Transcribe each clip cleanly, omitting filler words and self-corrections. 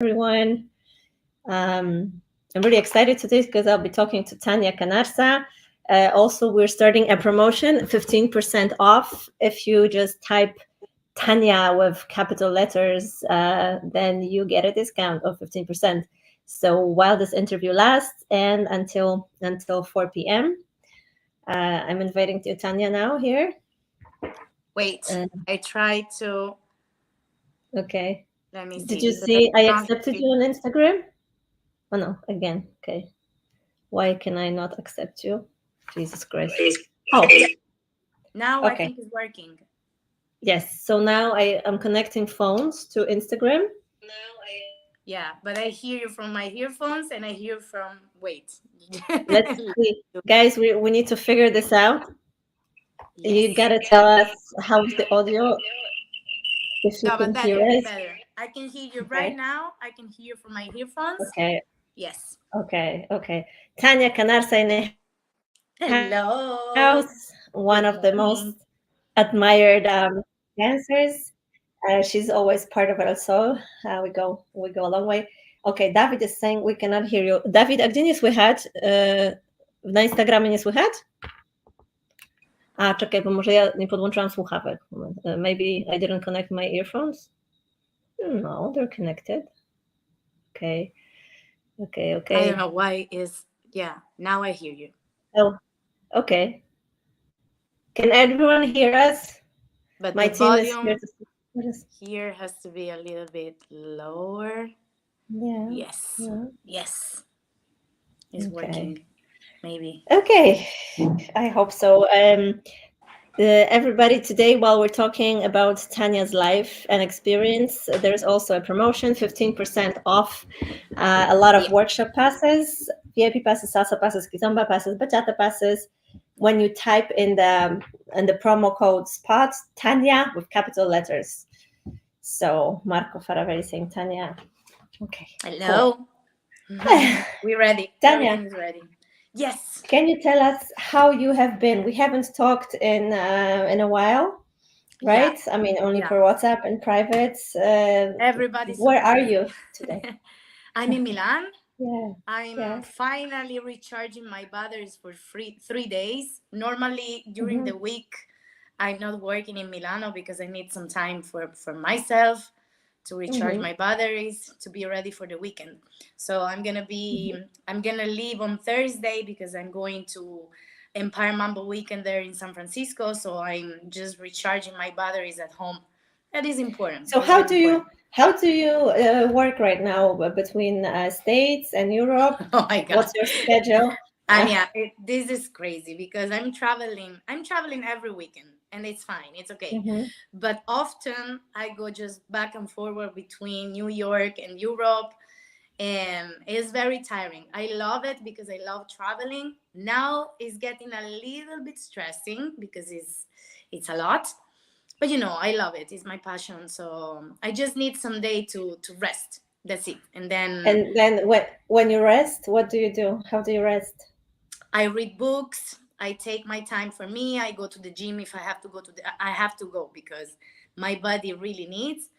everyone. I'm really excited today because I'll be talking to Tania Cannarsa. Also, we're starting a promotion, 15% off. If you just type Tania with capital letters, then you get a discount of 15%. So while this interview lasts and until 4 p.m., I'm inviting you, Tania, now here. Wait, I tried to. Okay. Let me Did see. you Because I see I cannot accepted hear you on Instagram? Oh no, again. Okay. Why can I not accept you? Jesus Christ. Oh, you. Now I okay. think it's working. Yes. So now I am connecting phones to Instagram. Yeah, but I hear you from my earphones and I hear from. Wait. Let's see. Guys, we need to figure this out. You Yes. gotta tell us how's the audio if you No, can but hear better, us. better. I can hear you right Okay. now. I can hear you from my earphones. Okay. Yes. Okay. Tania Cannarsa in the house, one of the most Hello. Good morning. admired dancers. She's always part of it also. We go a long way. Okay, David is saying we cannot hear you. David, a gdzie nie słychać? Na Instagramie nie słychać? A, czekaj, bo może ja nie podłączyłam słuchawek. Moment. Maybe I didn't connect my earphones. No, they're connected. Okay. I don't know why is. Yeah, now I hear you. Oh, okay. Can everyone hear us? But My the team is here volume to support us. here has to be a little bit lower. Yeah. Yes. Yeah. Yes. It's Okay. working. Maybe. Okay. I hope so. Everybody, today, while we're talking about Tanya's life and experience, there's also a promotion, 15% off, a lot of Yeah. workshop passes, VIP passes, salsa passes, kizomba passes, bachata passes. When you type in the promo code SPOT, Tanya with capital letters. So Marco Faravelli saying Tanya. Okay, cool. Hello. We're ready. Tanya, Everything is ready. Yes. can you tell us how you have been? We haven't talked in a while, Yeah. right? I mean, only Yeah. per WhatsApp and private. Everybody's Where are surprised. you today? I'm in Milan. Yeah, I'm yeah. finally recharging my batteries for 3 days. Normally during Hmm. the week, I'm not working in Milano because I need some time for myself to recharge Hmm. my batteries to be ready for the weekend. So I'm gonna leave on Thursday because I'm going to Empire Mambo weekend there in San Francisco. So I'm just recharging my batteries at home. That is important. So It's really important. how do you work right now between States and Europe? Oh my god. What's your schedule? And yeah, this is crazy because I'm traveling. I'm traveling every weekend, and it's fine. It's okay. Mhm. But often I go just back and forward between New York and Europe, and it's very tiring. I love it because I love traveling. Now it's getting a little bit stressing because it's a lot. But I love it. It's my passion. So I just need some day to rest. That's it. And then And then when you rest, what do you do? How do you rest? I read books. I take my time for me. I go to the gym if I have to go I have to go because my body really needs.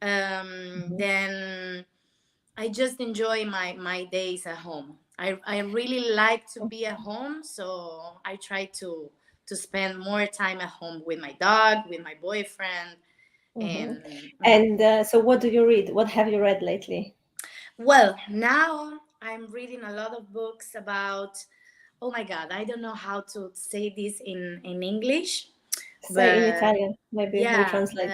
Mhm. Then I just enjoy my days at home. I really like to be at home, so I try to spend more time at home with my dog, with my boyfriend, Mhm. and And so, what do you read? What have you read lately? well, now I'm reading a lot of books about. Oh my God, I don't know how to say this in English, Say in but Italian. Maybe we'll yeah, translate.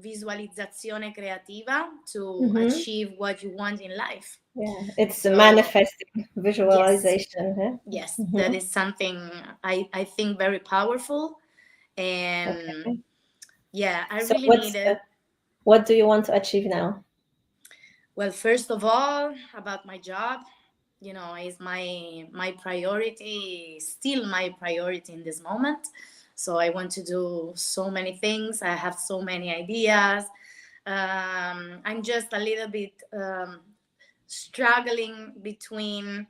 visualizzazione creativa to Hmm. achieve what you want in life. Yeah, it's the So manifesting yes, visualization. Huh? yes, that Hmm. is something I think very powerful, and Okay. yeah, I So, really need it. what do you want to achieve now? Well, first of all, about my job, is my priority, still my priority in this moment. So I want to do so many things. I have so many ideas. I'm just a little bit struggling between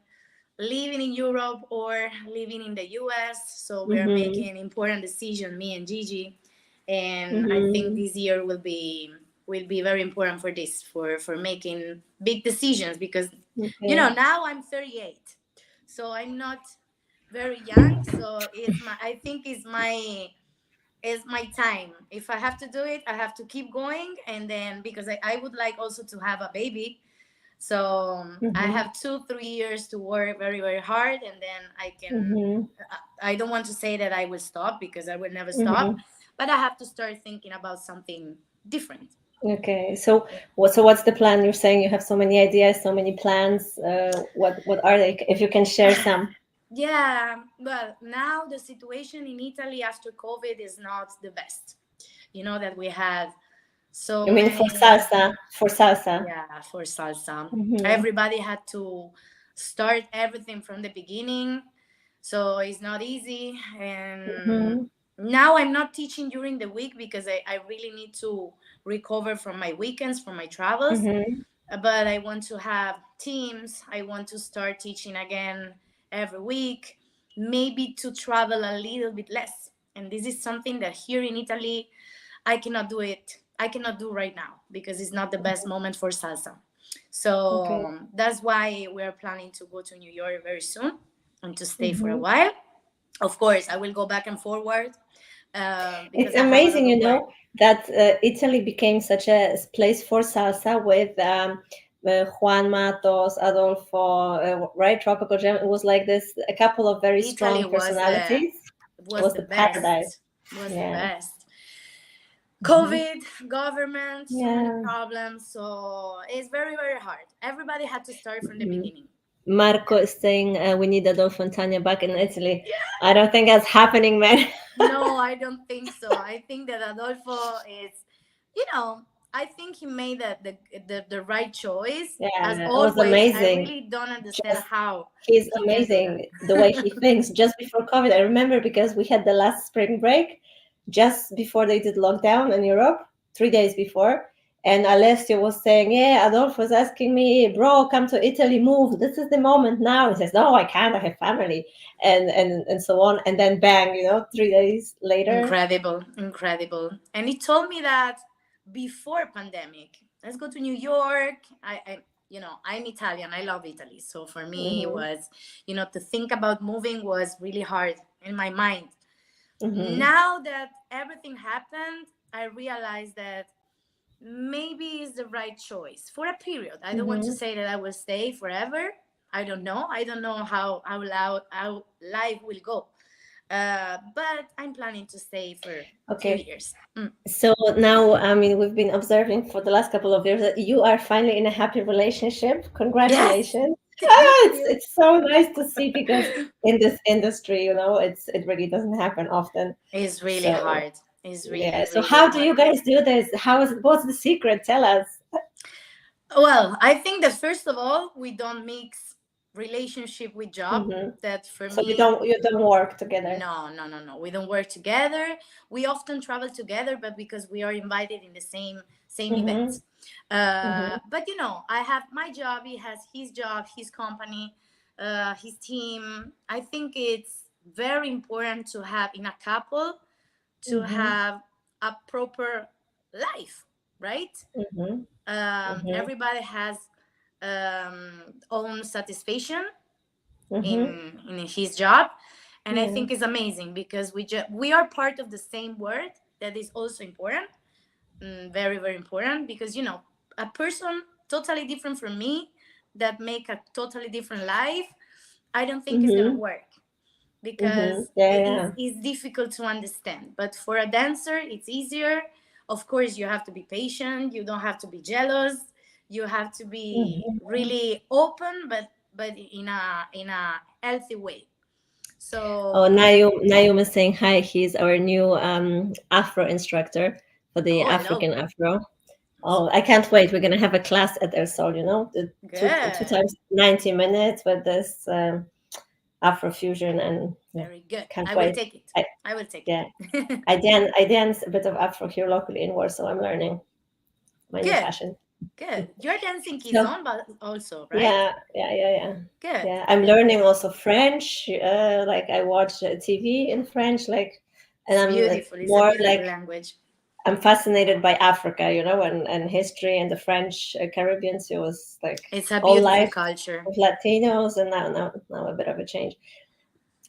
living in Europe or living in the US. So we are Hmm. making an important decision, me and Gigi. And I think Hmm. this year will be will be very important for this, for making big decisions, because Okay. now I'm 38, so I'm not very young. So I think it's my time. If I have to do it, I have to keep going. And then, because I would like also to have a baby, so I Mm-hmm. have 2 3 years to work very very hard, and then I can. Mm-hmm. I don't want to say that I will stop, because I will never stop, Mm-hmm. but I have to start thinking about something different. Okay. So what's the plan? You're saying you have so many ideas, so many plans. What are they? If you can share some. Yeah, well, now the situation in Italy after COVID is not the best. You know that we had so You mean for many. salsa? For salsa. Yeah, for salsa. Mm-hmm. Everybody had to start everything from the beginning. So it's not easy. And Mm-hmm. now I'm not teaching during the week, because I really need to recover from my weekends, from my travels. Mm-hmm. But I want to have teams. I want to start teaching again every week, maybe to travel a little bit less. And this is something that here in Italy, I cannot do it. I cannot do right now, because it's not the best moment for salsa. Okay. So that's why we are planning to go to New York very soon and to stay for a Mm-hmm. while. Of course, I will go back and forward, It's because I have a lot amazing, of work. that Italy became such a place for salsa with Juan Matos, Adolfo, right? Tropical Jam. It was like this, a couple of very Italy strong personalities. It was was the the paradise. best. Was the Yeah. best. Hmm. COVID, government, so many Yeah. problems. So it's very, very hard. Everybody had to start from the Mhm. beginning. Marco is saying we need Adolfo and Tania back in Italy. I don't think that's happening, man. No, I don't think so. I think that Adolfo is, you know, I think he made the right choice. As Yeah, it was always, I amazing. really don't understand Just how He's he can do amazing the way he that. thinks. Just before COVID, I remember because we had the last spring break just before they did lockdown in Europe, 3 days before. And Alessio was saying, "Yeah, Adolfo was asking me, bro, come to Italy, move. This is the moment now." He says, "No, I can't. I have family," and so on. And then bang, 3 days later. Incredible, incredible. And he told me that before pandemic, let's go to New York. I'm Italian. I love Italy. So for me, it Hmm. was, to think about moving was really hard in my mind. Hmm. Now that everything happened, I realized that maybe it's the right choice for a period. I don't want to Hmm. say that I will stay forever. I don't know. I don't know how life will go. But I'm planning to stay for a few Okay. years. So now, I mean, we've been observing for the last couple of years that you are finally in a happy relationship. Yes. Congratulations. Thank you. It's so nice to see because in this industry, it really doesn't happen often. It's really So hard. It's yeah. really, So really how do hard. you guys do this? What's the secret? Tell us. Well, I think that first of all, we don't mix relationship with job. Hmm. That for So me, you don't work together. no, no, no, no. We don't work together. We often travel together, but because we are invited in the same Hmm. events. Hmm. But I have my job. He has his job, his company, his team. I think it's very important to have in a couple to Hmm. have a proper life, right? Hmm. Hmm. Everybody has own satisfaction Hmm. in his job, and I Yeah. think it's amazing because we are part of the same world. That is also important, very very important, because a person totally different from me that make a totally different life, I don't think it's gonna Hmm. work, Hmm. because Yeah. it is Yeah. it's difficult to understand. But for a dancer, it's easier. Of course, you have to be patient. You don't have to be jealous. You have to be Hmm. really open, but in a healthy way. Oh, So, Nayum is saying hi. He's our new Afro instructor for the oh, hello. African Afro. Oh, I can't wait. We're gonna have a class at El Sol, the two Good. times 90 minutes with this Afro fusion, and yeah, Very good. can't I will wait. take it. I I will take Yeah, it. I dance a bit of Afro here locally in Warsaw. I'm learning my new Good. fashion. Good. You're dancing So kizomba also, right? yeah. Good. Yeah, I'm Good. learning also French. Like I watch TV in French, like, and It's I'm beautiful. It's a more beautiful like language. I'm fascinated by Africa, and history and the French Caribbean. So it was like It's a all beautiful life culture. of Latinos, and now a bit of a change.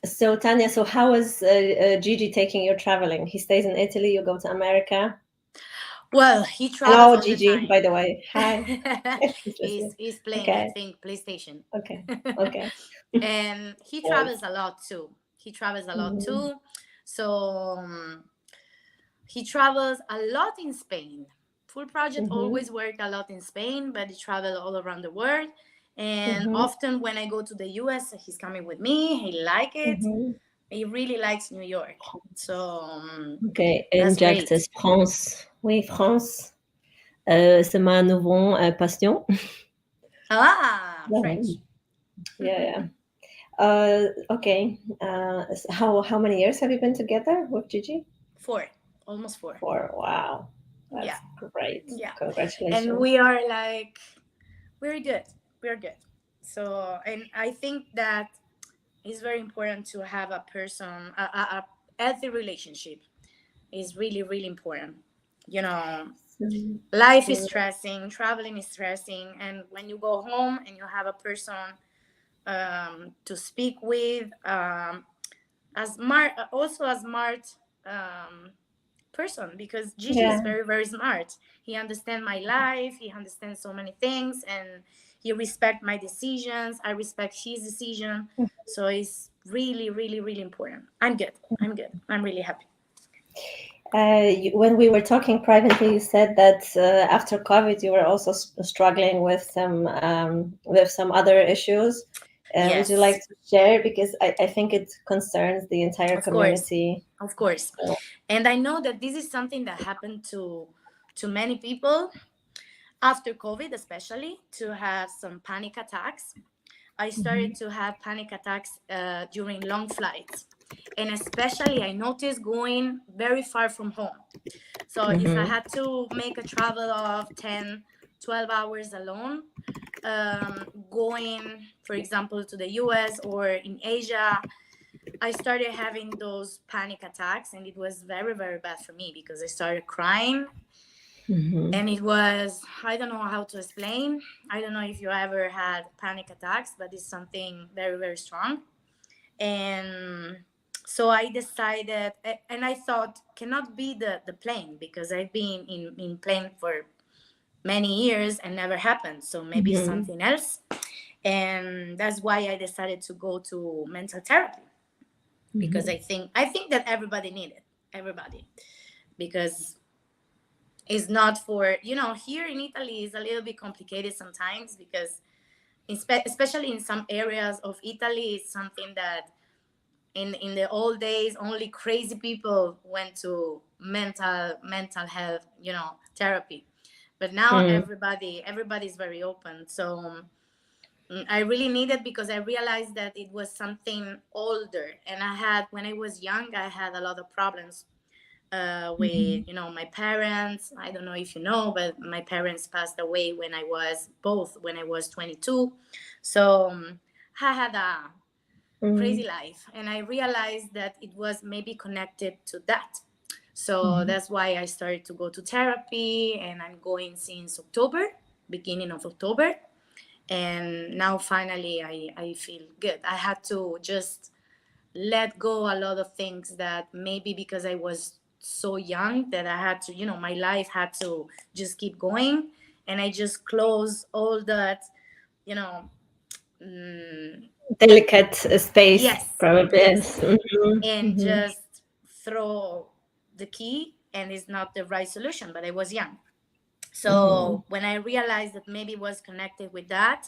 So Tanya, so how is Gigi taking your traveling? He stays in Italy. You go to America. Well, he travels Hello, all the Gigi. By time. the way, hi. he's Interesting. he's playing, I Okay. think, PlayStation. Okay. Okay. And he Yes. travels a lot too. He travels a lot Mhm. too. So he travels a lot in Spain. Full Project Mhm. always work a lot in Spain, but he travel all around the world. And Mhm. often when I go to the US, he's coming with me. He like it. Mhm. He really likes New York. So Okay. that's great. Injectus France. Oui, France. C'est ma nouvelle passion. Ah, Yeah. French. Yeah. Okay. How many years have you been together with Gigi? Four, almost four. For wow, Yeah, that's great. yeah. And Congratulations. we are like, we're good. We're good. So, and I think that it's very important to have a person, a healthy relationship is really, really important. You know, So, life is so stressing, traveling is stressing, and when you go home and you have a person to speak with, also a smart person, because Gigi is yeah. very, very smart. He understands my life, he understands so many things, and he respects my decisions. I respect his decision. So it's really, really, really important. I'm good. I'm good. I'm really happy. When we were talking privately, you said that after COVID, you were also struggling with some other issues. Would you like Yes, to share? Because I think it concerns the entire of course. community. Of course. So, And I know that this is something that happened to many people after COVID, especially to have some panic attacks. I started mhm, to have panic attacks during long flights. And especially, I noticed going very far from home. So if I mhm, had to make a travel of 10, 12 hours alone, going, for example, to the US or in Asia, I started having those panic attacks, and it was very, very bad for me because I started crying. mhm, And it was, I don't know how to explain. I don't know if you ever had panic attacks, but it's something very, very strong. And so I decided, and I thought, cannot be the plane, because I've been in plane for many years and never happened. So maybe mhm, something else. And that's why I decided to go to mental therapy, because mhm, I think that everybody needed, everybody, because it's not for, here in Italy is a little bit complicated sometimes, because especially in some areas of Italy, it's something that in the old days only crazy people went to mental health, therapy. But now mhm, everybody's very open. So I really needed, because I realized that it was something older, and when I was young, I had a lot of problems with, mhm. my parents. I don't know if you know, but my parents passed away when I was 22. So I had a crazy Mhm, life, and I realized that it was maybe connected to that. So mhm. that's why I started to go to therapy, and I'm going since October, beginning of October. And now finally I feel good. I had to just let go a lot of things, that maybe because I was so young, that I had to, my life had to just keep going. And I just close all that, you know, mm, Delicate space, yes, probably. yes, Yes. Mhm, and mhm, just throw the key, and it's not the right solution, but I was young. mhm. So when I realized that maybe it was connected with that,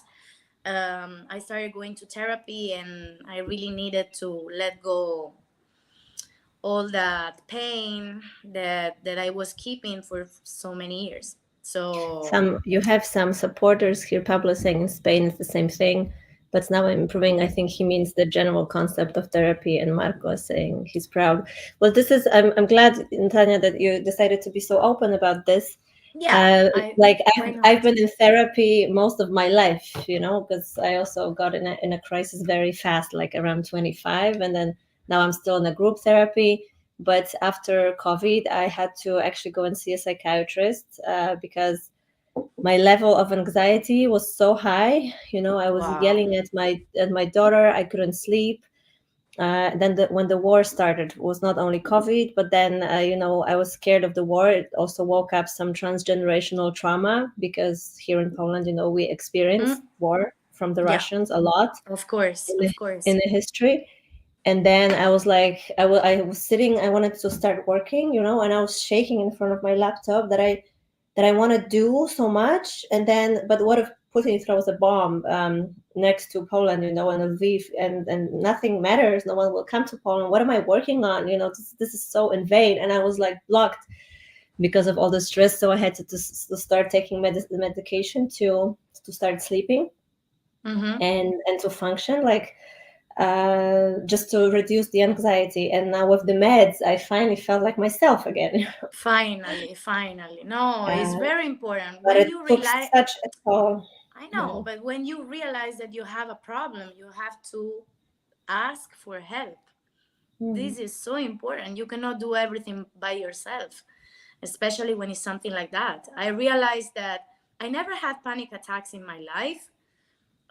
I started going to therapy, and I really needed to let go all that pain that I was keeping for so many years. So You have some supporters here. Pablo saying in Spain is the same thing, but now I'm improving. I think he means the general concept of therapy, and Marco is saying he's proud. Well, I'm glad, Tanya, that you decided to be so open about this. yeah, I Like why I've not? been in therapy most of my life, because I also got in a crisis very fast, like around 25, and then now I'm still in a group therapy. But after COVID, I had to actually go and see a psychiatrist because my level of anxiety was so high. I was Wow. yelling at my daughter. I couldn't sleep. Then when the war started, it was not only COVID, but then I was scared of the war. It also woke up some transgenerational trauma because here in Poland, we experienced Mm, war from the yeah, Russians a lot of course, in the of course. in the history. And then I was like, I was sitting. I wanted to start working, and I was shaking in front of my laptop that I want to do so much. And then, but what if Putin throws a bomb next to Poland, and Lviv, and nothing matters. No one will come to Poland. What am I working on? This is so in vain. And I was like blocked because of all the stress. So I had to start taking medication to start sleeping Mm-hmm. and to function like just to reduce the anxiety. And now with the meds, I finally felt like myself again. Finally, finally. No, it's uh, very important but when it you took realize. such a toll. I know, Yeah. but when you realize that you have a problem, you have to ask for help. Mm-hmm. This is so important. You cannot do everything by yourself, especially when it's something like that. I realized that I never had panic attacks in my life.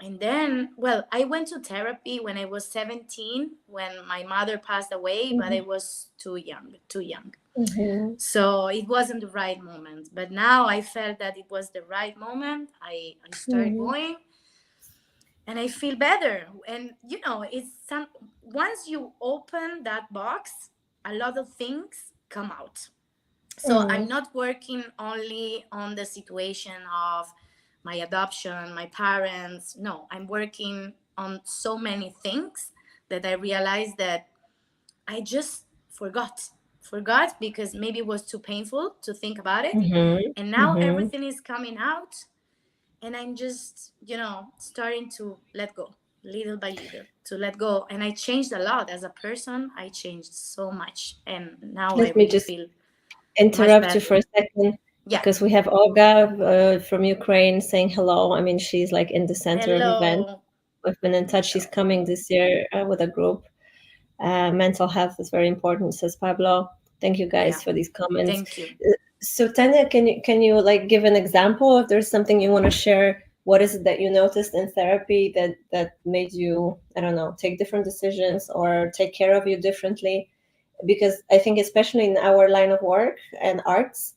And then, well, I went to therapy when I was 17, when my mother passed away, but I was too young, too young. Mm-hmm. So it wasn't the right moment. But now I felt that it was the right moment. I started Mm-hmm. going and I feel better. And it's some once you open that box, a lot of things come out. So I'm Mm-hmm. not working only on the situation of my adoption, my parents. No, I'm working on so many things that I realized that I just forgot because maybe it was too painful to think about it. And now Mm-hmm. everything is coming out and I'm just starting to let go little by little, to let go. And I changed a lot as a person. I changed so much and now I Let me really just feel much interrupt you better. for a second Yeah. because we have Olga from Ukraine saying hello. I mean, she's like in the center of event. Hello. We've been in touch. She's coming this year with a group. Mental health is very important, says Pablo. Thank you Yeah, guys for these comments. thank you. So Tanya, can you like give an example if there's something you want to share? What is it that you noticed in therapy that made you, I don't know, take different decisions or take care of you differently? Because I think especially in our line of work and arts,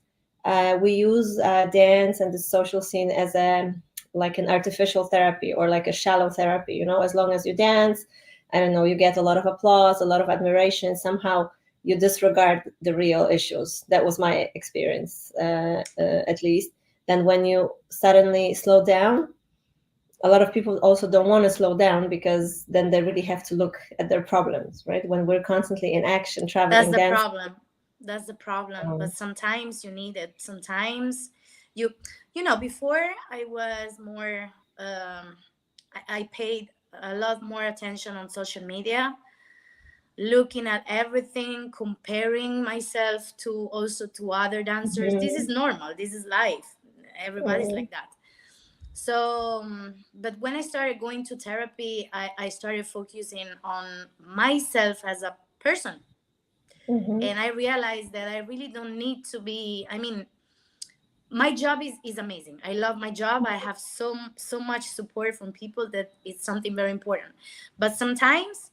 we use dance and the social scene as a like an artificial therapy or like a shallow therapy. As long as you dance, I don't know, you get a lot of applause, a lot of admiration. Somehow you disregard the real issues. That was my experience, at least. Then when you suddenly slow down, a lot of people also don't want to slow down because then they really have to look at their problems, right? When we're constantly in action, That's traveling, the dancing. problem. That's the problem. um, But sometimes you need it. Sometimes you, before I was more, I paid a lot more attention on social media, looking at everything, comparing myself to also to other dancers. This is mhm, normal. This is life. Everybody's like that. So, but when I started going to therapy, I started focusing on myself as a person. mhm, And I realized that I really don't need to be, I mean, my job is amazing. I love my job. I have so much support from people that it's something very important. But sometimes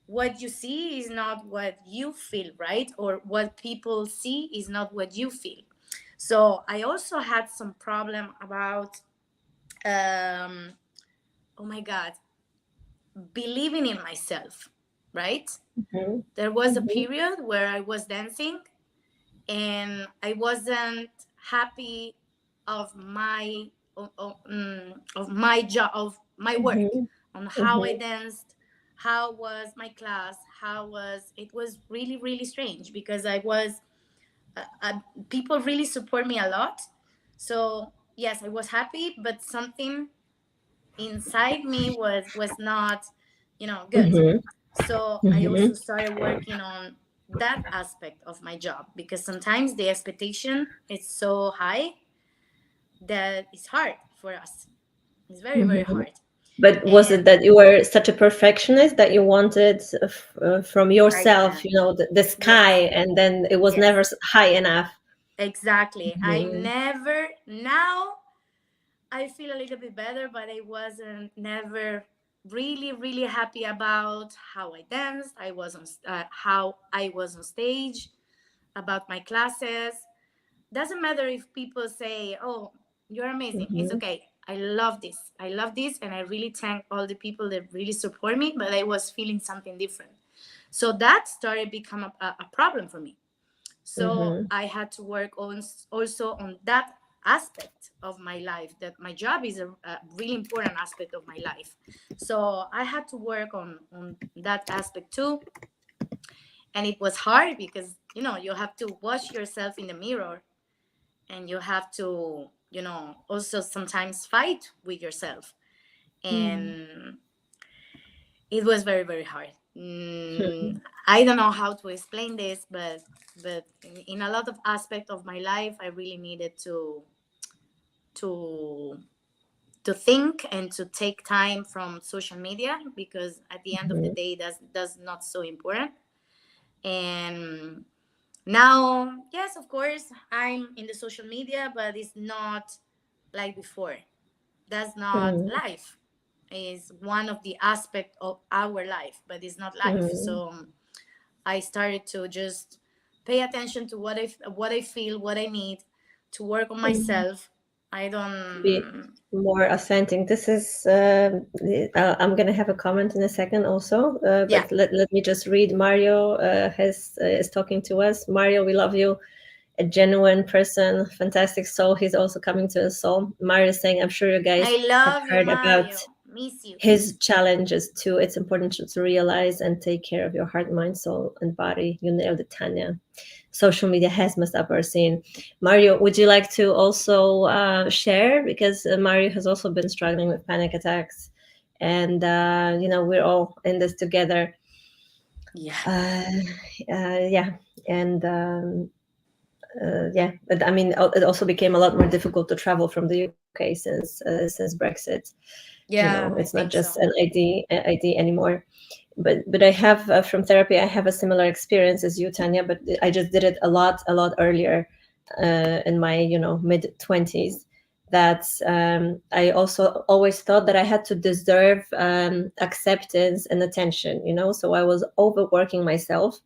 what you see is not what you feel, right? Or what people see is not what you feel. So I also had some problem about um oh my god, believing in myself, right? mhm, There was a mhm, period where I was dancing and I wasn't happy of my job, of my work, mhm, on how I mhm, danced, how was my class, how was it. Was really really strange because I was people really support me a lot. So yes, I was happy, but something inside me was not good. mhm, So I also mhm, started working on that aspect of my job because sometimes the expectation is so high that it's hard for us. It's very very mhm, hard. But was it And that you were such a perfectionist that you wanted from I yourself, can. you know, the sky, Yes. and then it was never Yes. high enough? Exactly. I Mhm. never now I feel a little bit better, but I wasn't never really happy about how I danced. I was on how I was on stage, about my classes. Doesn't matter if people say, "Oh, you're amazing." It's Mhm. okay. I love this. I love this, and I really thank all the people that really support me. But I was feeling something different, so that started become a problem for me. So Mhm. I had to work on also on that aspect of my life, that my job is a really important aspect of my life. So I had to work on that aspect too. And it was hard because, you have to watch yourself in the mirror, and you have to, also sometimes fight with yourself. Mhm. And it was very hard. I don't know how to explain this, but in a lot of aspects of my life, I really needed to to think and to take time from social media, because at the end of the Mhm. day, that's not so important. And now, yes, of course, I'm in the social media, but it's not like before. That's not Mhm. life. Is one of the aspect of our life, but it's not life. Mhm. So I started to just pay attention to what I feel, what I need to work on Mhm. myself. I To be don't. more authentic. This is, I'm going to have a comment in a second also, Yeah, but let me just read. Mario is talking to us. Mario, we love you. A genuine person, fantastic soul. He's also coming to us. So Mario is saying, I'm sure you guys I have love you, heard about Mario. Miss you. his challenges too. It's important to realize and take care of your heart, mind, soul, and body. You nailed it, Tanya. Social media has messed up our scene. Mario, would you like to also share? Because Mario has also been struggling with panic attacks. And, we're all in this together. Yeah, Uh, yeah. And yeah, but I mean, it also became a lot more difficult to travel from the UK since Brexit. yeah, It's I not think just so. an ID anymore. But I have from therapy, I have a similar experience as you, Tanya. But I just did it a lot earlier in my mid 20s. That I also always thought that I had to deserve acceptance and attention. So I was overworking myself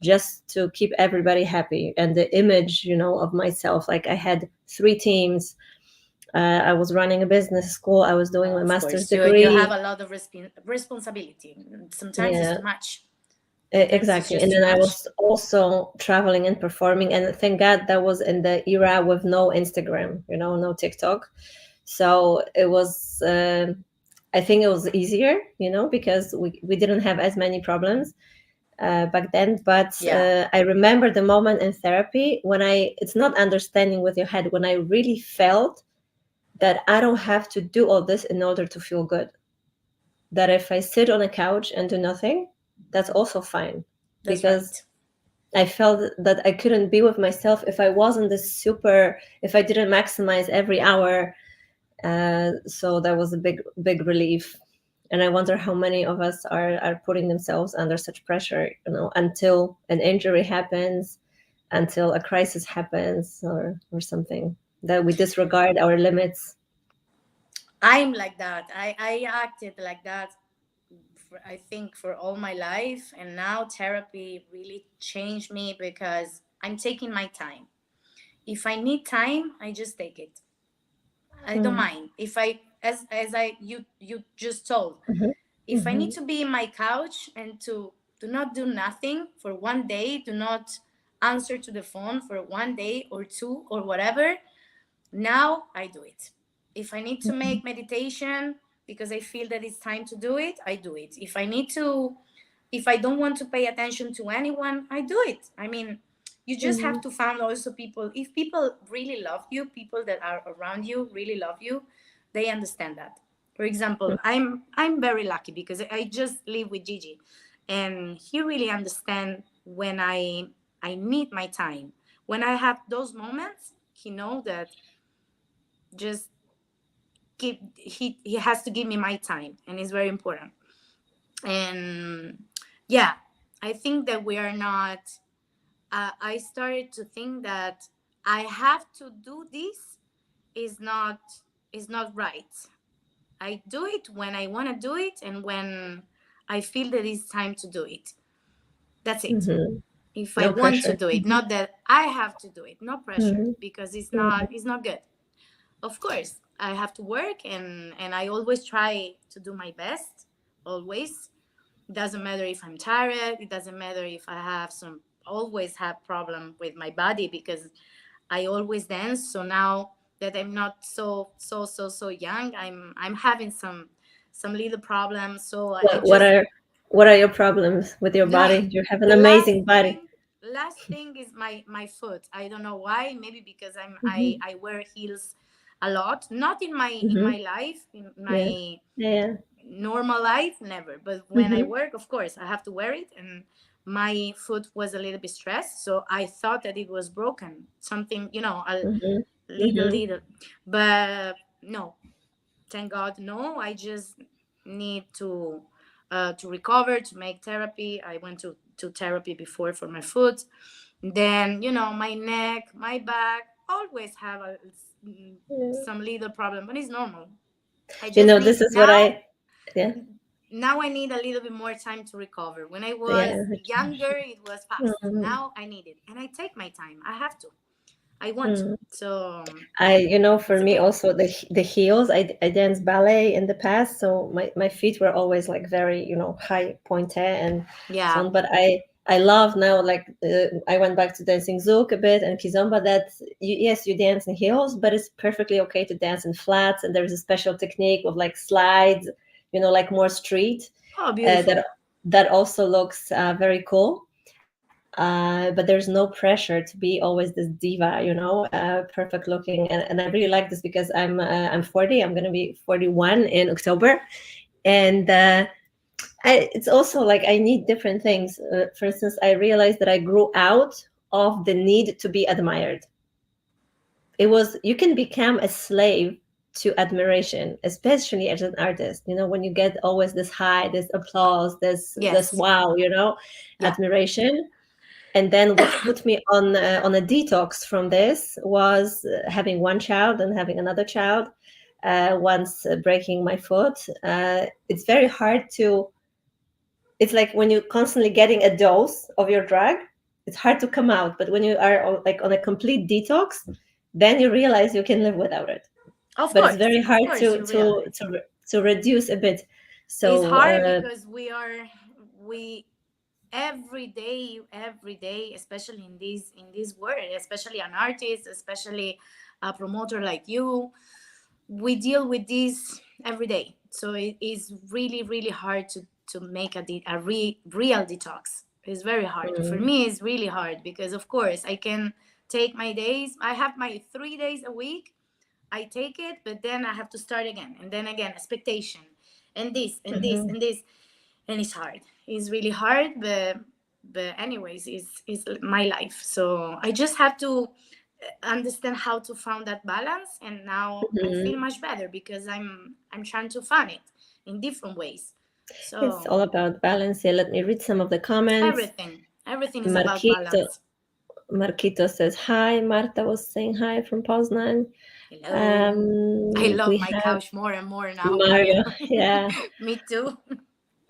just to keep everybody happy, and the image of myself, like I had 3 teams. I was running a business school. I was doing my Of master's course, you have degree. a lot of responsibility. Sometimes it's Yeah, too much. Sometimes it's exactly. And just too then I much. was also traveling and performing. And thank God that was in the era with no Instagram, no TikTok. So it was, I think it was easier, because we didn't have as many problems back then. But Yeah, I remember the moment in therapy when it's not understanding with your head, when I really felt that I don't have to do all this in order to feel good. That if I sit on a couch and do nothing, that's also fine, that's because right. I felt that I couldn't be with myself if I wasn't if I didn't maximize every hour. So that was a big relief. And I wonder how many of us are putting themselves under such pressure, until an injury happens, until a crisis happens, or something, that we disregard our limits. I'm like that. I acted like that, I think, for all my life. And now therapy really changed me because I'm taking my time. If I need time, I just take it. I don't Mm. mind. If I, as I you just told, Mhm. if I need Mhm. to be in my couch and to do not do nothing for one day, do not answer to the phone for one day or two or whatever, now I do it. If I need to make meditation because I feel that it's time to do it, I do it. If I don't want to pay attention to anyone, I do it. I mean, you just have Mhm. to find also people. If people really love you, people that are around you really love you, they understand that. For example, I'm very lucky because I just live with Gigi, and he really understands when I need my time. When I have those moments, he know that just he has to give me my time, and it's very important. And yeah, I think that we are not. I started to think that I have to do this is not is not right. I do it when I want to do it and when I feel that it's time to do it. That's it. Mm-hmm. If I No want to pressure. do it, not that I have to do it. No pressure, Mm-hmm. because Mm-hmm. it's not good. Of course, I have to work, and I always try to do my best. Always. It doesn't matter if I'm tired. It doesn't matter if I have some always have problem with my body, because I always dance. So now that I'm not so young, I'm having some little problems. So I What what just are what are your problems with your the body? You have an last amazing body. thing last thing is my foot. I don't know why. Maybe because Mm-hmm. I wear heels a lot. Not in Mm-hmm. my life, in Yeah. my Yeah. normal life, never. But when I Mm-hmm. work, of course I have to wear it, and my foot was a little bit stressed, so I thought that it was broken, something, a Mm-hmm. Mm-hmm. little. But no, thank God, no. I just need to recover, to make therapy. I went to therapy before for my foot. Then, my neck, my back always have Yeah. some little problem, but it's normal. I You just know, need this is what now. I. Yeah. Now I need a little bit more time to recover. When I was Yeah. younger, it was fast. Mm-hmm. Now I need it, and I take my time. I have to. I want to. Mm. So For it's me okay. also the heels. I danced ballet in the past, so my feet were always like very high pointe and so Yeah. on. But I love now, like I went back to dancing zouk a bit and kizomba. That yes, you dance in heels, but it's perfectly okay to dance in flats. And there's a special technique of like slides, like more street. Oh, That beautiful. also looks very cool. But there's no pressure to be always this diva, perfect looking. And I really like this because I'm 40. I'm gonna be 41 in October, and it's also like I need different things. For instance, I realized that I grew out of the need to be admired. It was you can become a slave to admiration, especially as an artist. When you get always this high, this applause, this Yes. wow, Yeah. admiration. And then what put me on a detox from this was having one child and having another child. Once breaking my foot, it's very hard to. It's like when you're constantly getting a dose of your drug, it's hard to come out. But when you are like on a complete detox, then you realize you can live without it. But it's very Of hard course, to you realize reduce a bit. it's So hard because we every day, especially in this world, especially an artist, especially a promoter like you, we deal with this every day. So it is really hard to make real detox. It's very hard for mm, me. It's really hard because, of course, I can take my days. I have my 3 days a week. I take it, but then I have to start again, and then again expectation, and this and this mhm. and this, and it's hard. It's really hard, but anyways, it's my life. So I just have to understand how to find that balance, and now I feel Mhm. much better because I'm trying to find it in different ways. It's So all about balance. Yeah, let me read some of the comments. everything is about Marquito balance. Marquito says hi. Marta was saying hi from Poznan. Hello. I love We my have couch more and more now. Mario. Yeah. Me too.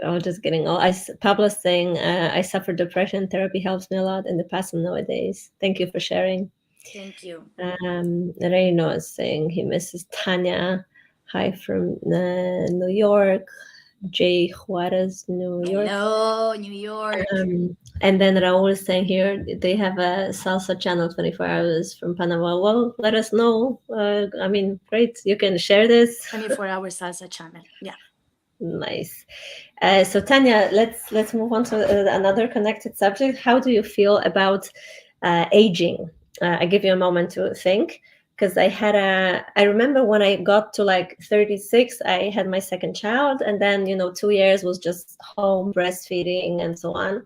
Oh, just getting old. Pablo's saying I suffer depression. Therapy helps me a lot in the past and nowadays. Thank you for sharing. Thank you. Reino is saying he misses Tanya. Hi from New York. Jay Juarez, New York. Hello, New York. And then Raul is saying here they have a salsa channel 24 hours from Panama. Well, let us know. I mean, great. You can share this. 24-hour salsa channel. Yeah. Nice. So Tanya, let's move on to another connected subject. How do you feel about aging? I give you a moment to think because I remember when I got to like 36, I had my second child, and then 2 years was just home breastfeeding and so on.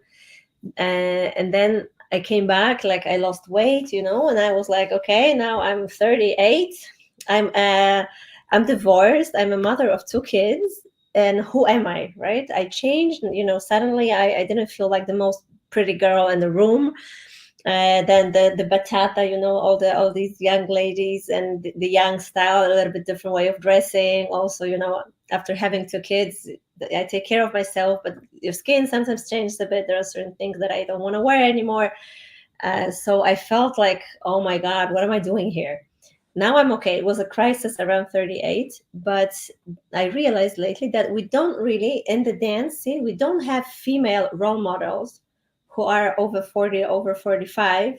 And then I came back, like I lost weight, and I was like, okay, now I'm 38. I'm I'm divorced, I'm a mother of two kids, and who am I, right? I changed, suddenly I didn't feel like the most pretty girl in the room. Then the bachata, all these young ladies and the young style, a little bit different way of dressing. Also, after having two kids, I take care of myself, but your skin sometimes changes a bit. There are certain things that I don't want to wear anymore. So I felt like, oh my God, what am I doing here? Now I'm okay. It was a crisis around 38, but I realized lately that we don't really, in the dance scene, we don't have female role models who are over 40, over 45,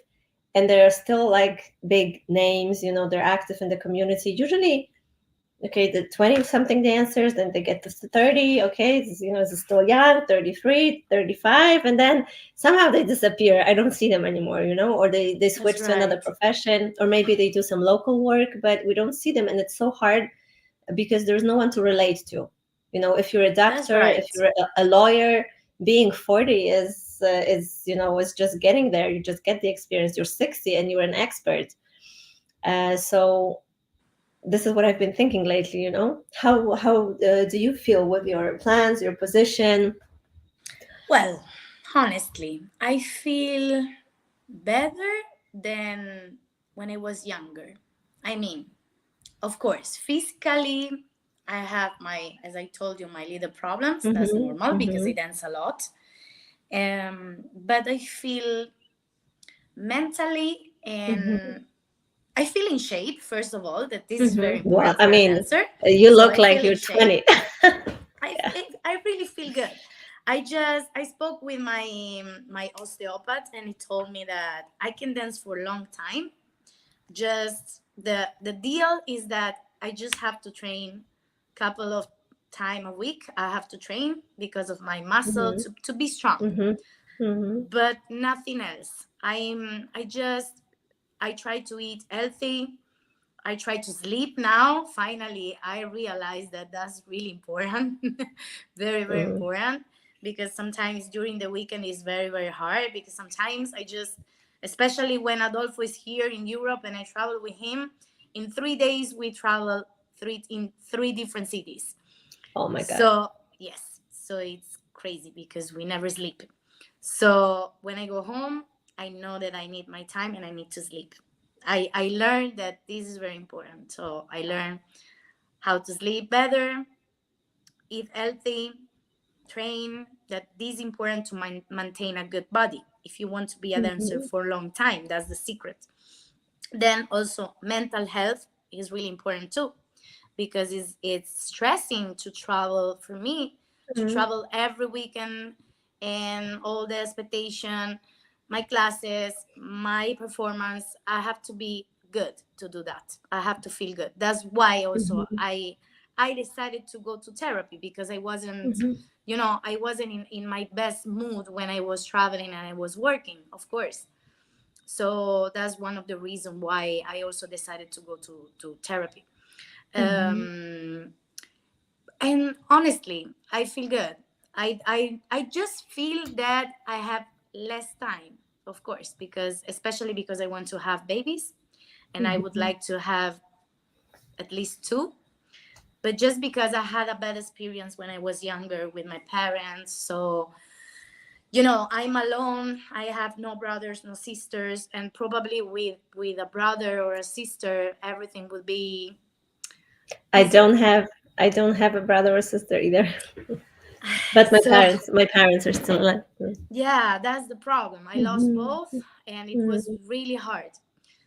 and they're still like big names, they're active in the community. Usually, okay, the 20 something dancers, then they get to 30, okay, it's still young, 33, 35, and then somehow they disappear. I don't see them anymore, or they That's switch to another right. profession, or maybe they do some local work, but we don't see them, and it's so hard because there's no one to relate to. If you're a That's doctor, if right. you're a lawyer, being 40 is just getting there. You just get the experience. You're 60 and you're an expert. So this is what I've been thinking lately. How do you feel with your plans, your position? Well, honestly, I feel better than when I was younger. I mean, of course, physically, I have my, as I told you, my little problems. That's Mm-hmm, normal because I mm-hmm, dance a lot. But I feel mentally mm-hmm, and I feel in shape, first of all, that this is very mm-hmm. Well, important I for a mean, dancer. you So look I like feel in you're shape. 20. Yeah. I really feel good. I spoke with my osteopath and he told me that I can dance for a long time. Just the deal is that I just have to train couple of time a week. I have to train because of my muscle Mm-hmm, to be strong, mm-hmm, mm-hmm, but nothing else. I try to eat healthy. I try to sleep now. Finally, I realize that that's really important. Very, very mm-hmm, important. Because sometimes during the weekend is very, very hard. Because sometimes I just, especially when Adolfo is here in Europe and I travel with him, in 3 days we travel in three different cities. oh my God. So, yes, so it's crazy because we never sleep. So, when I go home, I know that I need my time and I need to sleep. I learned that this is very important. So, I learned how to sleep better, eat healthy, train, that this is important to maintain a good body. If you want to be a dancer Mm-hmm, for a long time, that's the secret. Then also mental health is really important too because it's stressing to travel for me, to mm-hmm, travel every weekend and all the expectation, my classes, my performance. I have to be good to do that. I have to feel good. That's why also mm-hmm, I decided to go to therapy because I wasn't, mm-hmm, I wasn't in my best mood when I was traveling and I was working, of course. So that's one of the reasons why I also decided to go to therapy. mm-hmm, um, and honestly, I feel good. I just feel that I have less time, of course, because especially because I want to have babies and I would mm-hmm, like to have at least two. But just because I had a bad experience when I was younger with my parents, so I'm alone. I have no brothers, no sisters, and probably with a brother or a sister, everything would be I easier. don't have I don't have a brother or sister either. But my So parents my parents are still alive. yeah, that's the problem. I lost Mm-hmm, both and it was mm-hmm, really hard.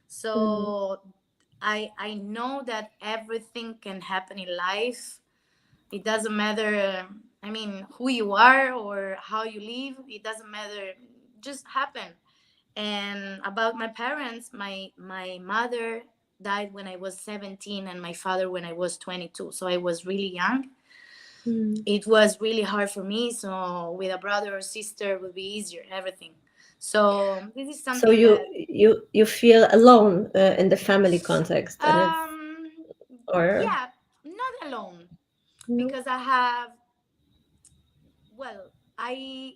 So I know that everything can happen in life. It doesn't matter, I mean, who you are or how you live. It doesn't matter. Just happen. And about my parents, my mother died when I was 17 and my father when I was 22. So I was really young. mm-hmm. It was really hard for me. So with a brother or sister it would be easier, everything. So this is So something you that you you feel alone in the family context, and it's um or yeah, not alone no. because I have, well, I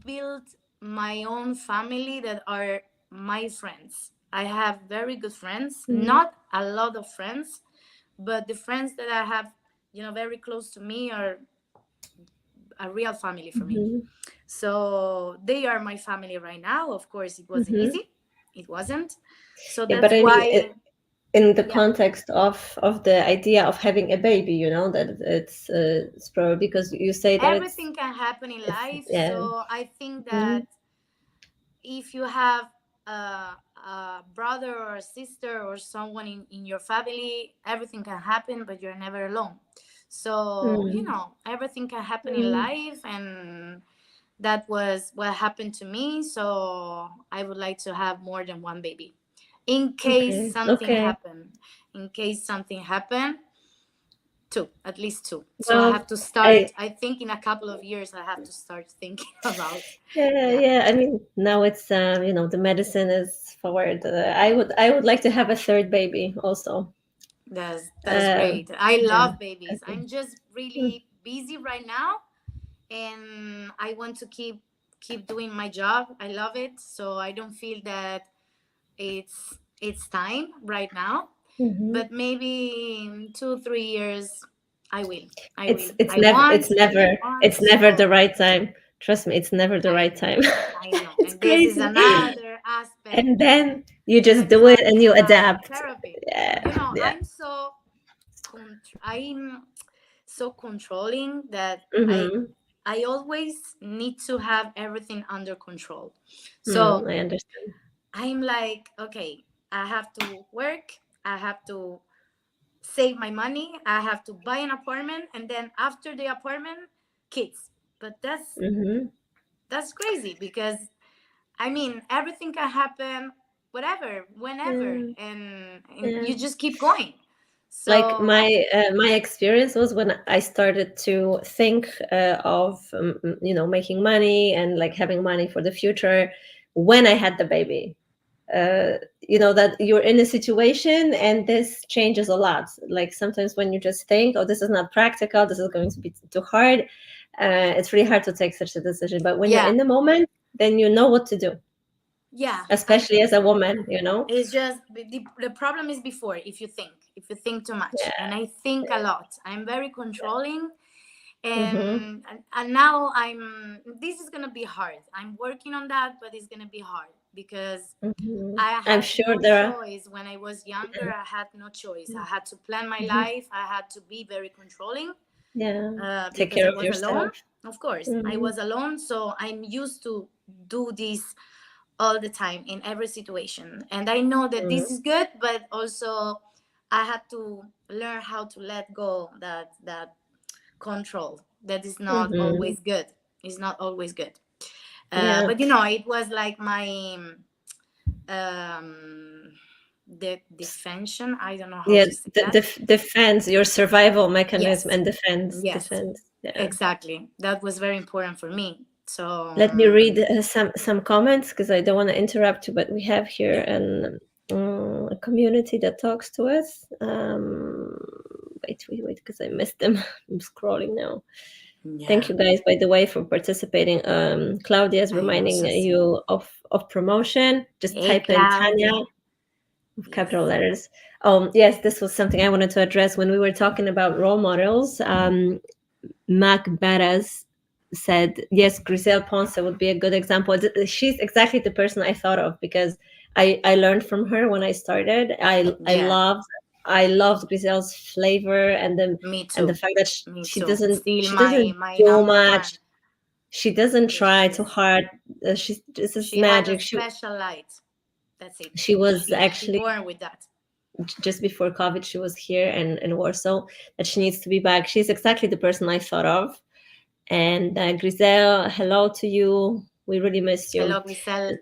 built my own family that are my friends. I have very good friends, Mm-hmm, not a lot of friends, but the friends that I have, very close to me, are a real family for me. Mm-hmm. So they are my family right now. Of course, it wasn't Mm-hmm. easy. It wasn't. So Yeah, but that's I mean, why, in the yeah, context of the idea of having a baby, you know, that it's probably because you say that everything can happen in it's life. yeah. So I think Mm-hmm. that if you have a brother or a sister or someone in your family, everything can happen, but you're never alone. So, everything can happen in Mm-hmm. life, and that was what happened to me. So I would like to have more than one baby in case Okay. something Okay. happened. In case something happened, two, at least two. So I Well, have to I start. I think in a couple of years I have to start thinking about. yeah, Yeah, yeah. I mean, now it's the medicine is forward. I would like to have a third baby also. that's Uh, great. I yeah. love babies. Okay. I'm just Mm, really busy right now, and I want to keep doing my job. I love it, so I don't feel that it's time right now. mhm. But maybe in 2 3 years, I will. I It's will. it's I never it's want. I never want. it's never the So right time. Trust me, it's never the I right know. time. I know. It's And this is crazy. another aspect And then you that just I'm do it and talking you about adapt. therapy. Yeah, yeah. I'm so controlling that I Mm-hmm. I always need to have everything under control. So I understand. I'm like, okay, I have to work, I have to save my money, I have to buy an apartment, and then after the apartment, kids. But Mm-hmm. that's crazy, because I mean, everything can happen, whatever, whenever, Yeah, and yeah. you just keep going. Like So my experience was when I started to think of making money and like having money for the future when I had the baby. That you're in a situation and this changes a lot. Like sometimes when you just think, oh, this is not practical, this is going to be too hard, it's really hard to take such a decision. But when you're yeah, in the moment, then you know what to do, yeah, I especially think as a so. woman. It's just the problem is before, if you think too much, Yeah. and I think a lot. I'm very controlling, Mm-hmm. and now this is gonna be hard. I'm working on that, but it's gonna be hard because Mm-hmm. I I'm had sure no there are. choice. When I was younger, I had no choice. I had to plan my Mhm. life. I had to be very controlling, Yeah. Take because care I of was alone. yourself. Of course, I Mhm. was alone, so I'm used to do this all the time in every situation. And I know that Mhm. this is good, but also I had to learn how to let go that control. That is not Mhm. always good. It's not always good. Yeah. But it was like my um the defension. I don't know how Yeah. to say The that. defense, your survival mechanism Yes, and defense. yes, Defense. Yeah. exactly. That was very important for me. So Let me read some comments because I don't want to interrupt you, but we have here yeah, a community that talks to us. Wait, because I missed them. I'm scrolling now. Thank yeah. you guys, by the way, for participating. Claudia is I reminding also see. you of promotion. Just Hey, type in Tanya Claudia. with capital Yes. letters. Yes, this was something I wanted to address when we were talking about role models. Mac Beres said, yes, Griselle Ponce would be a good example. She's exactly the person I thought of because I learned from her when I started. Yeah. I loved Griselle's flavor Me and the too. fact that Me she too. doesn't Still she my doesn't my do number much. one. She doesn't Yes, try too she's hard. She's This is she had a magic. special light. That's it. She was She actually born with that. just before COVID. She was here in Warsaw. That she needs to be back. She's exactly the person I thought of. And Griselle, hello to you. We really miss you. Hello, Grisel.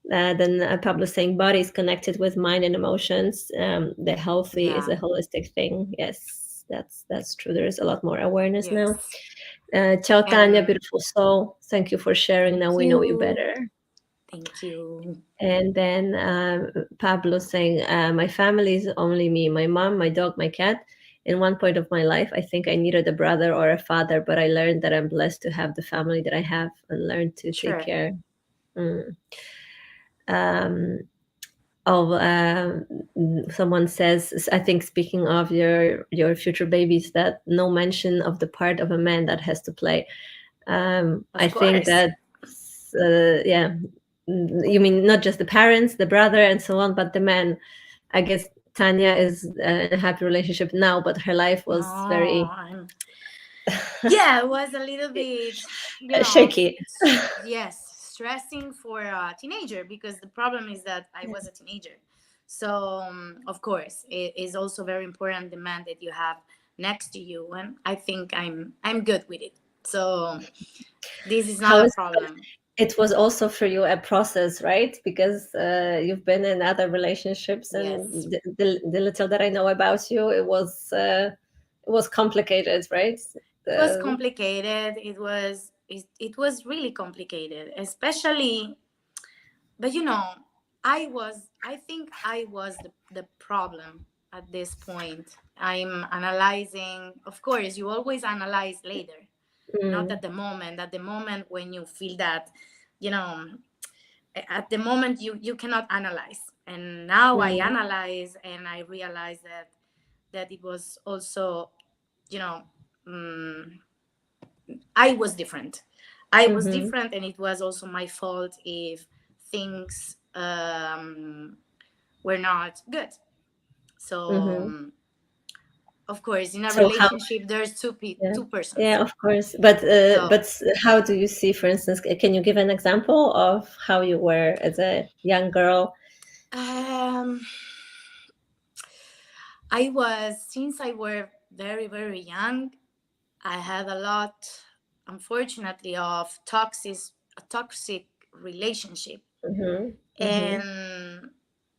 Then Pablo saying body is connected with mind and emotions. The healthy is Yeah. a holistic thing. Yes, that's true. There is a lot more awareness now. Yes. Ciao, Tanya, And beautiful soul. Thank you for sharing. thank Now we know you you. better. Thank you. And then Pablo saying, my family is only me, my mom, my dog, my cat. In one point of my life, I think I needed a brother or a father, but I learned that I'm blessed to have the family that I have and learned to take Sure. care. Mm. Um, Oh, someone says, I think speaking of your future babies, that no mention of the part of a man that has to play. I Of think course. that, yeah, you mean not just the parents, the brother, and so on, but the man. I guess Tanya is in a happy relationship now, but her life No, was very yeah, it was a little bit, you know, shaky. yes, stressing for a teenager, because the problem is that I was a teenager. So, of course, it is also very important the man that you have next to you, and I think I'm good with it. So, this is How not a is problem. it was also for you a process, right? Because you've been in other relationships, Yes. and the little that I know about you, it was complicated, right? It was Uh, complicated. It was really complicated, especially, but I think I was the problem at this point. I'm analyzing, of course, you always analyze later, not mm, at the moment. At the moment when you feel that, you know, at the moment you cannot analyze. And now I mm, analyze and I realize that it was also, you know, um, I was different. I was mm-hmm, different, and it was also my fault if things were not good. So, mm-hmm. of course, in a So how? relationship, there's Yeah, two persons. yeah, of course. So, But how do you see, for instance, can you give an example of how you were as a young girl? um, since I were very very young, I had a lot, unfortunately, of toxic relationship, Mm-hmm, mm-hmm, and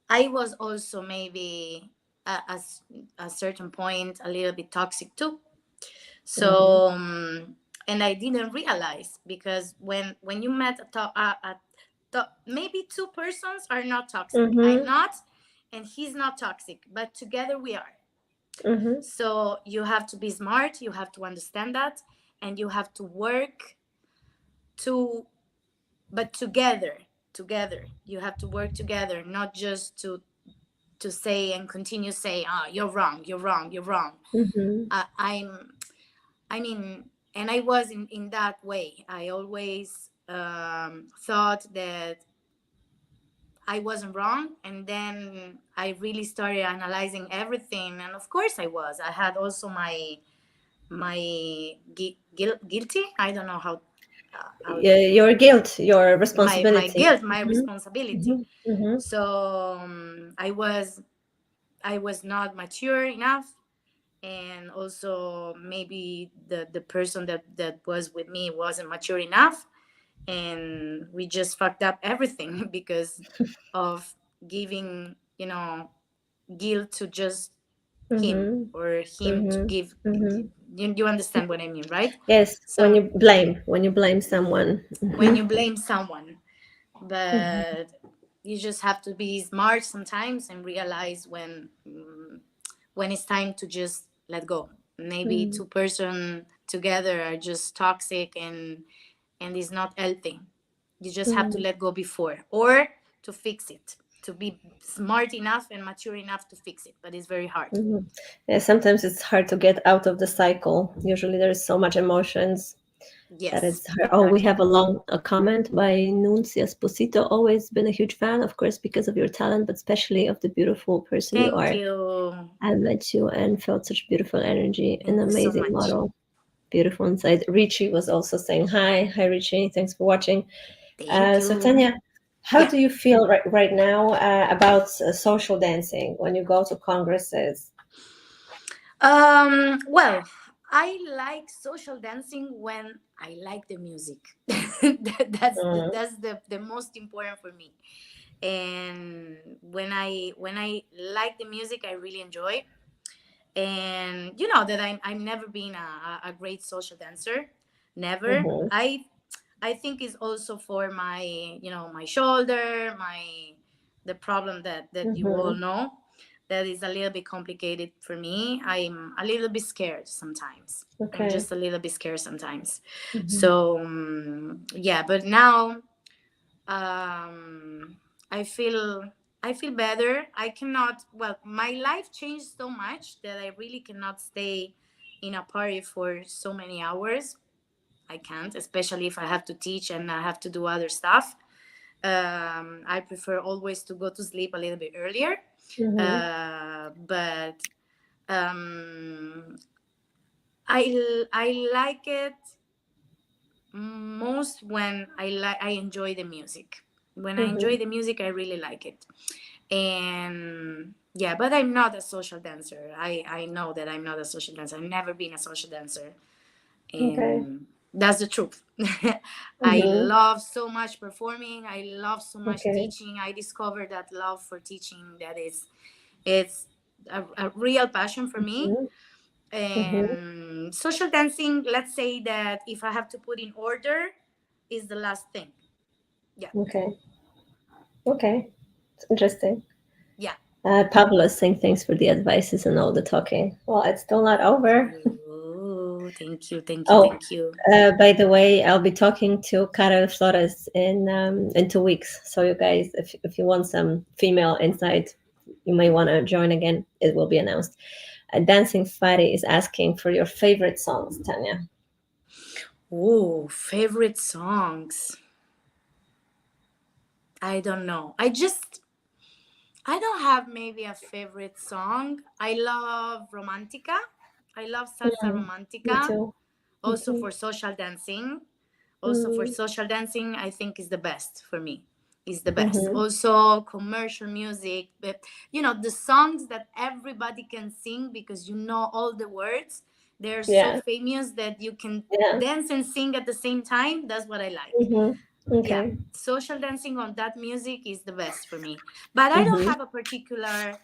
I was also maybe at a certain point a little bit toxic too. mm-hmm, So, and I didn't realize, because when you met maybe two persons are not toxic. I'm mm-hmm, not, and he's not toxic, but together we are. mm-hmm, So you have to be smart. You have to understand that, and you have to work to, but together you have to work together, not just to say and continue say, oh, you're wrong, you're wrong, you're wrong. mm-hmm, I'm I mean, and I was in that way. I always thought that I wasn't wrong, and then I really started analyzing everything, and of course I was. I had also guilty. I don't know how yeah, your guilt, your my responsibility. guilt, my Mm-hmm, responsibility. mm-hmm, mm-hmm, So, I was not mature enough, and also maybe the person that was with me wasn't mature enough, and we just fucked up everything because of giving, guilt to just him, mm-hmm, or him to mm-hmm, give. mm-hmm. You understand what I mean, right? Yes, So when you blame someone. when Mm-hmm, you blame someone, mm-hmm, but you just have to be smart sometimes and realize when it's time to just let go. Maybe mm-hmm, two-person together are just toxic, and it's not healthy. You just have to mm-hmm. let go before, or to fix it, to be smart enough and mature enough to fix it, but it's very hard. Mhm. Yeah, sometimes it's hard to get out of the cycle. Usually there's so much emotions that Yes, it's hard. Oh, we exactly. have a comment by Nuncia Esposito. Always been a huge fan, of course, because of your talent, but especially of the beautiful person you Thank are. you. I met you and felt such beautiful energy, an Thank you so amazing much. model, beautiful inside. Richie was also saying hi. Hi, Richie. Thanks for watching. Thank So, you. Tanya, how Yeah. do you feel right now about social dancing when you go to congresses? Well, I like social dancing when I like the music. Mm, That's the most important for me. And when I like the music, I really enjoy. And you know that I'm never been a great social dancer, never. mhm, I think it's also for my, my shoulder, the problem that you all mhm. know, that is a little bit complicated for me. I'm a little bit scared sometimes. I'm Okay. just a little bit scared sometimes. Mhm, So, yeah, but now, I feel I feel better. I cannot, well, my life changed so much that I really cannot stay in a party for so many hours. I can't, especially if I have to teach and I have to do other stuff. I prefer always to go to sleep a little bit earlier. Mm-hmm. But um, I like it most when I enjoy the music. When I enjoy Mm-hmm. the music, I really like it. And yeah, but I'm not a social dancer. I know that I'm not a social dancer. I've never been a social dancer, Okay. and that's the truth. I Mm-hmm. love so much performing. I love so much Okay. teaching. I discovered that love for teaching, that is, it's a real passion for me. Mm-hmm. Mm-hmm. And social dancing, let's say that if I have to put in order, is the last thing. Yeah. Okay. Okay. It's interesting. Yeah. Pablo is saying thanks for the advices and all the talking. Well, it's still not over. Oh, thank you, thank you, Oh, thank you. by the way, I'll be talking to Karel Flores in 2 weeks. So you guys, if you want some female insight, you may want to join again. It will be announced. Dancing Fari is asking for your favorite songs, Tanya. Oh, favorite songs. I don't know. I don't have maybe a favorite song. I love romantica. I love salsa Mm, me romantica. too. Me Also too. for social dancing. Also for Mm, social dancing, I think is the best for me. Is the best. mm-hmm. Also commercial music, but the songs that everybody can sing because you know all the words. They're so Yeah. famous that you can Yeah. dance and sing at the same time. That's what I like. Mm-hmm. Yeah, Okay. social dancing on that music is the best for me, but I don't Mm-hmm. have a particular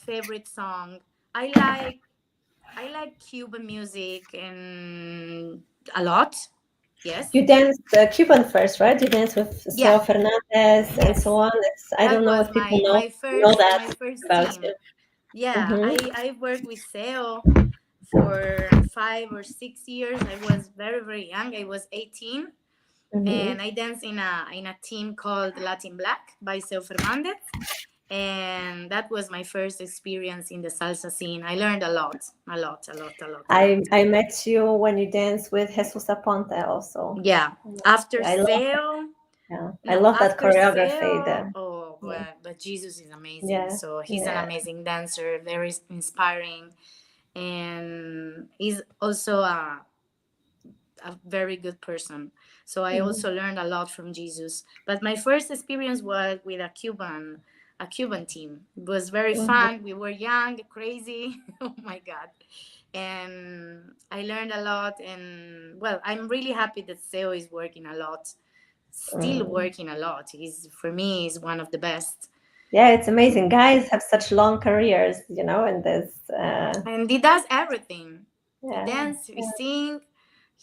favorite song. I like i like Cuban music and a lot. Yes. You danced Cuban first, right? You danced with Yeah. Seo Fernandez and so Yes, on. I that don't know was if people my know my know first that my first about you. team. Yeah, Mm-hmm. I worked with Seo for 5 or 6 years. I was very, very young. I was 18, Mm-hmm. and I danced in a team called Latin Black by Seo Fernandez, and that was my first experience in the salsa scene. I learned a lot, a lot, a lot, a lot, a lot. I met you when you danced with Jesus Aponte also. Yeah, after I love Seo, yeah. I no, love that after choreography. Seo, The oh, yeah. but Jesus is amazing. Yeah. So he's an Yeah. amazing dancer, very inspiring, and he's also a very good person. So I Mm-hmm. also learned a lot from Jesus. But my first experience was with a Cuban team. It was very Mm-hmm. fun. We were young, crazy. Oh my God. And I learned a lot. And well, I'm really happy that Seo is working a lot, still Mm. working a lot. He's, for me, is one of the best. Yeah, it's amazing. Guys have such long careers, and this. And he does everything. He Yeah. dance, he sing.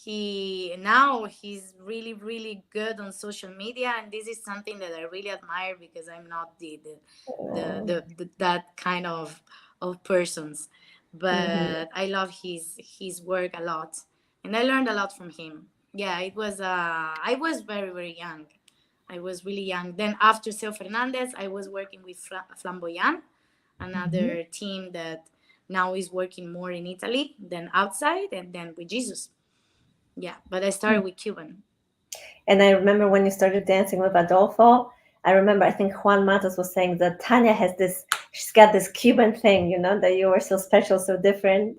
He's really, really good on social media, and this is something that I really admire because I'm not that kind of persons. Mm-hmm. But I love his work a lot, and I learned a lot from him. Yeah, it was. I was very, very young. I was really young. Then after Seo Fernandez, I was working with Flamboyant, Mm-hmm. another team that now is working more in Italy than outside, and then with Jesus. Yeah, but I started with Cuban. And I remember when you started dancing with Adolfo, I remember I think Juan Matos was saying that Tanya has this, she's got this Cuban thing, that you were so special, so different,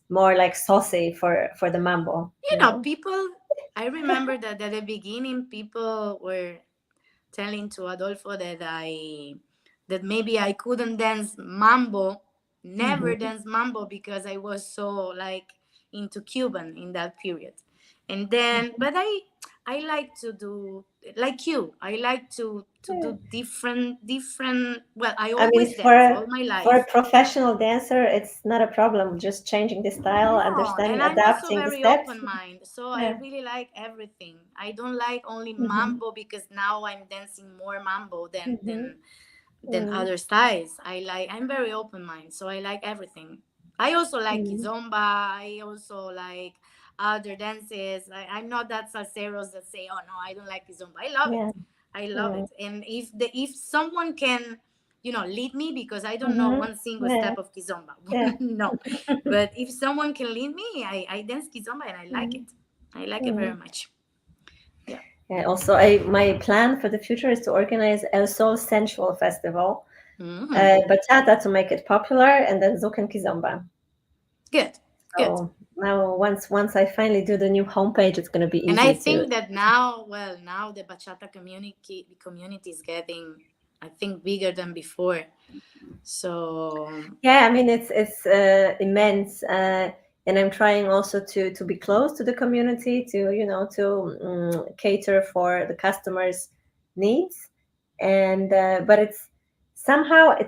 more like saucy for the mambo. People. I remember that at the beginning, people were telling to Adolfo that maybe I couldn't dance mambo, never Mm-hmm. dance mambo because I was so like into Cuban in that period. And then, but I like to do like you. I like to Yeah. do different. Well, I I mean, always dance for all my for a life. professional dancer, it's not a problem. Just changing the style, No, and understanding, I'm also adapting the very steps. open mind, so I Yeah. really like everything. I don't like only Mm-hmm. mambo because now I'm dancing more mambo than Mm-hmm. than than Mm-hmm. other styles. I'm very open mind, so I like everything. I also like Mm-hmm. kizomba. I also like other dances. I'm not that salseros that say, "Oh no, I don't like kizomba." I love it. Yeah. I love Mm. it. And if someone can, lead me, because I don't know Mm-hmm. one single Yeah, step of kizomba. yeah. No, but if someone can lead me, I dance kizomba and I like Mm. it. I like it very Mm. much. Yeah. Yeah, also, my plan for the future is to organize El Sol Sensual Festival, Mm. bachata to make it popular, and then zouk and kizomba. Good, good. So now, once I finally do the new homepage, it's going to be And I easy to. think that now the bachata community is getting, I think, bigger than before. So Yeah, I mean it's immense, and I'm trying also to be close to the community, to cater for the customers' needs, and but it's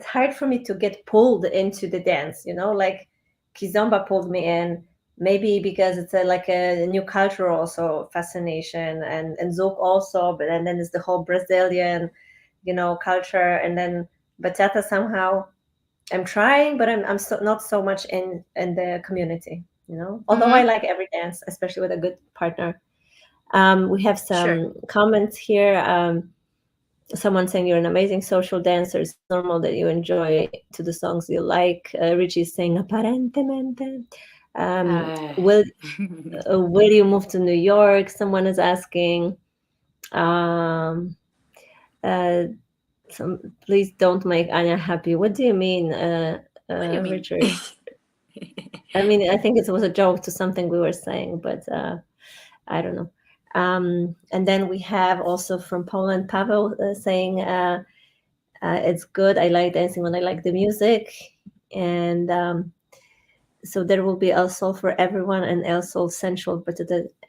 hard for me to get pulled into the dance. Like Kizomba pulled me in, maybe because it's like a new cultural also fascination, and Zouk also, but and then there's the whole Brazilian, culture, and then bachata somehow. I'm trying, but I'm not so much in the community, Although I mhm, like every dance, especially with a good partner. We have sure. some comments here. Someone saying you're an amazing social dancer. It's normal that you enjoy to the songs you like. Richie's saying aparentemente. Uh, Will you move to New York? Someone is asking. Um, uh, Please don't make Anya happy. What do you mean, what do you mean? Richard? I mean, I think it was a joke to something we were saying, but I don't know. And then we have also from Poland, Pavel saying, it's good. I like dancing when I like the music. And so there will be El Sol for everyone and El Sol Central, but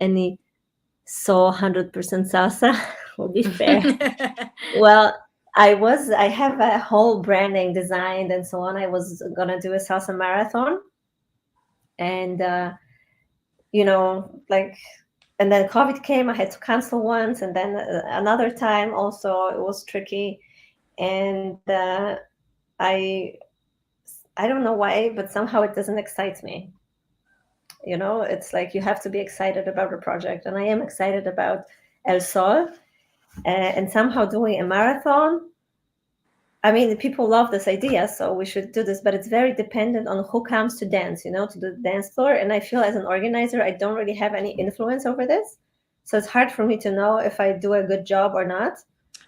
any Soul 100% salsa will be fair. Well, I have a whole branding designed and so on. I was gonna do a salsa marathon, and like, and then COVID came. I had to cancel once, and then another time also it was tricky, and I I don't know why, but somehow it doesn't excite me. It's like you have to be excited about a project, and I am excited about El Sol, and somehow doing a marathon. I mean, people love this idea, so we should do this, but it's very dependent on who comes to dance, to the dance floor. And I feel as an organizer, I don't really have any influence over this. So it's hard for me to know if I do a good job or not.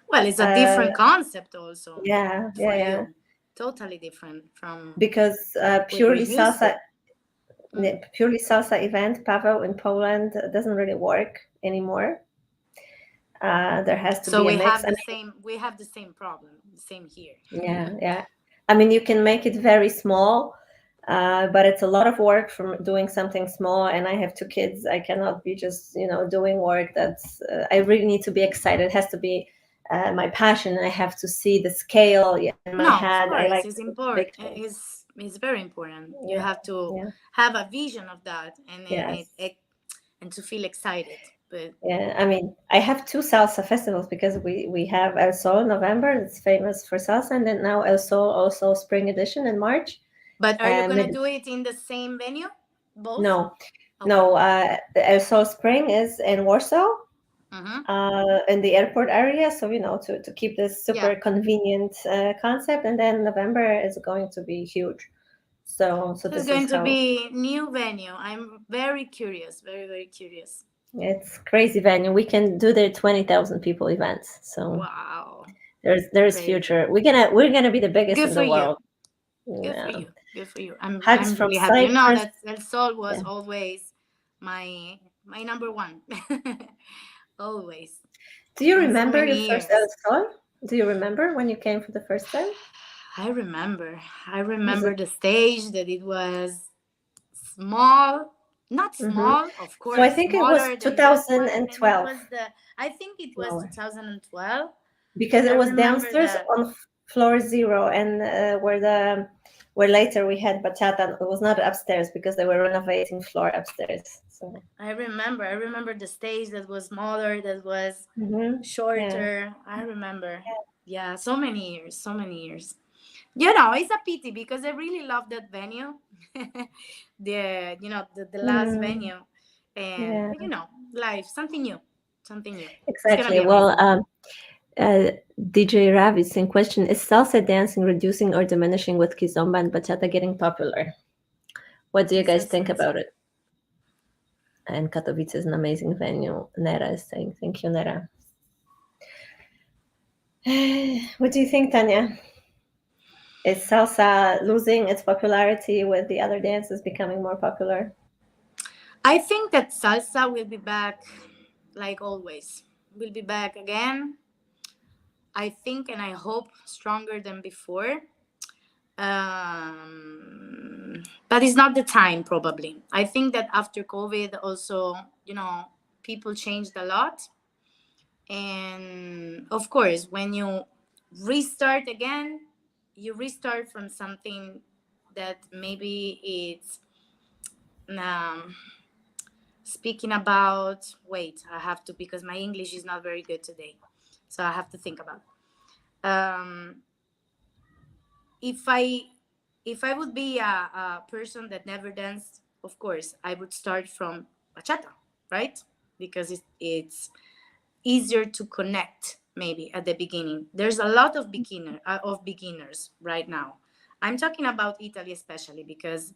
Well, it's a Uh, different concept also yeah, for yeah, yeah. you. Totally different from Because what we're used to. Mm. purely salsa event, Pavel in Poland doesn't really work anymore. There has to So be a we mix. have the same problem, same here. Yeah, yeah. I mean, you can make it very small, but it's a lot of work from doing something small. And I have two kids. I cannot be just, doing work that's, I really need to be excited. It has to be my passion. I have to see the scale in my No, of head. I like course, to it's see important. big things. It's very important. You Yeah, have to yeah, have a vision of that, and yes. and to feel excited. But Yeah, I mean, I have two salsa festivals because we have El Sol in November, it's famous for salsa, and then now El Sol also Spring Edition in March. are you gonna Mid do it in the same venue, both? No, Okay. no. The El Sol Spring is in Warsaw, Mm-hmm. in the airport area. So to keep this Yeah. super convenient concept, and then November is going to be huge. So So it's this is going to how be new venue. I'm very curious, very very curious. it's crazy venue. We can do the 20,000 people events. So Wow, there's crazy. future. We're gonna be the biggest Good in for the you. world. Good for Yeah. you. Good for you. Hugs I'm from really happy. Cyprus. That El Sol was Yeah. always my number one. Always. Do you And so remember your many first El years. Sol? Do you remember when you came for the first time? I remember. I Was it? remember the stage that it was small, not Hmm. small, of So I course, think it was smaller than this one. And it 2012. was I think it was Lower. 2012. Because And I it was remember downstairs that, on floor zero, and where later we had bachata. It was not upstairs because they were renovating floor upstairs. So I remember the stage that was smaller, that was yeah, shorter. I remember. Yeah, so many years, so many years. It's a pity because I really love that venue. The last mm, venue. And, yeah, life, something new. Something new. It's going to exactly. be Well, amazing. Uh, DJ Ravis in question, is salsa dancing reducing or diminishing with kizomba and bachata getting popular? What do you This guys is think about it? And Katowice is an amazing venue. Nera is saying, thank you, Nera. What do you think, Tanya? Is salsa losing its popularity with the other dances becoming more popular? I think that salsa will be back like always. Will be back again. I think and I hope stronger than before. But it's not the time probably. I think that after COVID also, people changed a lot. And of course, when you restart again, you restart from something that maybe it's um, speaking about. Wait, I have to, because my English is not very good today, so I have to think about. Um, if I if I would be a person that never danced, of course I would start from bachata, right? Because it's easier to connect maybe at the beginning. There's a lot of beginners right now. I'm talking about Italy especially because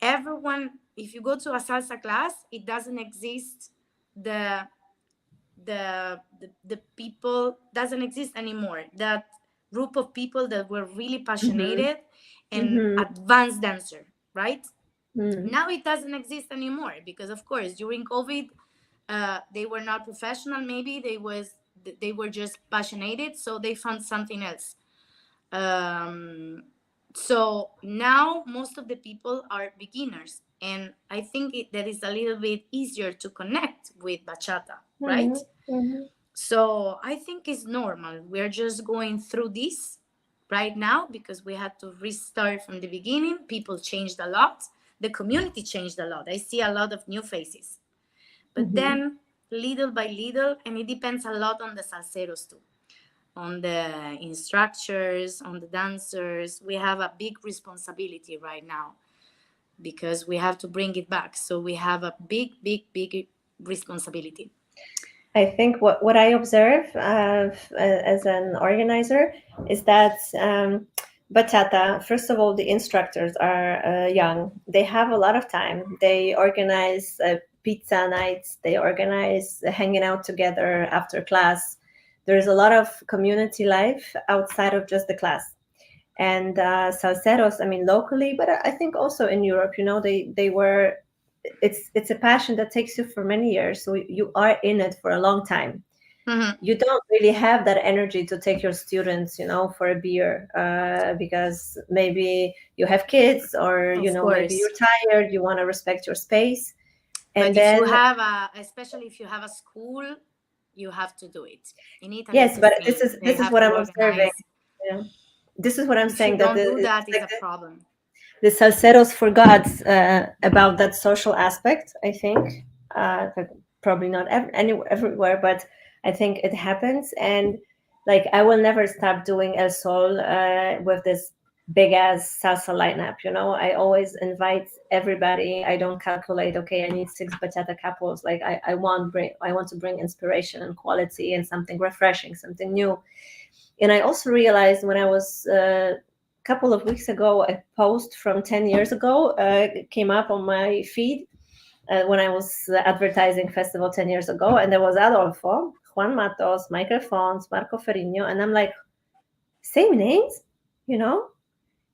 everyone, if you go to a salsa class, it doesn't exist. The the the, the people doesn't exist anymore, that group of people that were really Mm-hmm. passionate and Mm-hmm. advanced dancer, right? Mm-hmm. Now it doesn't exist anymore because of course during COVID they were not professional, maybe they were just passionate, so they found something else. um, so now most of the people are beginners, and I think that is a little bit easier to connect with bachata, right? Mm-hmm. So I think it's normal. We're just going through this right now because we had to restart from the beginning. People changed a lot. The community changed a lot. I see a lot of new faces. But Mm-hmm. then, little by little, and it depends a lot on the salseros too, on the instructors, on the dancers. We have a big responsibility right now because we have to bring it back. So we have a big, big, big responsibility. I think what I observe as an organizer is that bachata, first of all, the instructors are young. They have a lot of time. They organize pizza nights. They organize hanging out together after class. There's a lot of community life outside of just the class. And salseros, I mean, locally, but I think also in Europe, they were, it's a passion that takes you for many years, so you are in it for a long time. Mm-hmm. You don't really have that energy to take your students, for a beer, because maybe you have kids, or Of maybe course. you're tired, you want to respect your space. And But if you then, have especially if you have a school, you have to do it. In Italy, it's yes, the but this same. is They this is have what to I'm observing. organize. Yeah. This is what I'm If you saying, that don't do it's that, it's like a problem. the salseros forgot about that social aspect. I think but probably not everywhere, but I think it happens. And like, I will never stop doing El Sol with this big ass salsa lineup. I always invite everybody. I don't calculate. Okay, I need 6 bachata couples. Like, I want to bring inspiration and quality and something refreshing, something new. And I also realized when I was couple of weeks ago, a post from 10 years ago came up on my feed when I was advertising festival 10 years ago. And there was Adolfo, Juan Matos, Michael Fons, Marco Ferrigno. And I'm like, same names, you know,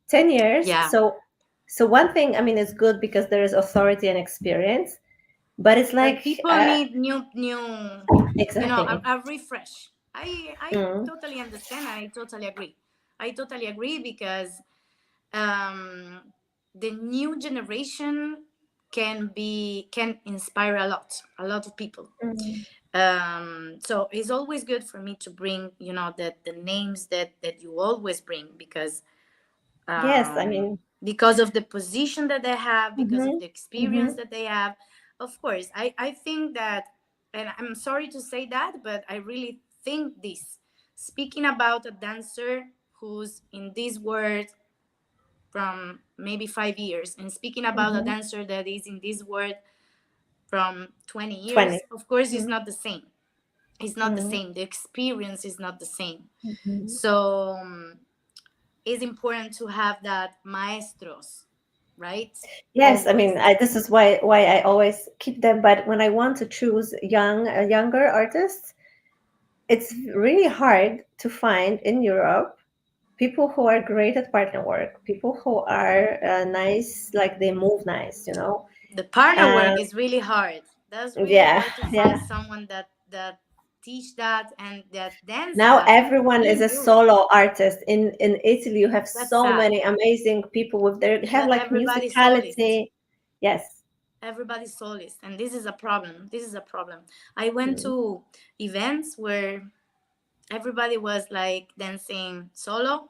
10 years. Yeah. So one thing, I mean, it's good because there is authority and experience, but it's But like, people need new, exactly. a refresh. I Mm, totally understand. I totally agree. I totally agree because um, the new generation can inspire a lot of people. mm. So it's always good for me to bring the names that you always bring Yes, I um, mean, because of the position that they have, because of hmm the experience hmm that they have. Of course, I think that, and I'm sorry to say that, but I really think this. Speaking about a dancer who's in this world from maybe 5 years, and speaking about a hmm dancer that is in this world from 20 20. years, of course, it's Mhm. not the same. It's not the same. The experience is not the same. Mhm. So it's important to have that maestros, right? Yes, I Always. mean, this is why I always keep them. But when I want to choose younger artists, it's really hard to find in Europe people who are great at partner work, people who are nice, like they move nice, you know. The partner Um, work is really hard. That's really yeah, hard to find yeah. someone that teach that and that dance Now that everyone is in a Europe. solo artist. In Italy, you have That's so sad. many amazing people with their have That like everybody's soloist. musicality. Yes. Everybody's soloist, and this is a problem. This is a problem. I went Mm, to events where everybody was like dancing solo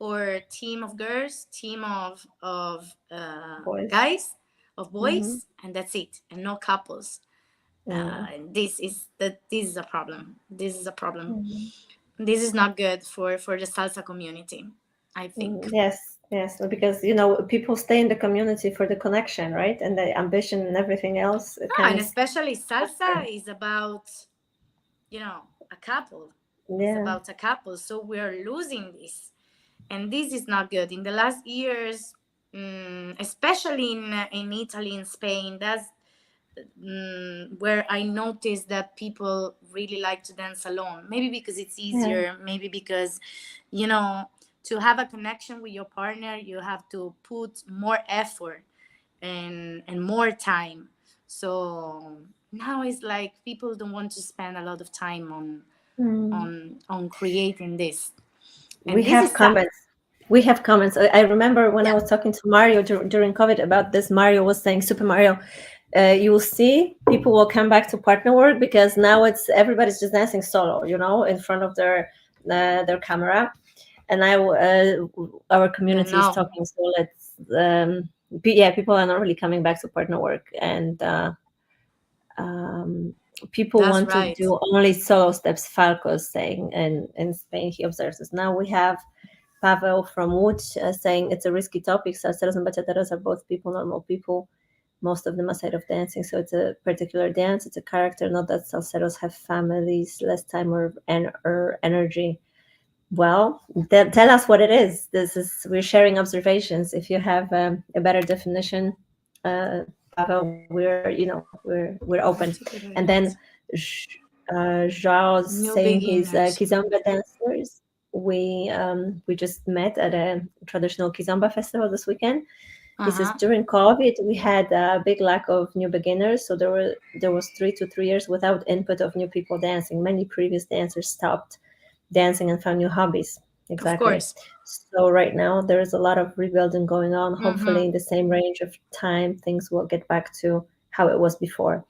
or team of girls, team of boys. guys, of Mm-hmm. boys, and that's it, and no couples. Mm, And this is a problem. This is a problem. mm, This is not good for the salsa community, I think. yes, yes, because you know people stay in the community for the connection, right? And the ambition and everything else Ah, kind and of. especially salsa is about, a couple. It's Yeah. about a couple. So we're losing this. And this is not good. In the last years, especially in Italy and Spain, that's where I noticed that people really like to dance alone. Maybe because it's Yeah. easier, maybe because, you know, to have a connection with your partner, you have to put more effort and more time. So now it's like people don't want to spend a lot of time Mm. on creating this, We and this have is sad. comments. We have comments. I remember when I Yeah, was talking to Mario during COVID about this. Mario was saying, Super Mario, you will see people will come back to partner work because now it's everybody's just dancing solo, you know, in front of their camera. And now our yeah, community is no, talking, so let's yeah, people are not really coming back to partner work, and um, people that's want to right. do only solo steps. Falco is saying, and in Spain he observes this. Now we have Pavel from Wood saying it's a risky topic. Salseros and bachateros are both people, normal people, most of them aside of dancing. So it's a particular dance, it's a character, not that salseros have families, less time or energy. Well, tell us what it is. This is we're sharing observations. If you have a better definition, Pavel, we're open. And then Joao's New saying he's beginners. kizomba dancers. We just met at a traditional kizomba festival this weekend. He says Uh-huh. during COVID we had a big lack of new beginners, so there was 3 to 3 years without input of new people dancing. Many previous dancers stopped dancing and found new hobbies. Of Exactly. course. So right now there is a lot of rebuilding going on. Hopefully, Mm-hmm. in the same range of time, things will get back to how it was before.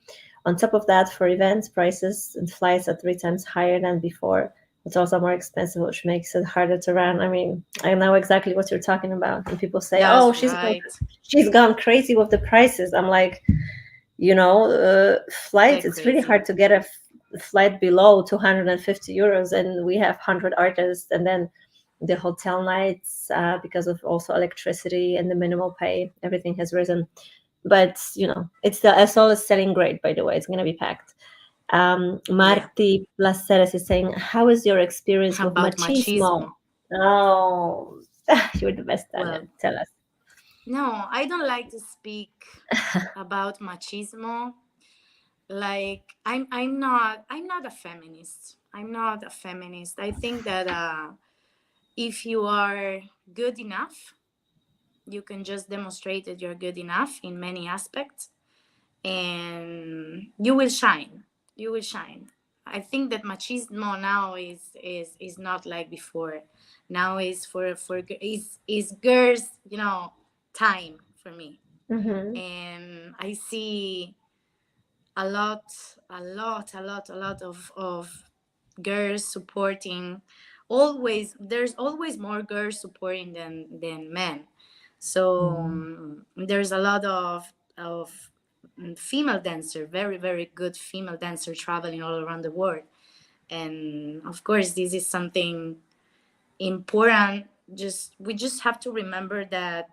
On top of that, for events, prices and flights are 3 times higher than before. It's also more expensive, which makes it harder to run. I mean, I know exactly what you're talking about. And people say, "Oh, That's right. she's gone crazy with the prices." I'm like, They're flights. It's really crazy. hard to get a flight below 250 euros, and we have 100 artists, and then the hotel nights because of also electricity and the minimal pay, everything has risen. But it's the SL is selling great, by the way. It's going to be packed. Yeah. Marti Placeres is saying, how is your experience with About machismo? machismo. Oh, you're the best, Tanya. Well, Tell us. no, I don't like to speak about machismo. Like I'm not a feminist. I'm not a feminist. I think that if you are good enough, you can just demonstrate that you're good enough in many aspects, and you will shine. You will shine. I think that machismo now is not like before. Now is for is girls, time for me. Mm-hmm. And I see a lot, a lot of girls supporting. Always, there's always more girls supporting than men. So there's a lot of female dancer, very very good female dancer traveling all around the world, and of course this is something important. Just we just have to remember that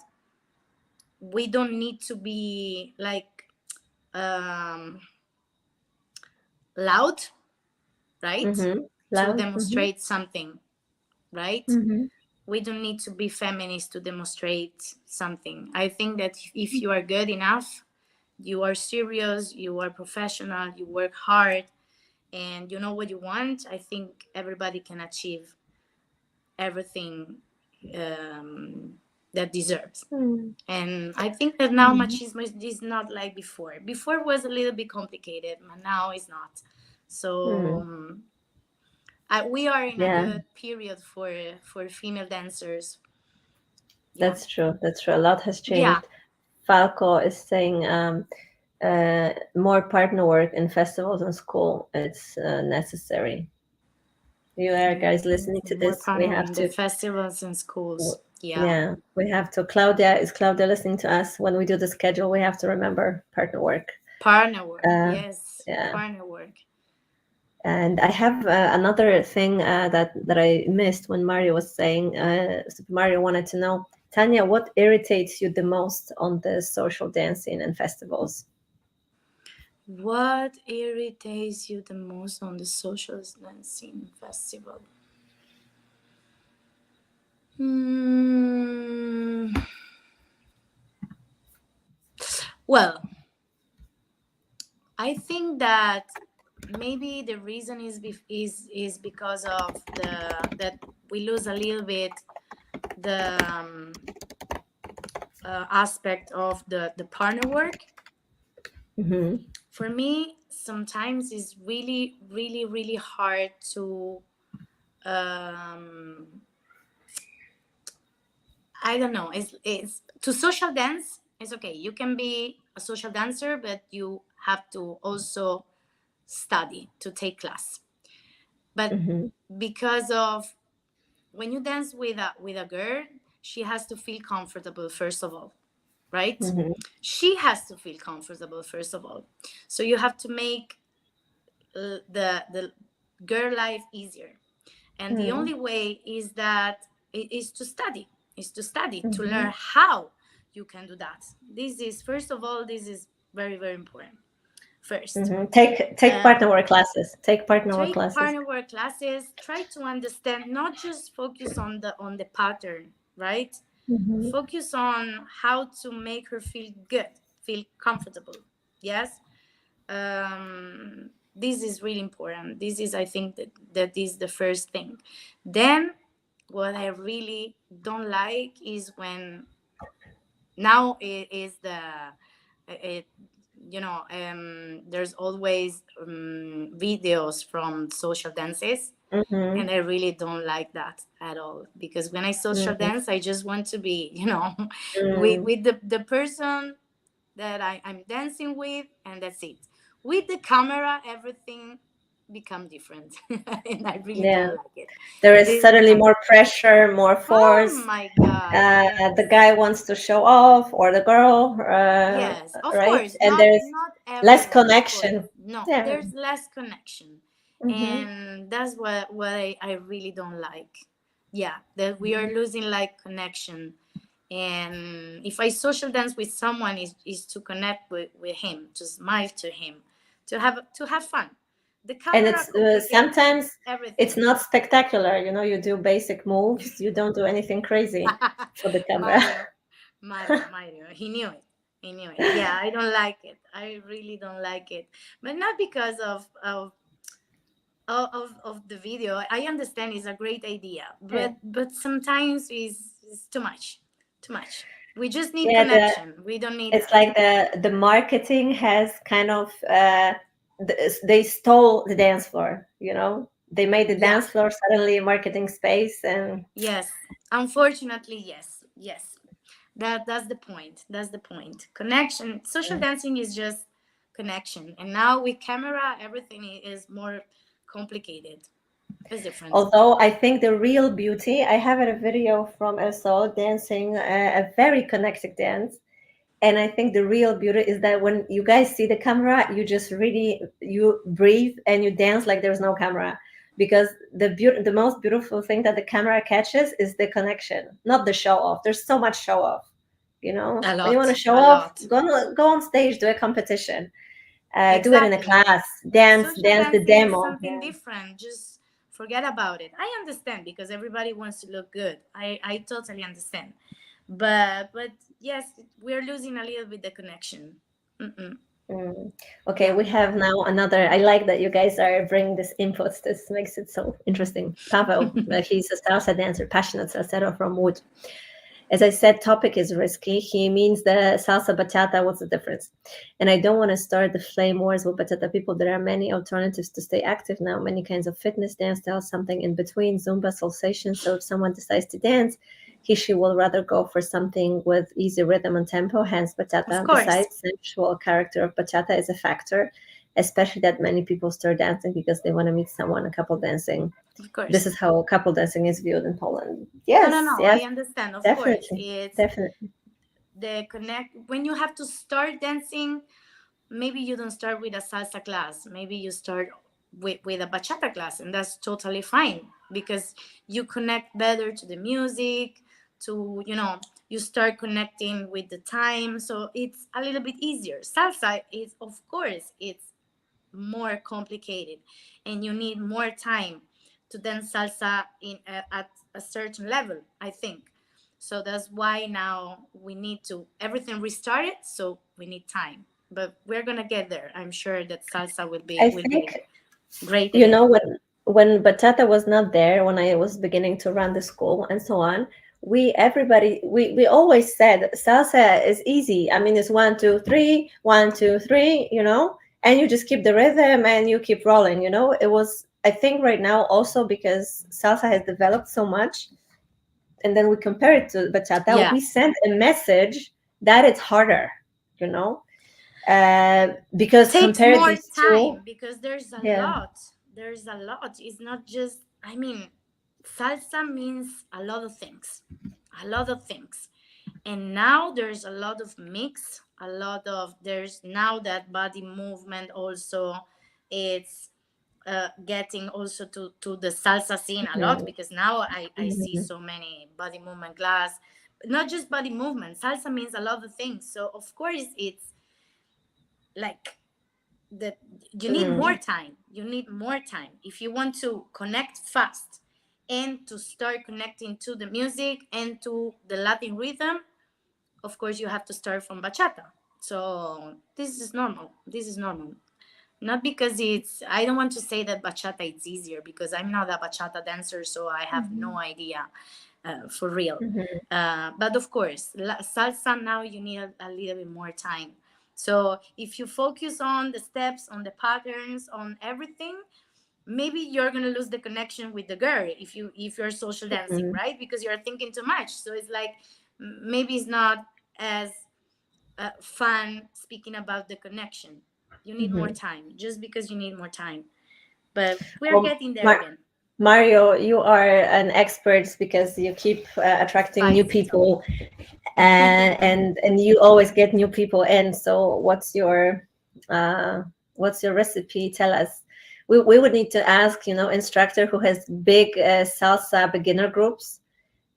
we don't need to be like loud, right? Mm-hmm. To Loud. Mm-hmm. demonstrate something, right? Mm-hmm. We don't need to be feminist to demonstrate something. I think that if you are good enough, you are serious, you are professional, you work hard, and you know what you want, I think everybody can achieve everything um, that deserves. And I think that now Mm-hmm. machismo is not like before. Before was a little bit complicated, but now it's not. So Mm-hmm. we are in a Yeah, good period for female dancers. Yeah, that's true. That's true. A lot has yeah, changed. Falco is saying more partner work in festivals and school. It's necessary. You are yeah. guys listening to More this. We partner have in the to. festivals and schools. Yeah, Yeah, we have to. Claudia, is Claudia listening to us? When we do the schedule, we have to remember partner work. partner work. Uh, Yes, yeah. partner work. And I have another thing that I missed when Mario was saying. Super Mario wanted to know, Tanya, what irritates you the most on the social dancing and festivals? What irritates you the most on the social dancing festival? Hmm. Well, I think that maybe the reason is because of the that we lose a little bit the aspect of the partner work. Mm-hmm. For me, sometimes it's really, really, really hard to um, I don't know. It's to social dance. It's okay. You can be a social dancer, but you have to also study to take class. But Mm-hmm. because of when you dance with a girl, she has to feel comfortable first of all, right? Mm-hmm. She has to feel comfortable first of all. So you have to make the girl life easier, and the only way is that is to study, to Mm-hmm. learn how you can do that. This is first of all, this is very, very important first. Mm-hmm. Take uh, partner work classes. Take partner work Take classes. partner work classes, try to understand, not just focus on the pattern, right? Mm-hmm. Focus on how to make her feel good, feel comfortable. Yes. This is really important. This is, I think, that is the first thing. Then what I really don't like is when now it is it, there's always videos from social dances, Mm-hmm. and I really don't like that at all, because when I social Mm-hmm. dance, I just want to be Mm-hmm. with the person that I'm dancing with, and that's it. With the camera, everything become different, and I really Yeah. don't like it. There is This suddenly become more pressure, more oh force. my god, The yes. guy wants to show off, or the girl, Yes, of right? course, And not there's not less everyone, of course. connection. No, Yeah. there's less connection, Mm-hmm. and that's what I really don't like. Yeah, that we are losing like connection. And if I social dance with someone, is to connect with him, to smile to him, to have fun. The And camera it's complicates sometimes it's everything. not spectacular. You do basic moves. You don't do anything crazy for the camera. Mario, Mario. He knew it. He knew it. Yeah, I don't like it. I really don't like it. But not because of the video. I understand it's a great idea, Yeah. but sometimes it's too much. Too much. We just need Yeah, connection. We don't need it's that. like the marketing has kind of they stole the dance floor. They made the Yeah. dance floor suddenly a marketing space, and Yes. Unfortunately, yes. Yes. That's the point. That's the point. Connection. Social dancing is just connection. And now with camera, everything is more complicated. It's different. although I think the real beauty, I have a video from El Sol dancing a very connected dance. And I think the real beauty is that when you guys see the camera, you just really you breathe and you dance like there's no camera, because the most beautiful thing that the camera catches is the connection, not the show off. There's so much show off. A When you want to lot. show A off, lot. go on stage, do a competition. Do it in a Exactly. class. Dance, Social dance the dancing is demo. something Yeah. different. Just forget about it. I understand because everybody wants to look good. I totally understand. But yes, we're losing a little bit the connection. Mm-mm. Mm. Okay, Yeah. we have now another. I like that you guys are bringing this inputs. This makes it so interesting. Pavel, he's a salsa dancer, passionate salsero from Wood. As I said, topic is risky. He means the salsa bachata. What's the difference? And I don't want to start the flame wars with bachata people. There are many alternatives to stay active now, many kinds of fitness, dance styles, something in between, Zumba, salsation. So if someone decides to dance, she will rather go for something with easy rhythm and tempo, hence Of bachata. course. Besides, sensual character of bachata is a factor, especially that many people start dancing because they want to meet someone, a couple dancing. Of This course. is how couple dancing is viewed in Poland. No, no, Yes, no. I yes, understand. Of course. definitely, It's definitely. the connect when you have to start dancing. Maybe you don't start with a salsa class. Maybe you start with a bachata class, and that's totally fine because you connect better to the music, to, you start connecting with the time. So it's a little bit easier. Salsa is, of course, it's more complicated and you need more time to dance salsa at a certain level, I think. So that's why now we need to everything restarted, so we need time, but we're gonna get there. I'm sure that salsa will be I will be think great you again. know when bachata was not there, when I was beginning to run the school and so on, we always said salsa is easy. I mean, it's 1 2 3, 1 2 3, and you just keep the rhythm and you keep rolling. It was, I think, right now also because salsa has developed so much, and then we compare it to bachata, Yeah, we send a message that it's harder, you know, because takes compare more these two. time because there's a Yeah. lot. There's a lot. It's not just, I mean, salsa means a lot of things. A lot of things. And now there's a lot of mix, a lot of, there's now that body movement also, it's getting also to the salsa scene a lot, Mhm. because now I see Mhm. so many body movement class. Not just body movement, salsa means a lot of things. So of course it's like that you need more Mm. time. You need more time if you want to connect fast and to start connecting to the music and to the Latin rhythm. Of course you have to start from bachata. So this is normal. This is normal. Not because it's, I don't want to say that bachata is easier, because I'm not a bachata dancer, so I have no Mhm. idea, for real. Mhm. But of course, salsa now you need a little bit more time. So if you focus on the steps, on the patterns, on everything, maybe you're gonna lose the connection with the girl if you're social dancing, Mhm. right? Because you're thinking too much. So it's like maybe it's not as fun speaking about the connection. You need more Mhm. time, just because you need more time. But we're Well, getting there Mar- again. Mario, you are an expert because you keep attracting new Paisito. people, and you always get new people in. So, uh, what's your recipe? Tell us. We would need to ask, instructor who has big salsa beginner groups.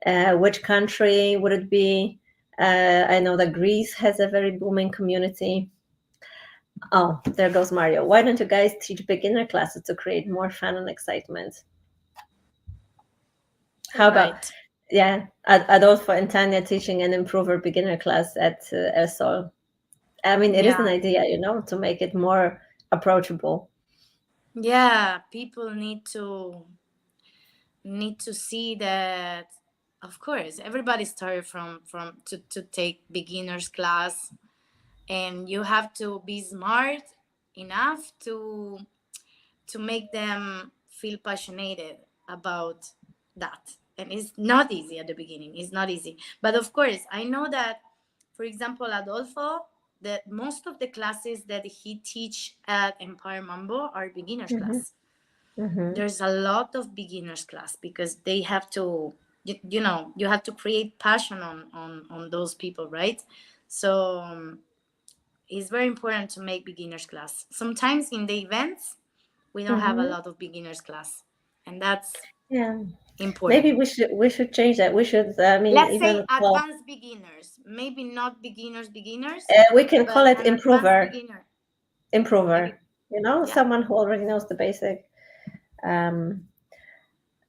Which country would it be? I know that Greece has a very booming community. Oh, there goes Mario. Why don't you guys teach beginner classes to create more fun and excitement? All How about, right. yeah, Adolfo and Tanya teaching an improver beginner class at ESOL? I mean, it is an Yeah. idea, to make it more approachable. Yeah, people need to see that, of course everybody started from to take beginners class, and you have to be smart enough to make them feel passionate about that. And it's not easy at the beginning. It's not easy. But of course, I know that, for example, Adolfo, that most of the classes that he teach at Empire Mambo are beginners Hmm. class. Hmm. There's a lot of beginners class because they have to, you have to create passion on those people, right? So it's very important to make beginners class. Sometimes in the events we don't have a Hmm. lot of beginners class, and that's Yeah, maybe important. we should change that. We should, I mean, Let's say even call. advanced beginners, maybe not beginners, We can call but it an advanced improver. beginner. improver, you know, Yeah, someone who already knows the basic. Um,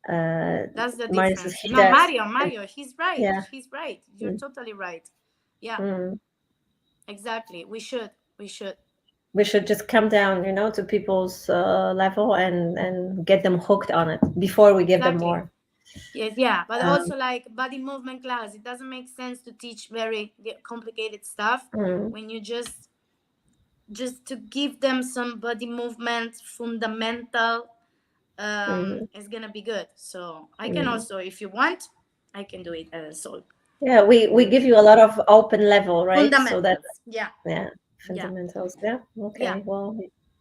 that's the Mario says difference. he No, does. Mario, he's right. Yeah. He's right. You're Mm, totally right. Yeah, mm. exactly. We should. We should just come down, you know, to people's level and get them hooked on it before we give them Exactly. more. Yes, yeah, but Um, also like body movement class. It doesn't make sense to teach very complicated stuff mm, when you just to give them some body movement fundamental. mm, It's gonna be good. So I can mm. also, if you want, I can do it as well. Yeah, we give you a lot of open level, right? So that, Fundamentals. Yeah, yeah, yeah, fundamentals. Yeah. yeah. Okay. Well,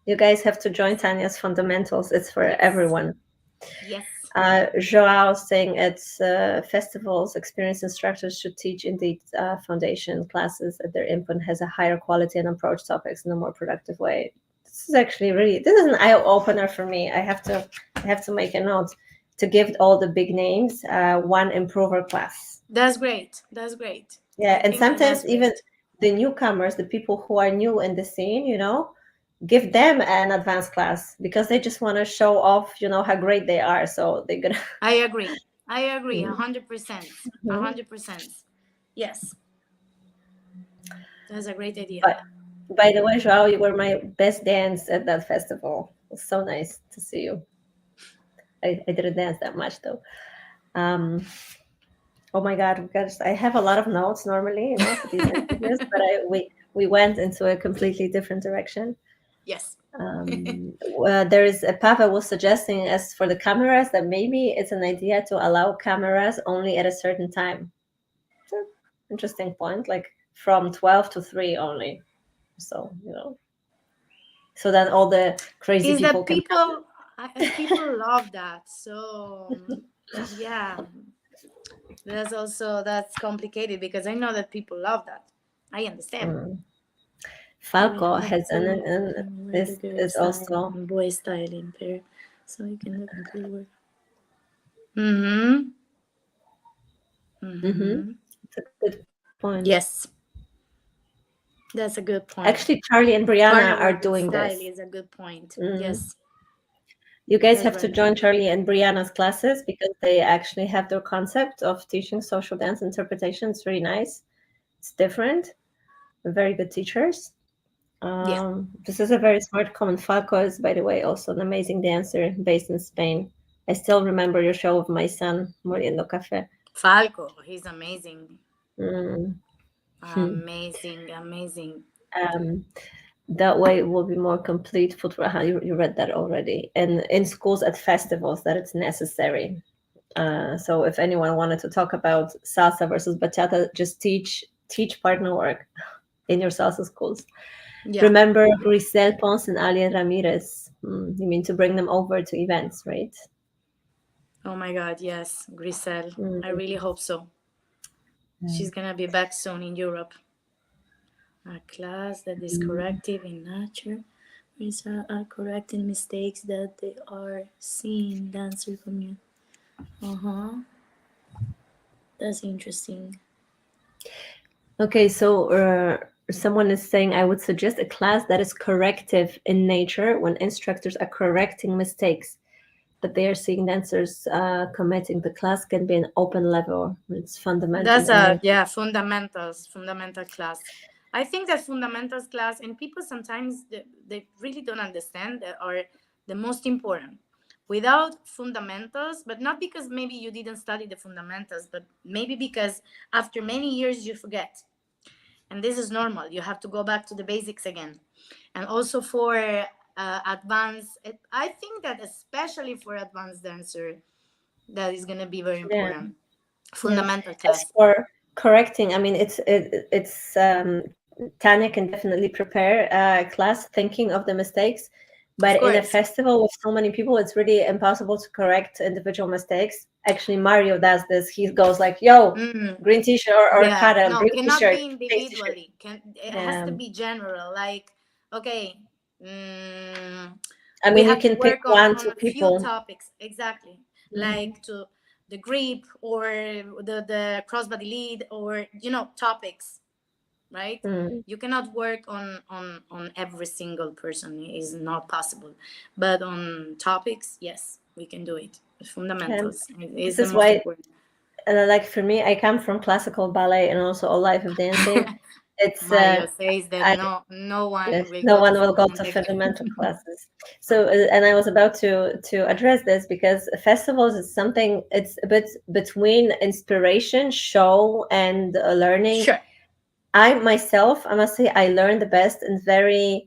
you guys have to join Tanya's fundamentals. It's for Yes, everyone. yes. Joao saying at festivals, experienced instructors should teach indeed foundation classes that their input has a higher quality and approach topics in a more productive way. This is actually really, this is an eye opener for me. I have to make a note to give all the big names one improver class. That's great. That's great. Yeah, I and think that that's sometimes even great. the newcomers, the people who are new in the scene, you know, give them an advanced class because they just want to show off, you know, how great they are. So they're gonna. I agree. I agree. Mhm. 100%. A Mhm. 100%. Yes, that's a great idea. But by the way, Joao, you were my best dance at that festival. It was so nice to see you. I didn't dance that much though. Um, oh my God, guys, I have a lot of notes normally, you know, for these interviews, but we went into a completely different direction. Yes. There is a Pava was suggesting as for the cameras that maybe it's an idea to allow cameras only at a certain time. It's an interesting point, like from 12 to 3 only. So, you know, so then all the crazy Is people that can come. people love that. So yeah, that's complicated because I know that people love that. I understand. Mm. We Falco have a has full an wear the girl is style also and boy style in pair, so you can look and cool work. Mm-hmm. mm-hmm. Mm-hmm. It's a good point. Yes, that's a good point. Actually, Charlie and Brianna Partner are work with doing style this. is a good point. Mm. Yes, You guys that's have to right. join Charlie and Brianna's classes because they actually have their concept of teaching social dance interpretation. It's really nice. It's different. Very good teachers. Yeah. This is a very smart comment. Falco is, by the way, also an amazing dancer based in Spain. I still remember your show with my son, Muriendo Café. Falco, he's amazing. Mm. Hmm. Amazing, amazing. Um, that way it will be more complete footwear. You read that already. And in schools at festivals, that it's necessary. So if anyone wanted to talk about salsa versus bachata, just teach partner work in your salsa schools. Yeah. Remember Grisel Pons and Alia Ramirez. You mean to bring them over to events, right? Oh my God, yes, Grisel. Mm, I really hope so. She's gonna be back soon in Europe. A class that is mm. corrective in nature. Is are correcting mistakes that they are seeing dancer community. Uh-huh. That's interesting. Okay, so someone is saying I would suggest a class that is corrective in nature when instructors are correcting mistakes that they are seeing dancers committing. The class can be an open level. It's fundamental That's in a nature. fundamental class. I think that fundamentals class and people sometimes they really don't understand that are the most important. Without fundamentals, but not because maybe you didn't study the fundamentals, but maybe because after many years you forget. And this is normal. You have to go back to the basics again. And also for advanced, I think that especially for advanced dancer, that is going to be very Yeah, important. yeah. Fundamental As class. for correcting, I mean, it's Tanya can definitely prepare a class thinking of the mistakes, Of but in a course. festival with so many people, it's really impossible to correct individual mistakes. Actually, Mario does this. He goes like, "Yo, Mm, green t-shirt or yeah. Kata, No, green cannot t-shirt, be pink t-shirt." individually. It has to be general. Like, okay, mm, I we mean, you have to can pick work one, on two a few people. topics exactly, Mhm. like to the grip or the crossbody lead or topics. right? Mm. You cannot work on every single person. It is not possible. But on topics, yes, we can do it. Um, Fundamentals is this the is most why, important. like for me, I come from classical ballet and also a life of dancing. It's Mario says that I no one Yes, will no go to one will go to fundamental. fundamental classes. So, and I was about to address this because festivals is something, it's a bit between inspiration, show, and learning. Sure. I myself, I must say, I learn the best in very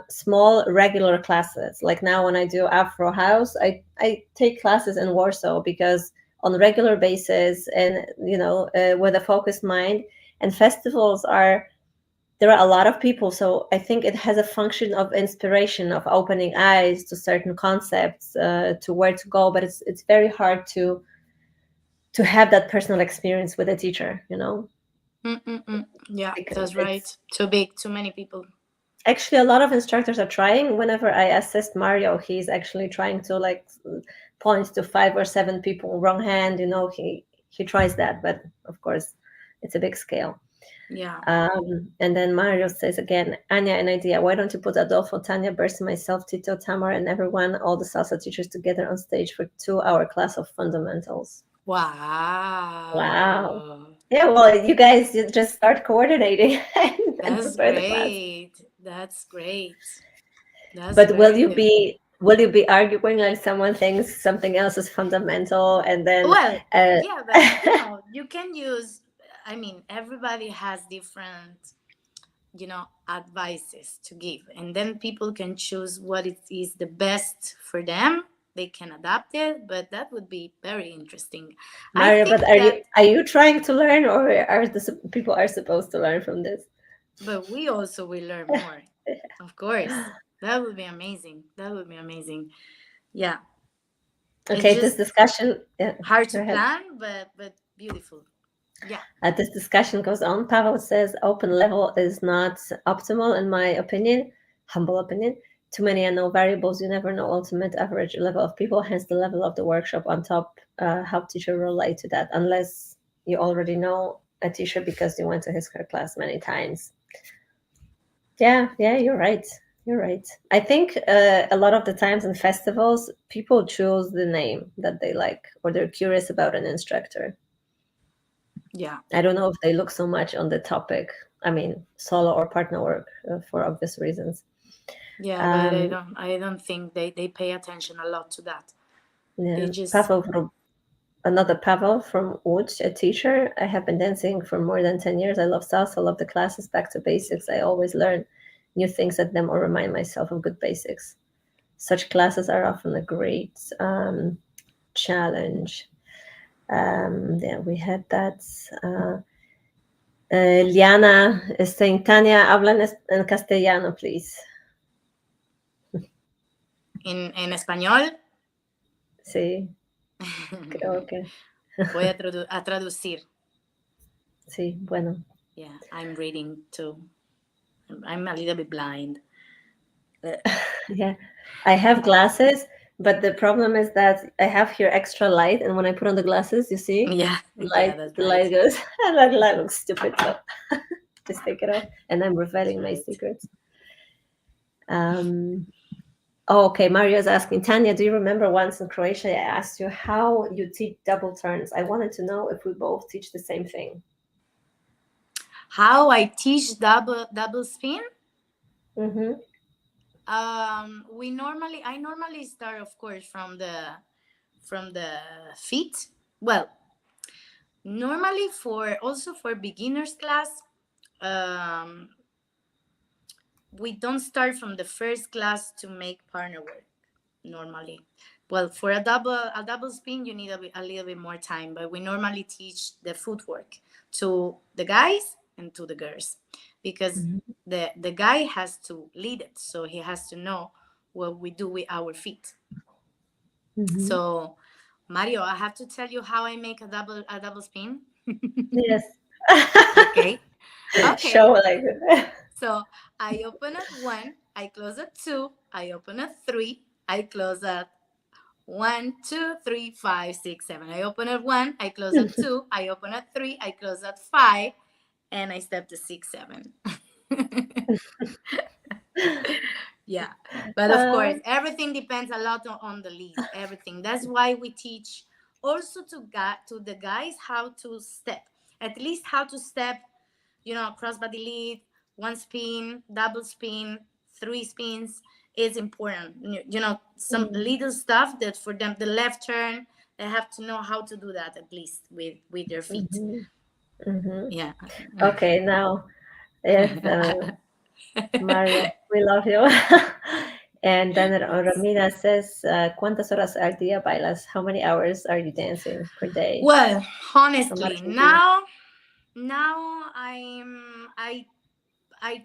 small regular classes. Like now, when I do Afro House, I take classes in Warsaw because on a regular basis, and with a focused mind. And festivals are, there are a lot of people, so I think it has a function of inspiration, of opening eyes to certain concepts, to where to go. But it's very hard to have that personal experience with a teacher. Mm-mm-mm. Yeah, Because that's right. it's Too big, too many people. actually, a lot of instructors are trying. Whenever I assist Mario, he's actually trying to like point to 5 or 7 people wrong hand. He tries that, but of course it's a big scale. Yeah. And then Mario says again, Anya, an idea. Why don't you put Adolfo, Tanya, Bercy, myself, Tito, Tamar, and everyone, all the salsa teachers together on stage for 2 hour class of fundamentals? Wow. Wow. Yeah, well, you guys you just start coordinating and That's prepare the class. great. That's great. That's But very good. will you be arguing like someone thinks something else is fundamental and then Well, uh, yeah, but you can use, I mean, everybody has different, advices to give, and then people can choose what it is the best for them. They can adapt it, but that would be very interesting. I Mario, but think that, are you trying to learn, or are people are supposed to learn from this? but we also will learn more, of course. That would be amazing. That would be amazing. Yeah, it's Okay, this just discussion. Yeah, hard go to ahead. plan, but beautiful. Yeah. This discussion goes on. Pavel says open level is not optimal, in my opinion, humble opinion. Too many unknown variables. You never know ultimate average level of people. Hence, the level of the workshop on top. Help teacher relate to that, unless you already know a teacher because you went to his her class many times. Yeah, yeah, you're right. You're right. I think a lot of the times in festivals, people choose the name that they like or they're curious about an instructor. Yeah. I don't know if they look so much on the topic. I mean, solo or partner work for obvious reasons. Yeah, but I Um, don't I don't think they pay attention a lot to that. They yeah. just Pavel from another Pavel from Łódź, a teacher. I have been dancing for more than 10 years. I love salsa, love the classes, back to basics. I always learn new things at them or remind myself of good basics. Such classes are often a great challenge. Yeah, we had that. Liana is saying, Tania, hablan en castellano, please. en español. Sí, creo que Voy a traducir. sí, bueno. Yeah, I'm reading too. I'm a little bit blind. Yeah, I have glasses, but the problem is that I have here extra light, and when I put on the glasses, you see, Yeah, the yeah, light, that's the right. light goes, and that light looks stupid. So just take it off, and I'm That's revealing my right. secrets. Um, oh, okay, Mario is asking, Tanya, do you remember once in Croatia I asked you how you teach double turns? I wanted to know if we both teach the same thing. How I teach double spin? Mm-hmm. I normally start, of course, from the feet. Well, normally for beginners class, um, we don't start from the first class to make partner work normally. Well, for a double spin, you need a little bit more time, but we normally teach the footwork to the guys and to the girls, because Mm-hmm. the guy has to lead it, so he has to know what we do with our feet. Mm-hmm. So, Mario, I have to tell you how I make a double spin. Yes. Okay. Okay. Show like So I open at one, I close at two, I open at three, I close at 1, 2, 3, 5, 6, 7. I open at one, I close at two, I open at three, I close at five, and I stepped to 6'7". Yeah, but of course, everything depends a lot on the lead. Everything. That's why we teach also to the guys how to step, at least how to step. Crossbody lead, one spin, double spin, three spins is important. Some little stuff that for them, the left turn, they have to know how to do that at least with their feet. Yeah. Okay, now, yes, Mario, we love you. And then Ramina says, ¿Cuántas horas al día bailas? How many hours are you dancing per day? Well, From honestly, Argentina. now I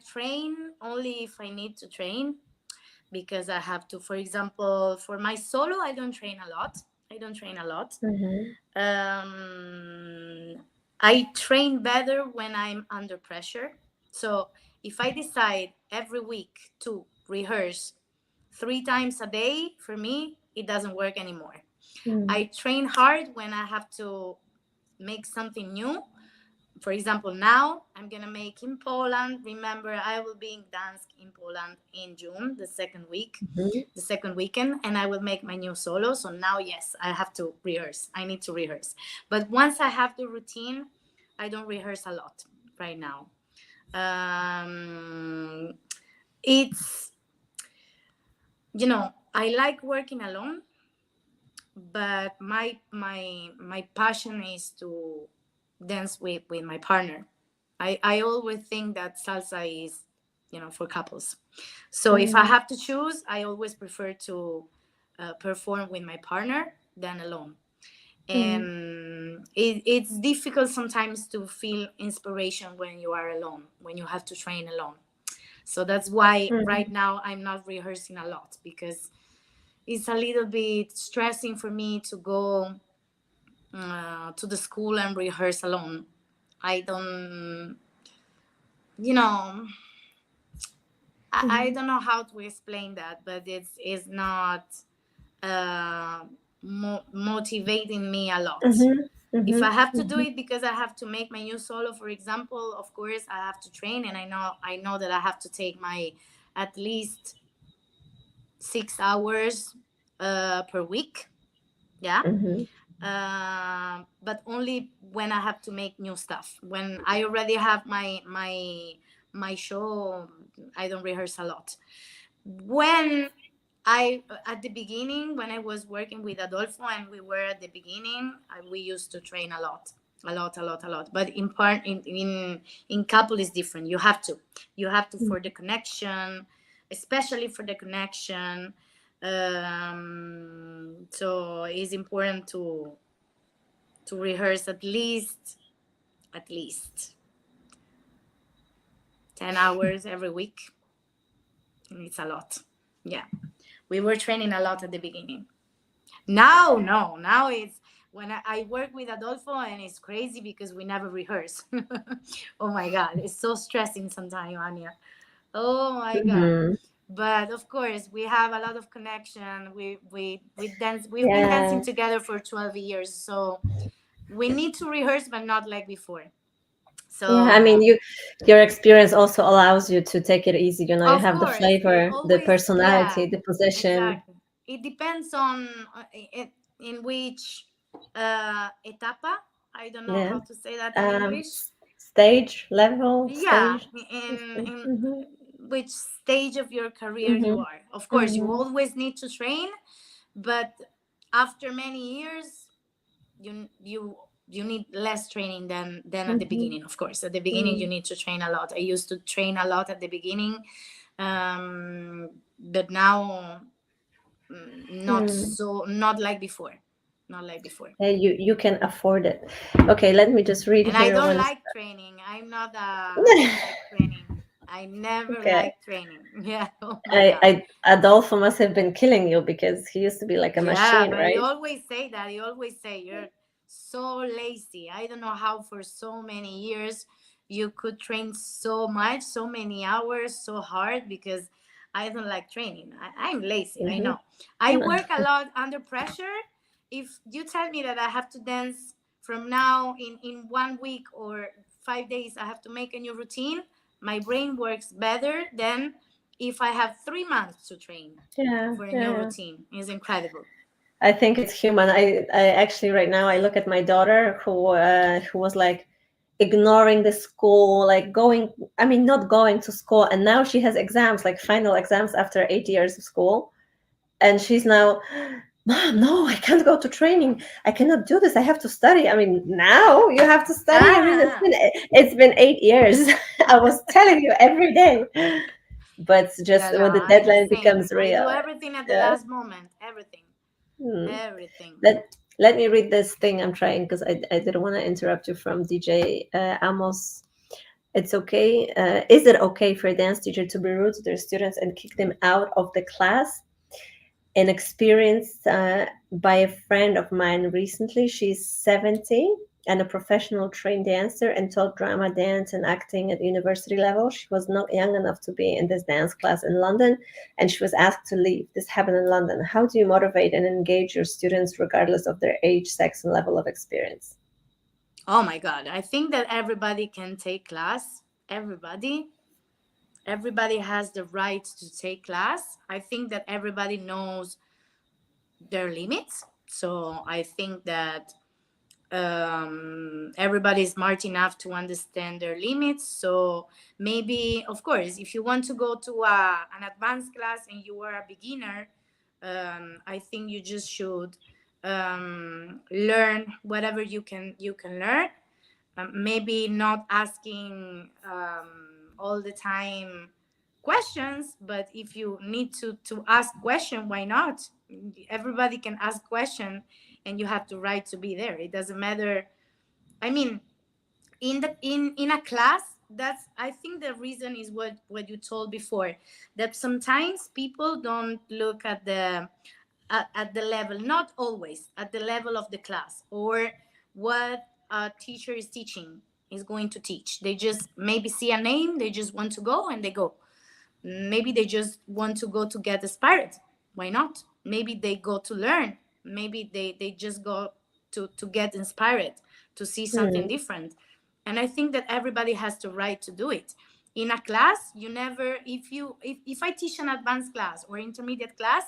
train only if I need to train, because I have to. For example, for my solo, I don't train a lot. I train better when I'm under pressure. So if I decide every week to rehearse 3 times a day, for me, it doesn't work anymore. I train hard when I have to make something new. For example, now I'm going to make in Poland. Remember, I will be in Gdansk in Poland in June, the second weekend, and I will make my new solo. So now, yes, I have to rehearse. I need to rehearse. But once I have the routine, I don't rehearse a lot right now. It's, I like working alone, but my passion is to dance with my partner. I always think that salsa is, for couples. So if I have to choose, I always prefer to perform with my partner than alone. And it's difficult sometimes to feel inspiration when you are alone, when you have to train alone. So that's why right now I'm not rehearsing a lot, because it's a little bit stressing for me to go to the school and rehearse alone. I don't, I don't know how to explain that, but it's not motivating me a lot. If I have to do it because I have to make my new solo, for example, of course I have to train, and I know that I have to take my at least 6 hours per week. Yeah. But only when I have to make new stuff. When I already have my show, I don't rehearse a lot. When at the beginning, when I was working with Adolfo and we were at the beginning, we used to train a lot. But in couple is different. You have to for the connection, especially for the connection. So it's important to rehearse at least 10 hours every week. And it's a lot. Yeah, we were training a lot at the beginning. Now it's when I work with Adolfo, and it's crazy because we never rehearse. Oh my god, it's so stressing sometimes, Anya. Oh my god. But of course, we have a lot of connection. We dance. We've been dancing together for 12 years, so we need to rehearse, but not like before. So yeah, I mean, your experience also allows you to take it easy. You have the flavor, the personality, the position. Exactly. It depends on in which etapa. I don't know how to say that in English. Stage level. Yeah, Stage. in which stage of your career you are. Of course, you always need to train, but after many years, you need less training than at the beginning. Of course, at the beginning you need to train a lot. I used to train a lot at the beginning, but now not like before. You can afford it. Okay, let me just read and here. I don't like training. I don't like training. I never like training. Yeah. Oh my god. Adolfo must have been killing you, because he used to be like a machine, but right? you always say that. You always say you're so lazy. I don't know how for so many years you could train so much, so many hours, so hard, because I don't like training. I'm lazy. I know. I work a lot under pressure. If you tell me that I have to dance from now in 1 week or 5 days I have to make a new routine, my brain works better than if I have 3 months to train Yeah, for a new yeah. routine. It's incredible. I think it's human. I actually right now I look at my daughter who was like ignoring the school, like going, I mean, not going to school, and now she has exams, like final exams after 8 years of school, and she's now, Mom, no, I can't go to training. I cannot do this. I have to study. I mean, now you have to study. I mean, Ah, it's been 8 years. I was telling you every day, but yeah, just no, when the I'm the deadline same. becomes I real, do everything at the yeah. last moment. Everything. Hmm. Everything. Let me read this thing I'm trying because I didn't want to interrupt you from DJ Amos. It's okay. Is it okay for a dance teacher to be rude to their students and kick them out of the class? An experience by a friend of mine recently. She's 70 and a professional trained dancer and taught drama, dance, and acting at university level. She was not young enough to be in this dance class in London, and she was asked to leave. This happened in London. How do you motivate and engage your students regardless of their age, sex, and level of experience? Oh my God. I think that everybody can take class. Everybody has the right to take class. I think that everybody knows their limits. So I think that everybody is smart enough to understand their limits. So maybe, of course, if you want to go to an advanced class and you are a beginner, I think you just should learn whatever you can learn. Maybe not asking all the time questions, but if you need to ask question, why not? Everybody can ask question, and you have the right to be there. It doesn't matter. I mean, in a class, that's, I think the reason is what you told before, that sometimes people don't look at the level, not always at the level of the class, or what a teacher is teaching, is going to teach. They just maybe see a name, they just want to go and they go. Maybe they just want to go to get inspired. Why not? Maybe they go to learn. Maybe they just go to get inspired, to see something Hmm. different. And I think that everybody has the right to do it. In a class, you never, if I teach an advanced class or intermediate class,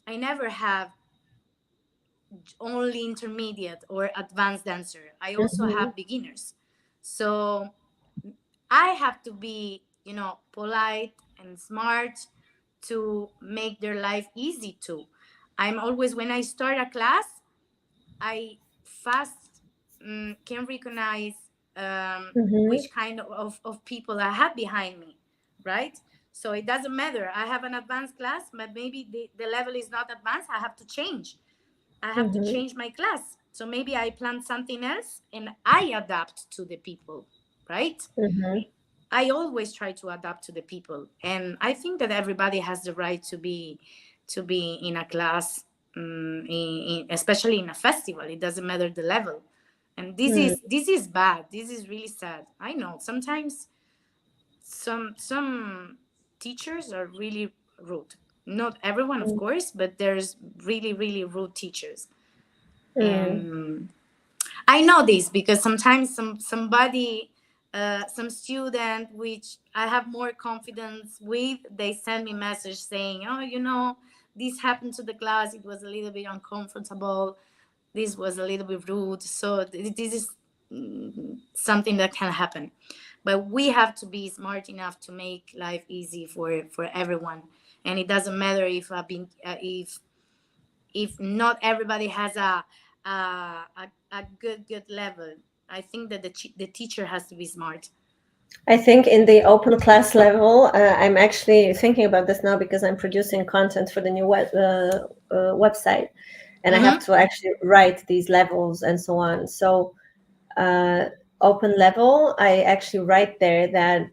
I never have only intermediate or advanced dancer. I also Mhm. have beginners. So I have to be, polite and smart to make their life easy too. I'm always, when I start a class, I fast can recognize Mhm. which kind of people I have behind me, right? So it doesn't matter. I have an advanced class, but maybe the level is not advanced. I have to change. I have to Mhm. change my class. So maybe I plan something else and I adapt to the people, right? Mhm. I always try to adapt to the people, and I think that everybody has the right to be in a class, especially in a festival. It doesn't matter the level, and Mhm. this is bad. This is really sad. I know sometimes some teachers are really rude. Not everyone, of course, but there's really really rude teachers, Mhm. and I know this because sometimes some student which I have more confidence with, they send me message saying, "Oh, this happened to the class. It was a little bit uncomfortable. This was a little bit rude." So this is something that can happen, but we have to be smart enough to make life easy for everyone, and it doesn't matter if not everybody has a good level. I think that the teacher has to be smart. I think in the open class level, I'm actually thinking about this now because I'm producing content for the new website, and I have Mm-hmm. to actually write these levels and so on. So, uh, open level, I actually write there that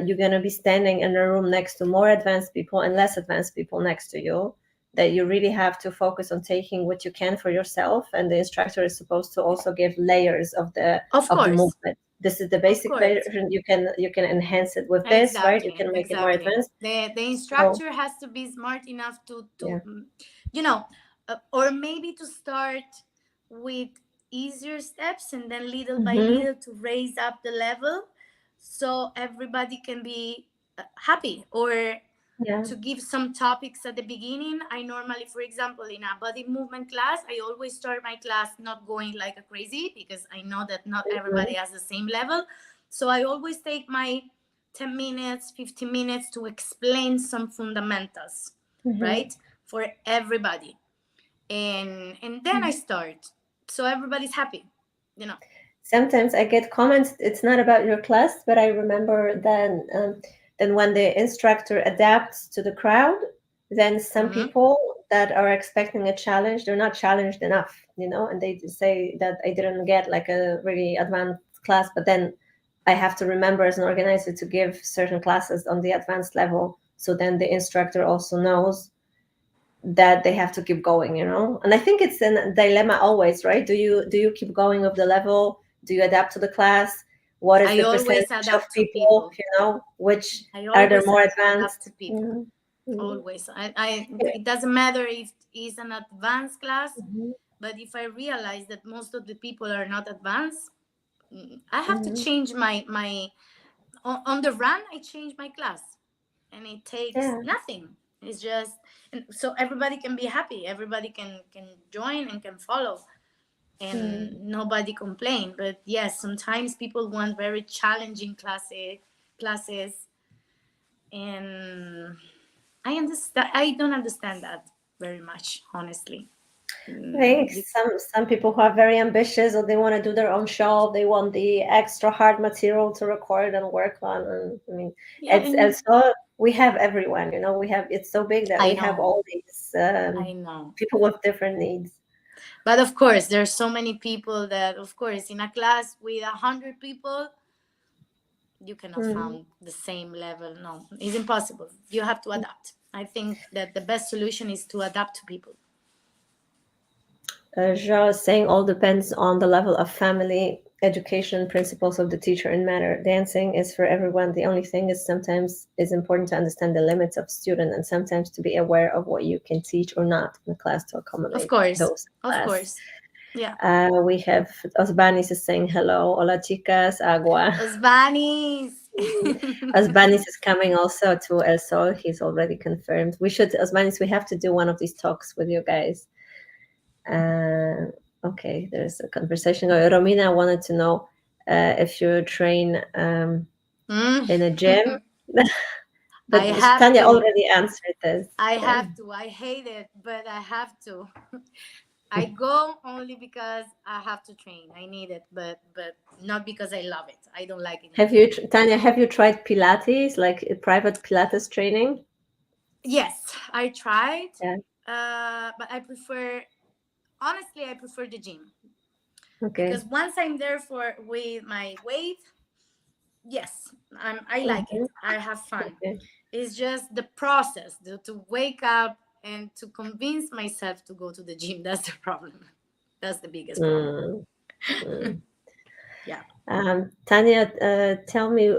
you're going to be standing in a room next to more advanced people and less advanced people next to you. That you really have to focus on taking what you can for yourself, and the instructor is supposed to also give layers Of of the course, movement. This is the of basic course. version. You can enhance it with this, right? You Exactly, can make it more exactly. advanced. The So instructor has to be smart enough to yeah. you know or maybe to start with easier steps, and then little by Mm-hmm. little to raise up the level, so everybody can be happy. Or Yeah. to give some topics at the beginning, I normally, for example, in a body movement class, I always start my class not going like a crazy, because I know that not everybody has the same level. So I always take my 10 minutes, 15 minutes to explain some fundamentals, Mm-hmm. right, for everybody. And then I start, so everybody's happy, you know. Sometimes I get comments, it's not about your class, but I remember then when the instructor adapts to the crowd, then some Mm-hmm. people that are expecting a challenge, they're not challenged enough, and they just say that I didn't get like a really advanced class, but then I have to remember as an organizer to give certain classes on the advanced level. So then the instructor also knows that they have to keep going. And I think it's a dilemma always, right? Do you keep going with the level? Do you adapt to the class? What is I the always percentage of adapt to people, people. which I are there always more adapt to advanced? people. Mm-hmm. Always. It doesn't matter if it's an advanced class, Mm-hmm. but if I realize that most of the people are not advanced, I have to Mm-hmm. change my on the run. I change my class, and it takes Yeah. nothing. It's just, and so everybody can be happy. Everybody can join and can follow, Mm. and nobody complain. But yes, sometimes people want very challenging classes, and I don't understand that very much, honestly. I think Mm, some people who are very ambitious, or they want to do their own show, they want the extra hard material to record and work on. And I mean, yeah, it's and so we have everyone. We have it's so big that I we have know, all these I know. people with different needs. But of course, there's so many people that, of course, in a class with 100 people, you cannot Mm. find the same level. No, it's impossible. You have to adapt. I think that the best solution is to adapt to people. Jean is saying all depends on the level of family, education, principles of the teacher and matter. Dancing is for everyone. The only thing is sometimes it's important to understand the limits of student and sometimes to be aware of what you can teach or not in class to Of accommodate course, those in of class. course. Yeah. We have Osbanis is saying hello. Hola chicas, agua. Osbanis. Osbanis is coming also to El Sol. He's already confirmed. Osbanis, we have to do one of these talks with you guys. Okay, there's a conversation going. Romina wanted to know if you train in a gym, I but have Tanya to. already answered this. I Yeah. have to. I hate it, but I have to. I go only because I have to train. I need it, but not because I love it. I don't like it in the Have gym. you, Tanya? Have you tried Pilates, like private Pilates training? Yes, I tried, Yeah. but honestly, I prefer the gym, Okay. because once I'm there for with my weight, yes, I like Mhm. it. I have fun. Okay. It's just the process to wake up and to convince myself to go to the gym. That's the problem. That's the biggest problem. Mm, mm. Yeah. Tanya, tell me,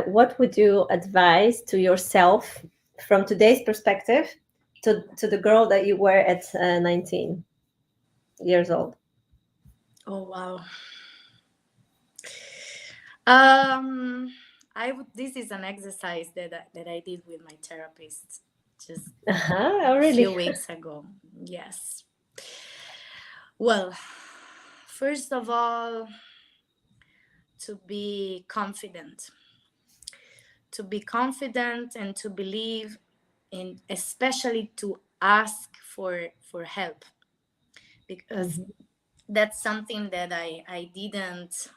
what would you advise to yourself from today's perspective to the girl that you were at 19 years old? Oh wow. Um, I would. This is an exercise that I did with my therapist just Uh-huh, oh, a few really? weeks ago. Yes. Well, first of all, to be confident, and to believe in, especially to ask for help, because Mhm, that's something that I didn't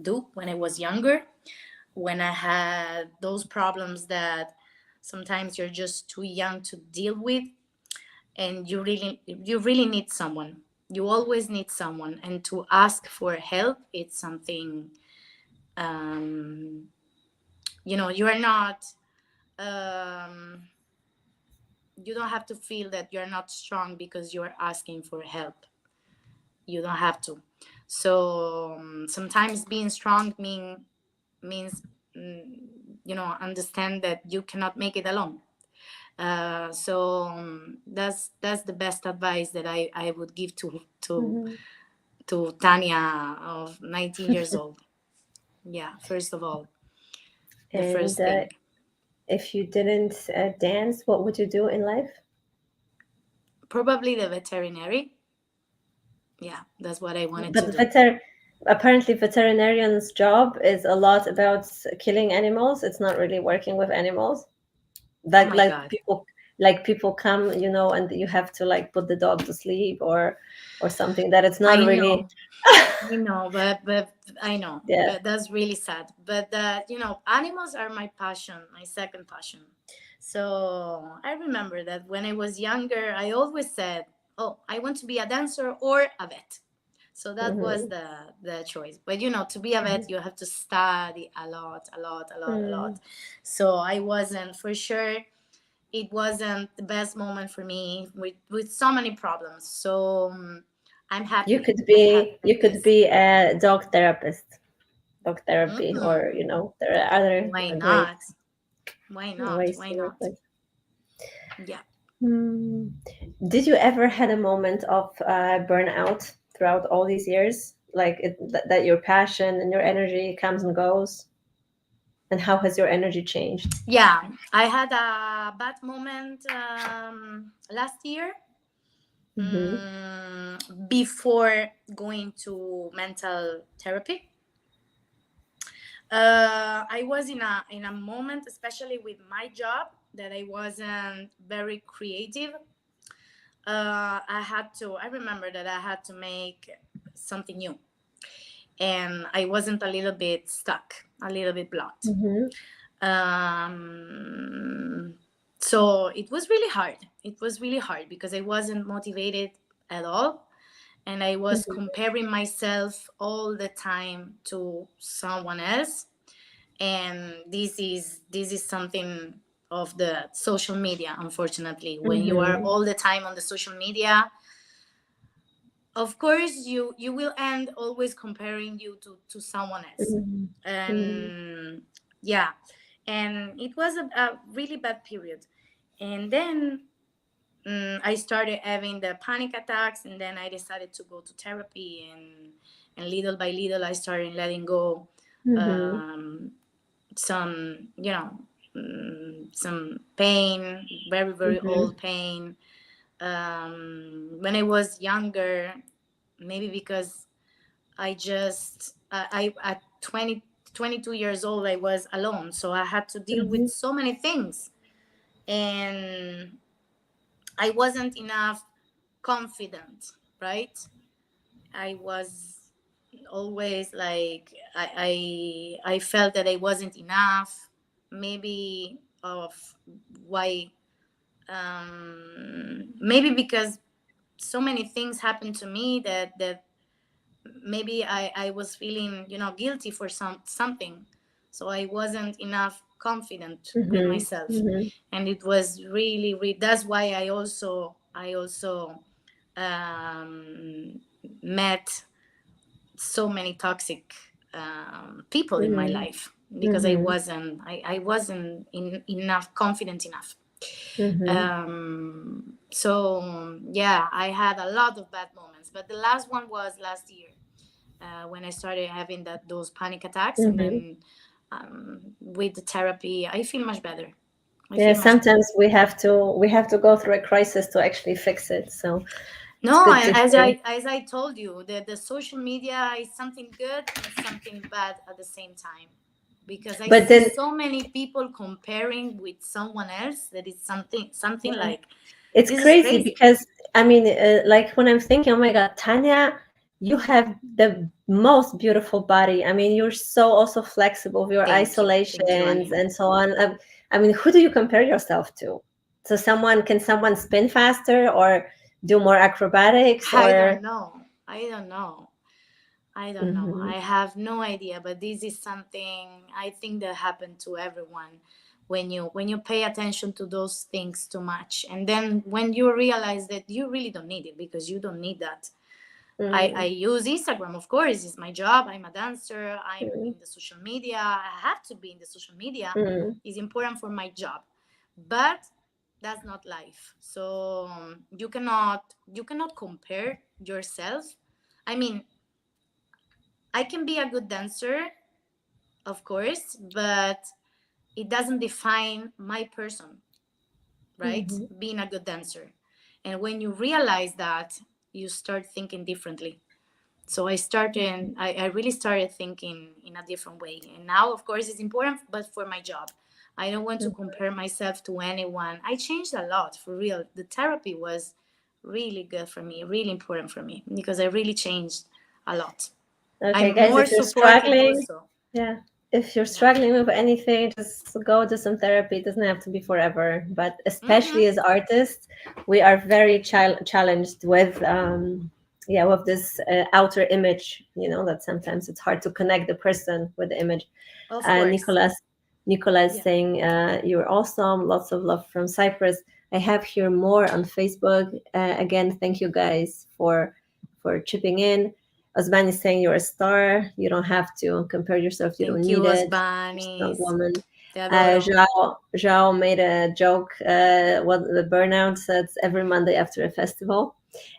do when I was younger, when I had those problems that sometimes you're just too young to deal with, and you really need someone. You always need someone, and to ask for help, it's something, um, you are not, um, you don't have to feel that you're not strong because you're asking for help. You don't have to. So sometimes being strong means, understand that you cannot make it alone. So that's the best advice that I would give to mhm. to Tania of 19 years old. Yeah, first of all, the And first thing. if you didn't dance, what would you do in life? Probably the veterinary. Yeah, that's what I wanted But to the do. apparently veterinarian's job is a lot about killing animals. It's not really working with animals. Oh Like my God. people come, and you have to like put the dog to sleep or something that it's not I really. know. I know, but I know, Yeah. but that's really sad. But animals are my passion, my second passion. So I remember that when I was younger, I always said, "Oh, I want to be a dancer or a vet." So that was Hmm. the choice. But to be a vet, you have to study a lot, a lot, a lot, a Hmm. lot. So I wasn't for sure. It wasn't the best moment for me with so many problems. So I'm You happy. could I'm happy be you like could this. be a dog therapy, or Mm, there are other why great not? Why not? ways Why to work not? with. Yeah. Hmm. Did you ever had a moment of burnout throughout all these years, like that your passion and your energy comes and goes, and how has your energy changed? Yeah. I had a bad moment last year, Hmm. before going to mental therapy. I was in a moment, especially with my job, that I wasn't very creative. I remember that I had to make something new, and I wasn't a little bit stuck, a little bit blocked. Hmm. Um, so it was really hard. It was really hard because I wasn't motivated at all. And I was Hmm. comparing myself all the time to someone else. And this is something of the social media, unfortunately. When you are Hmm. all the time on the social media, of course you will end always comparing you to someone else. Hmm. Hmm. And yeah, and it was a really bad period. And then I started having the panic attacks, and then I decided to go to therapy, and little by little I started letting go Hmm. um, some some pain, very very Hmm. old pain. When I was younger, maybe because I just I at 22 years old, I was alone, so I had to deal with Hmm. so many things, and I wasn't enough confident, right? I was always like I felt that I wasn't enough, maybe of why, maybe because so many things happened to me that maybe I was feeling guilty for something, so I wasn't enough confident with Hmm. myself. Hmm. And it was really, really, that's why I also um, met so many toxic people in my life, because I Hmm. wasn't I wasn't enough confident enough. Hmm. So yeah, I had a lot of bad moments, but the last one was last year, when I started having those panic attacks, and Hmm. then with the therapy, I feel much better. I Yeah, feel much better. sometimes we have to go through a crisis to actually fix it. So it's No, good to and as hear. I told you, the social media is something good and something bad at the same time, because I But see then so many people comparing with someone else, that is something yeah, like, it's this is crazy crazy. because I mean, like when I'm thinking, oh my God, Tanya, you have the most beautiful body. I mean, you're so also flexible with your Thank you, isolations Annie. and so on. I mean, who do you compare yourself to? So can someone spin faster or do more acrobatics I don't or? know. I don't know. I don't know. Hmm. I have no idea, but this is something I think that happened to everyone, when you pay attention to those things too much, and then when you realize that you really don't need it, because you don't need that. I Hmm. use Instagram, of course, it's my job. I'm a dancer. I'm Hmm. in the social media. I have to be in the social media. Hmm. It's important for my job, but that's not life. So you cannot compare yourself. I mean, I can be a good dancer, of course, but it doesn't define my person, right? Mm-hmm. Being a good dancer. And when you realize that, you start thinking differently. So I really started thinking in a different way. And now, of course, it's important, but for my job, I don't want to compare myself to anyone. I changed a lot, for real. The therapy was really good for me, really important for me, because I really changed a lot. Okay, I'm guys, more if you're supported struggling, also. yeah, if you're Yeah. struggling with anything, just go do some therapy. It doesn't have to be forever, but especially Mm-hmm. as artists, we are very challenged with, yeah, with this outer image. You know that sometimes it's hard to connect the person with the image. Of Uh, course. Nicolas, Nicolas Yeah. saying, "You're awesome. Lots of love from Cyprus." I have here more on Facebook. Again, thank you guys for chipping in. Osman is saying you're a star. You don't have to compare yourself. You don't Thank you, need it. You're a strong Osbanis. woman. Te adoro. João made a joke. What the burnout says every Monday after a festival.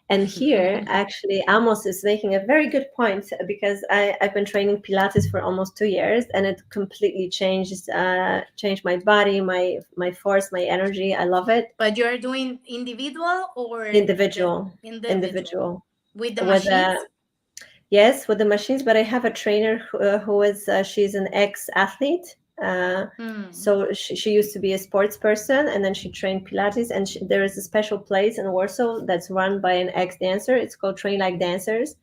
And here, actually, Amos is making a very good point because I've been training Pilates for almost 2 years, and it completely changed my body, my force, my energy. I love it. But you're doing individual or the Individual, individual individual with the with machines? yes, with the machines, but I have a trainer who is she's an ex-athlete. Hmm. So she used to be a sports person, and then she trained Pilates. And there is a special place in Warsaw that's run by an ex-dancer. It's called Train Like Dancers.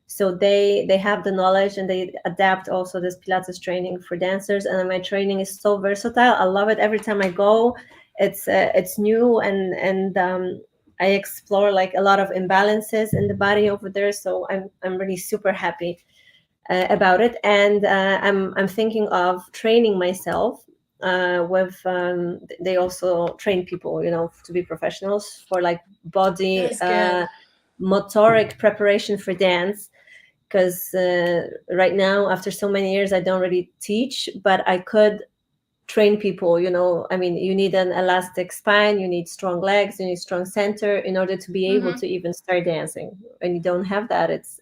So they have the knowledge, and they adapt also this Pilates training for dancers. And then my training is so versatile. I love it every time I go. It's new, and I explore like a lot of imbalances in the body over there. So I'm really super happy about it, and I'm thinking of training myself. With they also train people, to be professionals for like body That's good. motoric preparation for dance, because right now after so many years I don't really teach, but I could train people. I mean, you need an elastic spine, you need strong legs, you need strong center in order to be able Hmm. to even start dancing. When you don't have that, it's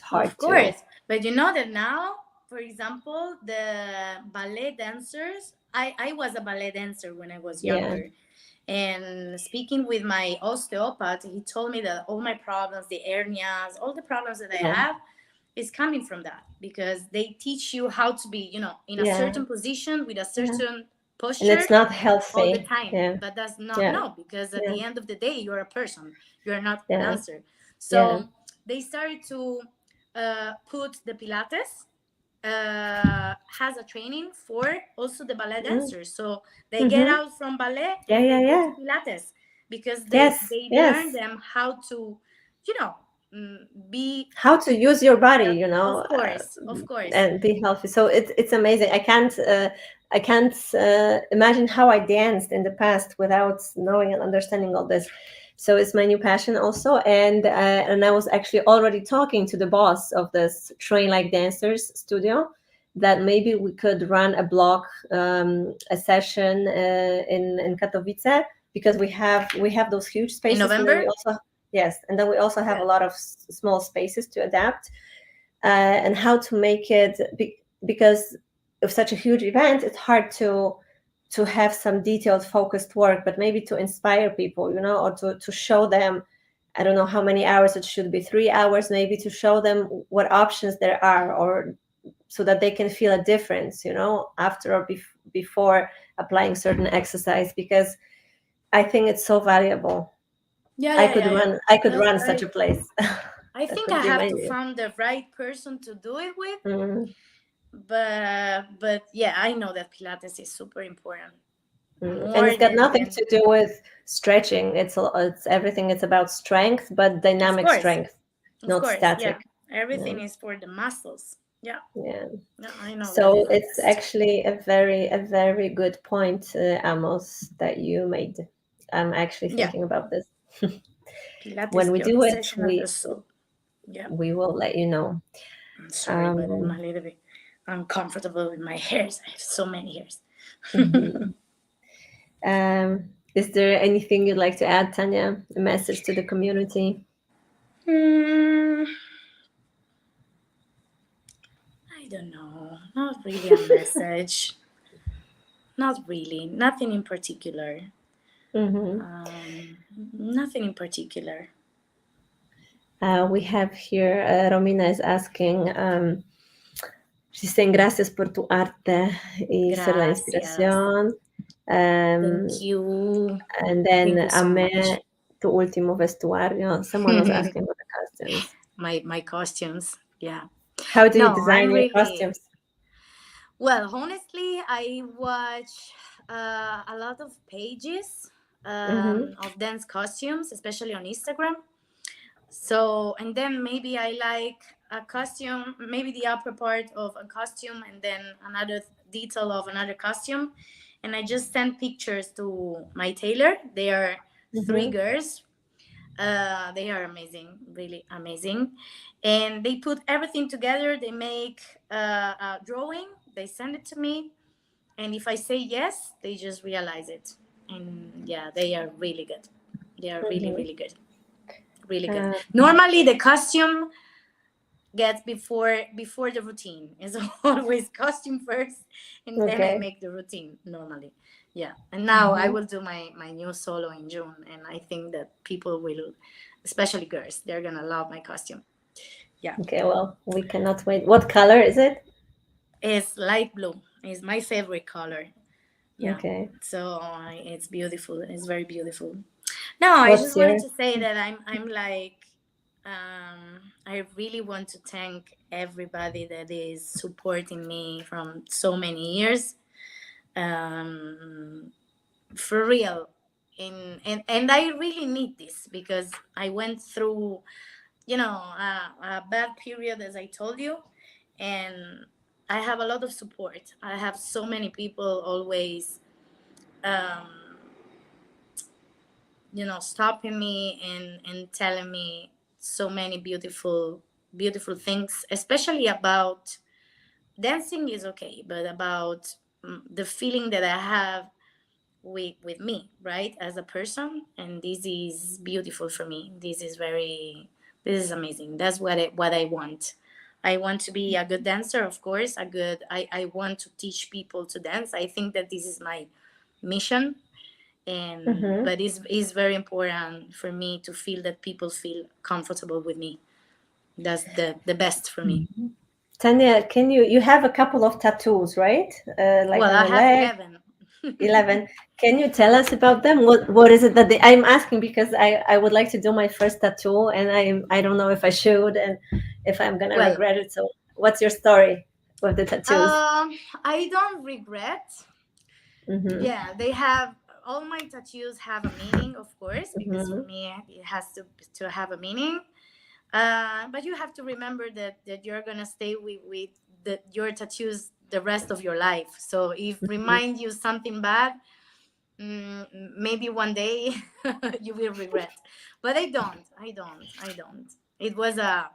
hard Of to. course. But you know that now, for example, the ballet dancers, I was a ballet dancer when I was Yeah, younger. And speaking with my osteopath, he told me that all my problems, the hernias, all the problems that I yeah, have, is coming from that because they teach you how to be, in a yeah, certain position with a yeah, certain and posture it's not all the healthy. time. Yeah, But that's not, yeah, no, because at yeah, the end of the day, you're a person, you're not a yeah, dancer. yeah. So they started to put the Pilates has a training for also the ballet dancers. So they get Mm-hmm. out from ballet Yeah, and they yeah, go to yeah. Pilates because they Yes, they learn yes. them how to, you know, be How to use your body, of course, and be healthy. So it's amazing. I can't imagine how I danced in the past without knowing and understanding all this. So it's my new passion also, and I was actually already talking to the boss of this Train Like Dancers studio, that maybe we could run a session in Katowice, because we have those huge in spaces, and then we November. also. Yes, and then we also have a Good. lot of small spaces to adapt, and how to make it because of such a huge event. It's hard to have some detailed, focused work, but maybe to inspire people, or to show them. I don't know how many hours it should be, 3 hours, maybe, to show them what options there are, or so that they can feel a difference, after or before applying certain exercise, because I think it's so valuable. Yeah, I yeah, could yeah, yeah. run I could That's run such right. a place. I That think would I be have to amazing. find the right person to do it with, Mm, but yeah, I know that Pilates is super important, And more it's got nothing than to do with stretching. It's everything. It's about strength, but of dynamic course, strength, of not course, yeah. static. Yeah, Everything is for the muscles. Yeah, yeah. yeah, I know that So is the it's best. actually a very good point, Amos, that you made. I'm actually Yeah, thinking about this. Pilates When we yoga do it, session of the we soul. Yeah, we will let you know. I'm sorry, but I'm a Um, little bit uncomfortable with my hairs. I have so many hairs. mhm. Is there anything you'd like to add, Tanya? A message to the community? Hmm, I don't know. Not really a message. Not really. Nothing in particular. Mm-hmm. Nothing in particular. We have here, Romina is asking, she's saying gracias por tu arte y ser la Gracias. inspiración. Thank you. And then Thank you so much. amé tu último vestuario. Someone was asking about the costumes. My costumes. Yeah. How do you No, I'm design your really costumes? well. Honestly, I watch a lot of pages Mm-hmm. of dance costumes, especially on Instagram. So, and then maybe I like a costume, maybe the upper part of a costume, and then another detail of another costume. And I just send pictures to my tailor. They are three Mm-hmm. girls. They are amazing, really amazing. And they put everything together. They make a drawing. They send it to me. And if I say yes, they just realize it. And yeah, they are really good. They are really, Mm-hmm. really good. Really good. Uh, Normally, the costume gets before the routine. It's always costume first, and then I okay. make the routine normally. Yeah, and now I Mm-hmm. will do my new solo in June, and I think that people will, especially girls, they're gonna love my costume. Yeah, Okay, well, we cannot wait. What color is it? it's light blue. It's my favorite color. Yeah, Okay. so it's beautiful. It's very beautiful. No, I What's just wanted your to say that I'm like I really want to thank everybody that is supporting me from so many years. Um, for real. And I really need this because I went through, a bad period, as I told you, and I have a lot of support. I have so many people always um, stopping me and telling me so many beautiful things, especially about dancing is okay, but about the feeling that I have with me, right, as a person. And this is beautiful for me. This is amazing. That's what I want. I want to be a good dancer, of course. I want to teach people to dance. I think that this is my mission. And mm-hmm. but it's very important for me to feel that people feel comfortable with me. That's the best for me. Tanya, can you have a couple of tattoos, right? Like Well, on I your have leg, 11. 11. Can you tell us about them? What is it that I'm asking because I would like to do my first tattoo and I don't know if I should and if I'm gonna Well, regret it. So what's your story with the tattoos? I don't regret. Mm-hmm. Yeah, they have all my tattoos have a meaning, of course, because for Mm-hmm. me it has to have a meaning. But you have to remember that you're gonna stay with your tattoos the rest of your life. So if remind you something bad, maybe one day you will regret. But I don't. It was a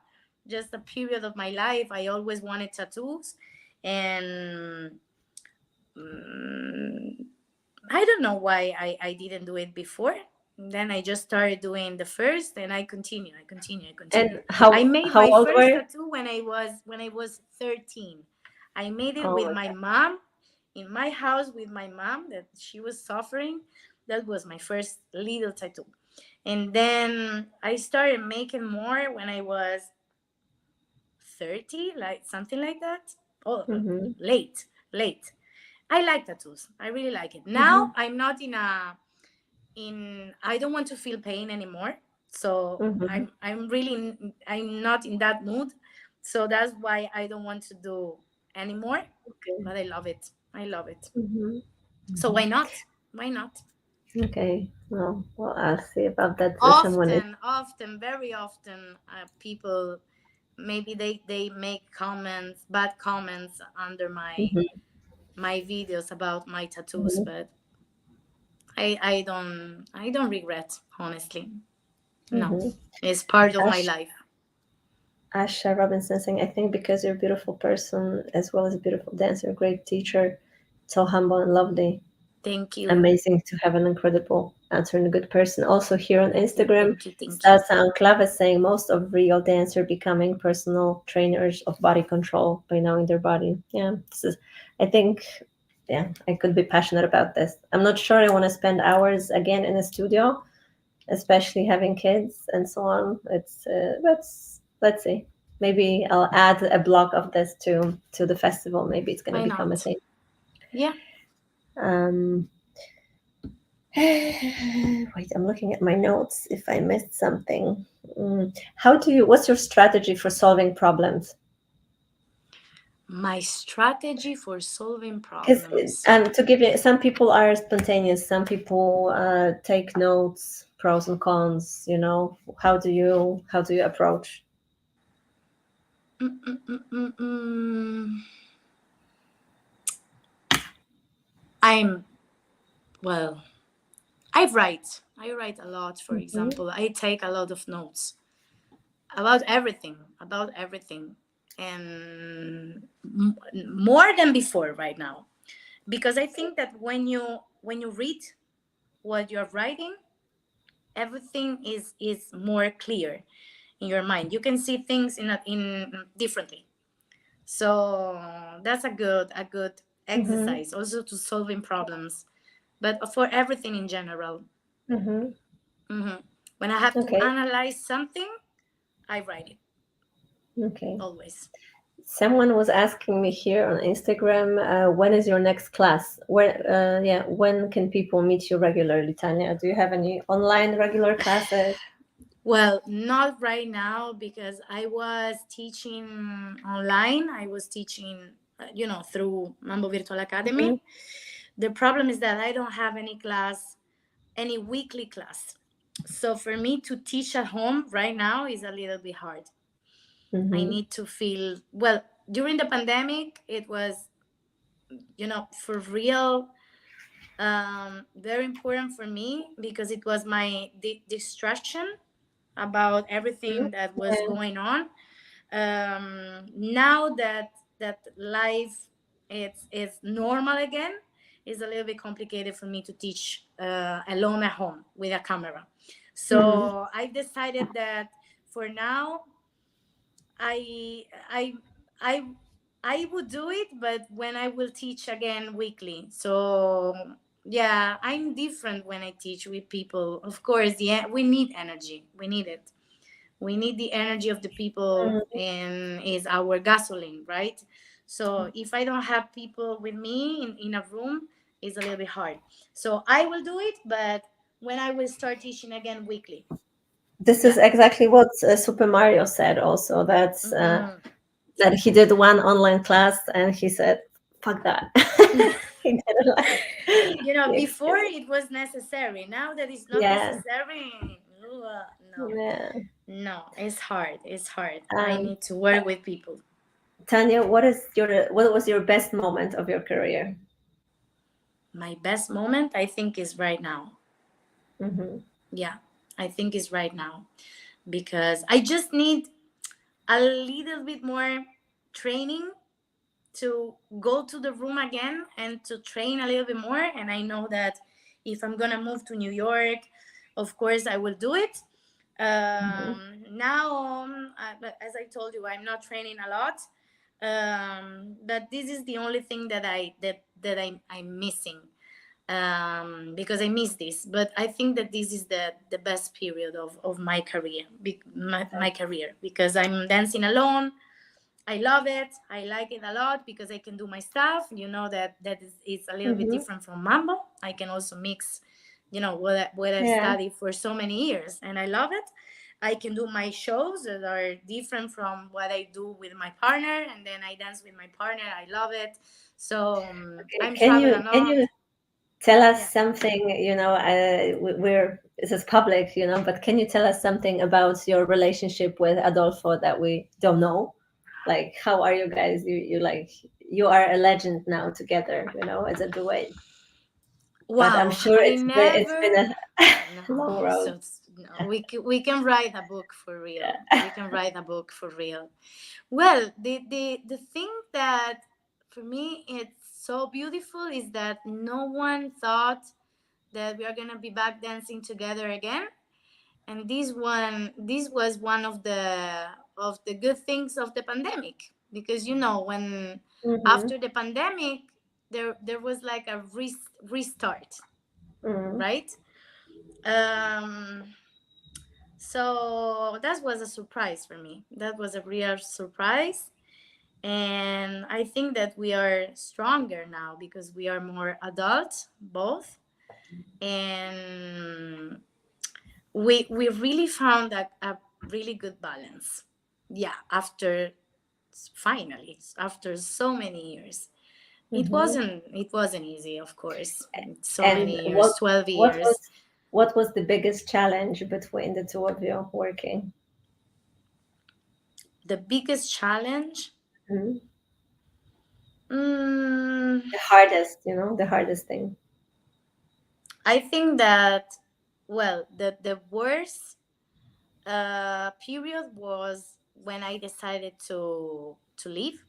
just a period of my life. I always wanted tattoos, and mm, I don't know why I didn't do it before. Then I just started doing the first, and I continue. And I how made how my old were first you? tattoo when I was 13. I made it Oh with my my God. mom in my house with my mom that she was suffering. That was my first little tattoo. And then I started making more when I was 30, like something like that. Oh, Mm-hmm. late, late. I like tattoos. I really like it. Mm-hmm. Now I'm not in I don't want to feel pain anymore. So Mm-hmm. I'm not in that mood. So that's why I don't want to do anymore. Okay. But I love it. I love it. Mm-hmm. So why not? Why not? Okay. Well, I'll see about that. Someone is. Often, very often, people maybe they make comments, bad comments under Mm-hmm. my videos about my tattoos, Mm-hmm. but I don't regret, honestly. No, Mm-hmm. it's part of my Ash, life. Asha Robinson saying, I think because you're a beautiful person as well as a beautiful dancer, great teacher, so humble and lovely. Thank you. Amazing to have an incredible answer and a good person. Also here on Thank you. Instagram, Thank you. Thank you. Stasa Enclave is saying most of real dancer becoming personal trainers of body control by knowing their body. Yeah, this is. I think. Yeah, I could be passionate about this. I'm not sure I want to spend hours again in a studio, especially having kids and so on. It's let's see. Maybe I'll add a block of this to the festival. Maybe it's going to Why become a not? thing. Yeah. Um, wait, I'm looking at my notes if I missed something. How do you? What's your strategy for solving problems? My strategy for solving Because problems. to give you, some people are spontaneous. Some people take notes, pros and cons. How do you approach? Mm, mm, mm, mm, mm. I'm well. I write a lot. For Hmm. example, I take a lot of notes about everything, and more than before right now, because I think that when you read what you're writing, everything is more clear in your mind. You can see things in differently. So that's a good Hmm. exercise also to solving problems, but for everything in general. Hmm. Hmm. When I have to Okay. analyze something, I write it Okay. always. Someone was asking me here on Instagram, when is your next class? Yeah, when can people meet you regularly, Tanya? Do you have any online regular classes? Well, not right now because I was teaching online. I was teaching, through Mambo Virtual Hmm. Academy. The problem is that I don't have any class, any weekly class. So for me to teach at home right now is a little bit hard. I Hmm. need to feel well. During the pandemic, it was, for real, very important for me because it was my distraction about everything that was Yeah. going on. Now that life is normal again, it's a little bit complicated for me to teach alone at home with a camera. Hmm. So I decided that for now I I I I would do it, but when I will teach again weekly. So yeah, I'm different when I teach with people. Of course, yeah, we need energy. We need it. We need the energy of the people, and is our gasoline, right? So if I don't have people with me in a room, it's a little bit hard. So I will do it, but when I will start teaching again weekly. This is Yeah. exactly what Super Mario said also. Mm-mm. That he did one online class and he said, "Fuck that." He didn't like the Before experience. it was necessary. Now that it's not Yeah, necessary, no, yeah. no, it's hard. It's hard. I Um, need to work with people. Tanya, what was your best moment of your career? My best moment, I think, is right now. Hmm. Yeah, I think is right now because I just need a little bit more training to go to the room again and to train a little bit more. And I know that if I'm gonna move to New York, of course I will do it. Now, but as I told you, I'm not training a lot. But this is the only thing that I'm missing, because I miss this. But I think that this is the best period of my career, my career, because I'm dancing alone. I love it. I like it a lot because I can do my stuff. You know that is it's a little bit Hmm. different from mambo. I can also mix, what I've Yeah. studied for so many years, and I love it. I can do my shows that are different from what I do with my partner, and then I dance with my partner. I love it. So Okay. I'm Can traveling you a can lot. you tell us Yeah. something? We're this is public, but can you tell us something about your relationship with Adolfo that we don't know? Like, how are you guys? You are a legend now together, as a duet. But I'm Wow, sure I it's been never. a No, long road. no, we can write a book for real. We can write a book for real. Well, the thing that for me so beautiful is that no one thought that we are gonna be back dancing together again. And this was one of the good things of the pandemic, because you know, when Mm-hmm. after the pandemic there was like a restart, Mm-hmm. right? um so that was a surprise for me. That was a real surprise. And I think that we are stronger now because we are more adult both. And we really found a really good balance. Yeah, after finally, after so many years. Mm-hmm. It wasn't easy, of course. So And many years, 12 what was years. what was the biggest challenge between the two of you working? The biggest challenge, Mhm. mm, The hardest, the hardest thing. I think that, well, the worst period was when I decided to leave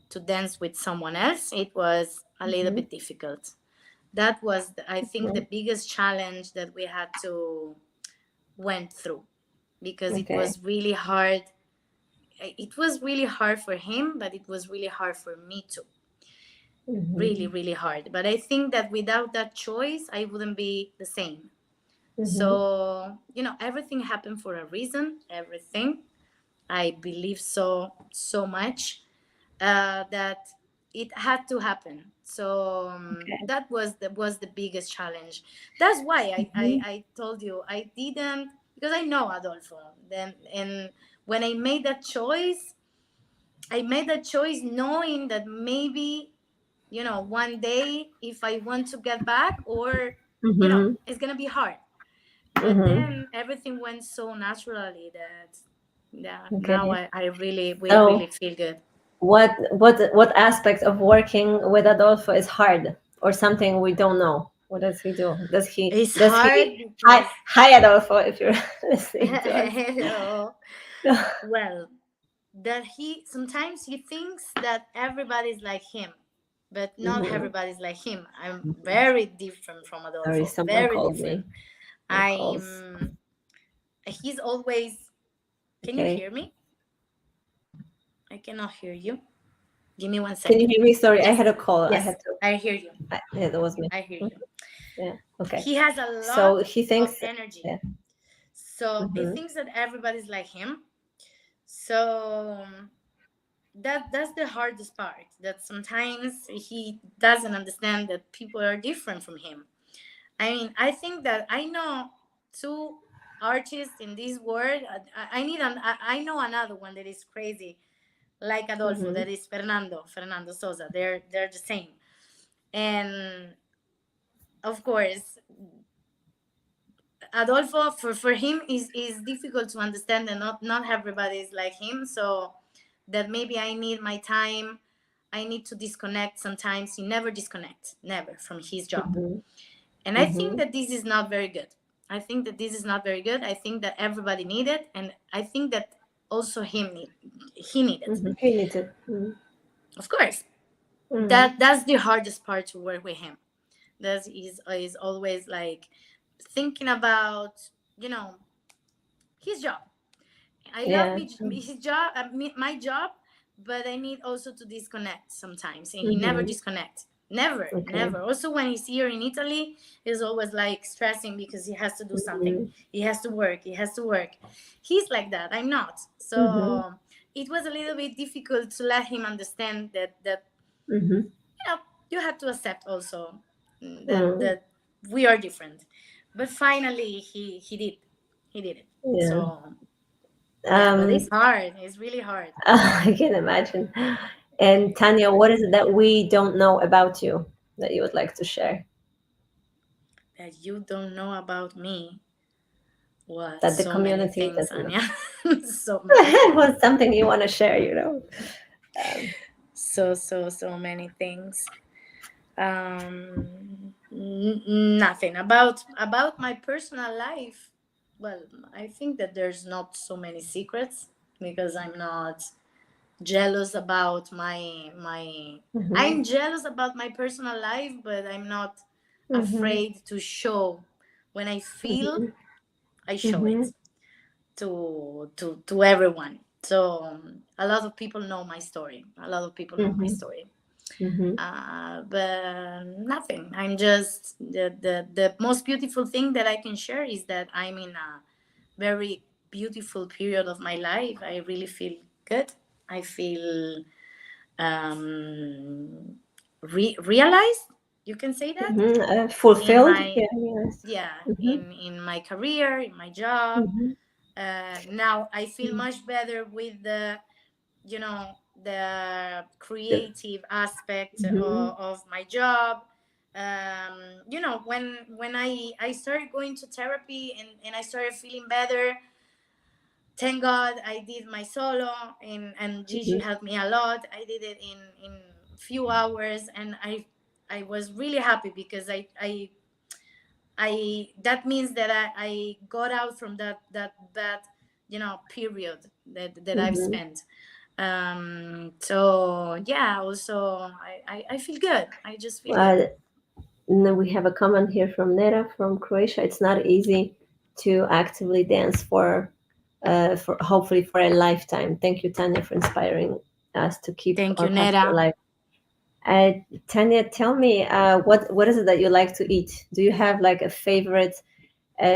to dance with someone else. It was a little Mm-hmm. bit difficult. That was, I think, Mm-hmm. the biggest challenge that we had to went through, because it Okay. was really hard. It was really hard for him, but it was really hard for me too. Really, Mm-hmm. really hard. But I think that without that choice, I wouldn't be the same. Mm-hmm. So, everything happened for a reason. Everything. I believe so much, that it had to happen. So Okay. that was the biggest challenge. That's why Mm-hmm. I told you I didn't, because I know Adolfo. Then, and when I made that choice knowing that maybe, one day if I want to get back, or Mm-hmm. it's gonna be hard. But Mm-hmm. then everything went so naturally that, yeah, now Okay. we really So feel good. what aspect of working with Adolfo is hard or something we don't know? What does he do? Does he It's does hard he hi because hi Adolfo if you're listening to us. hello. Well, that he sometimes he thinks that everybody's like him, but not Mm-hmm. everybody's like him. I'm very different from Sorry, Adolfo. someone Very called different. me. No calls. I'm. He's always. Can you Okay. hear me? I cannot hear you. Give me one Can you second. hear me? Sorry, I Yes, had a call. I yes, had to. I hear you. Yeah, that was me. I hear Mhm. you. Yeah. Okay. He has a So lot he of thinks. energy, Yeah. so he Mm-hmm. thinks that everybody's like him. So that's the hardest part. That sometimes he doesn't understand that people are different from him. I mean, I think that I know two artists in this world. I know another one that is crazy, like Adolfo. Mm-hmm. That is Fernando Sosa. They're the same. And of course, Adolfo, for him is difficult to understand, and not everybody is like him. So that maybe I need my time. I need to disconnect sometimes. He never disconnects, never, from his job. Mm-hmm. And I think Mm-hmm. that this is not very good. I think that this is not very good. I think that everybody need it, and I think that also he needed. Mm-hmm. He needs it. Mm-hmm. Of course, Mm-hmm. that's the hardest part to work with him. That is always like thinking about, you know his job. I love Yeah. his job, my job, but I need also to disconnect sometimes, and he never Mm-hmm. disconnects. Never, Okay. never. Also, when he's here in Italy, he's always like stressing because he has to do something. Mm-hmm. He has to work. He has to work. He's like that. I'm not. Mm-hmm. So it was a little bit difficult to let him understand that Mm-hmm. you know you have to accept also, Mm. that we are different. But finally, he did it. Yeah. So yeah, but it's Um, hard. It's really hard. I can imagine. And Tanya, what is it that we don't know about you that you would like to share? That you don't know about me. What? That the So many community things, doesn't know. Anya. So many things. What's something you want to share? Um, So many things. Nothing about my personal life. Well, I think that there's not so many secrets, because I'm not. jealous about my I'm jealous about my personal life, but I'm not afraid to show. When I feel, I show it to everyone. So a lot of people know my story. A lot of people know my story. But nothing. I'm just the most beautiful thing that I can share is that I'm in a very beautiful period of my life. I really feel good. I feel um, realized. You can say that in Fulfilled. my Yeah. Yes. in my career, in my job. Now I feel much better with the, you know, the creative aspect of my job. You know, when I started going to therapy and I started feeling better, thank God I did my solo, and Gigi helped me a lot. I did it in few hours, and I was really happy because I that means that I got out from that bad, you know, period that I've spent. So yeah, also I feel good. I just feel good. Uh, and we have a comment here from Nera from Croatia. It's not easy to actively dance for hopefully for a lifetime. Thank you, Tanya, for inspiring us to keep Thank our you, passion Nera. alive. Tanya, tell me, what is it that you like to eat? Do you have like a favorite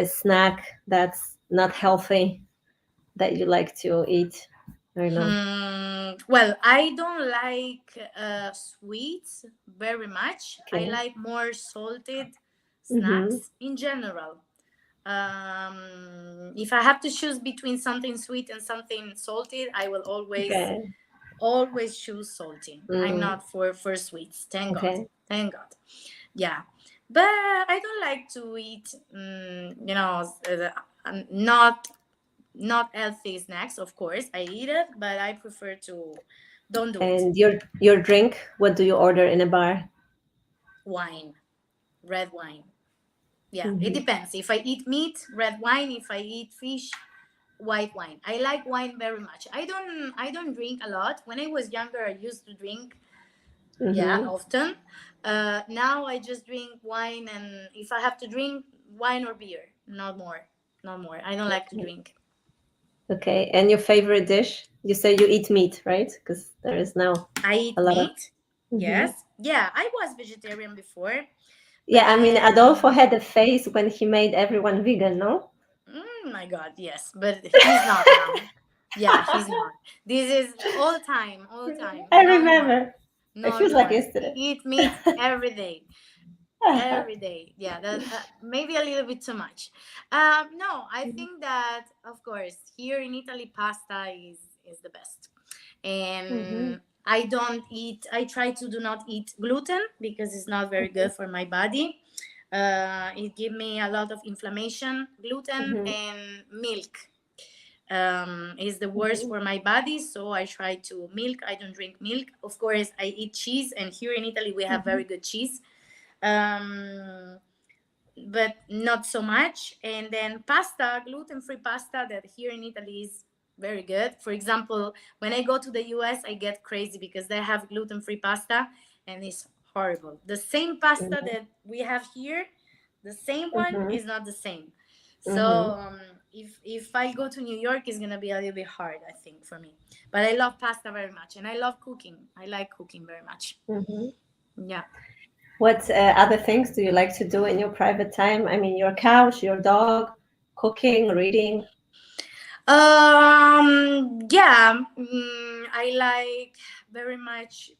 snack that's not healthy that you like to eat? I don't know. Well, I don't like sweets very much. I Okay. like more salted Mm-hmm. snacks in general. If I have to choose between something sweet and something salted, I will Okay. always choose salty. I'm Mm, not for sweets. Thank God. okay. Thank God. Yeah, but I don't like to eat, you know, not healthy snacks. Of course, I eat it, but I prefer to don't do it. And your drink, what do you order in a bar? Wine, red wine. Yeah, it Mm-hmm. depends. If I eat meat, red wine. If I eat fish, white wine. I like wine very much. I don't drink a lot. When I was younger, I used to drink, yeah, Mm-hmm. often. Now I just drink wine, and if I have to drink wine or beer, not more, not more. I don't like to drink. Okay. And your favorite dish? You say you eat meat, right? Because there is now I a eat lot of. meat. Mhm. Yes, yeah. I was vegetarian before, Yeah, but I mean, Adolfo then, had a face when he made everyone vegan, no? my God, yes. But he's not now. Yeah, he's not. This is all time. I No more, remember. It no feels like more. yesterday. Eat meat every day. Every day, yeah, that maybe a little bit too much. No, I think that, of course, here in Italy pasta is the best. Mm-hmm. And I try to do not eat gluten because it's not very good for my body. It give me a lot of inflammation. Gluten Mm-hmm. and milk is the worst Mm-hmm. for my body, so I try to milk. I don't drink milk. Of course, I eat cheese, and here in Italy we have Mm-hmm. very good cheese, um, but not so much. And then pasta, gluten-free pasta, that here in Italy is very good. For example, when I go to the US, I get crazy because they have gluten-free pasta, and it's horrible. The same pasta that we have here, the same one Mm-hmm. is not the same. So Mm-hmm. if I go to New York, it's gonna be a little bit hard, I think, for me. But I love pasta very much, and I love cooking. I like cooking very much. Mm-hmm. Yeah. What other things do you like to do in your private time? I mean, your couch, your dog, cooking, reading. Yeah, I like very much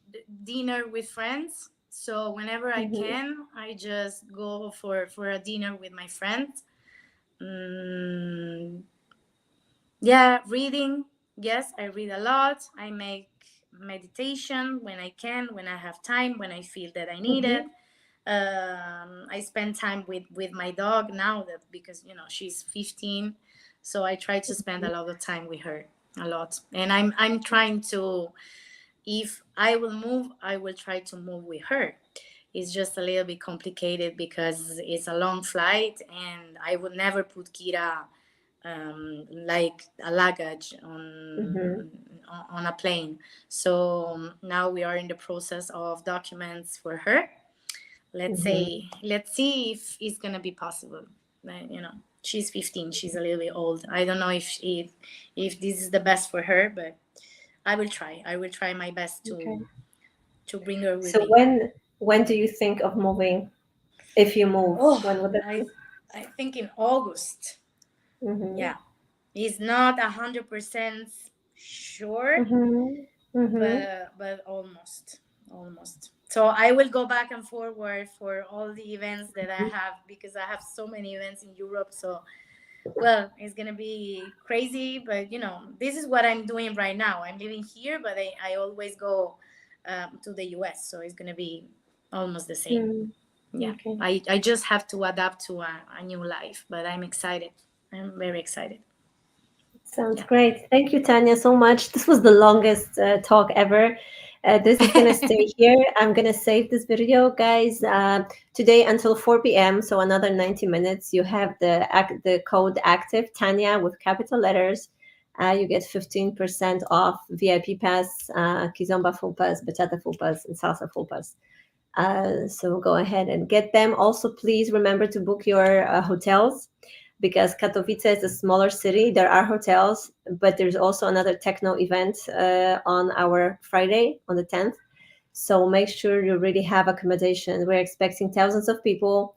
dinner with friends. So whenever I Mm-hmm. can, I just go for a dinner with my friends. Mm, yeah, reading. Yes, I read a lot. I make meditation when I can, when I have time, when I feel that I need it. Mm-hmm. I spend time with my dog now that because she's 15, so I try to spend a lot of time with her, a lot. And I'm trying to, if I will move, I will try to move with her. It's just a little bit complicated because it's a long flight, and I would never put Kira like a luggage Mm-hmm. on a plane. So now we are in the process of documents for her. Let's see if it's gonna be possible. She's 15. She's a little bit old. I don't know if this is the best for her, but I will try. I will try my best Okay. to bring her with So me. when do you think of moving? If you move, Oh, when would that be? I think in August. Mm-hmm. Yeah, it's not 100% sure, Mm-hmm. Mm-hmm. but almost. So I will go back and forward for all the events that I have, because I have so many events in Europe. So well, it's gonna be crazy, but this is what I'm doing right now. I'm living here, but I always go to the US, so it's gonna be almost the same. Yeah, Okay. I just have to adapt to a new life, but I'm excited. I'm very excited. Sounds Yeah. great. Thank you, Tanya, so much. This was the longest talk ever. This is gonna stay here. I'm gonna save this video, guys. Today until 4 p.m. So another 90 minutes. You have the code active Tanya with capital letters. You get 15% off VIP pass, Kizomba full pass, Bachata full pass, and Salsa full pass. So go ahead and get them. Also, please remember to book your hotels, because Katowice is a smaller city. There are hotels, but there's also another techno event on our Friday on the 10th. So make sure you really have accommodation. We're expecting thousands of people.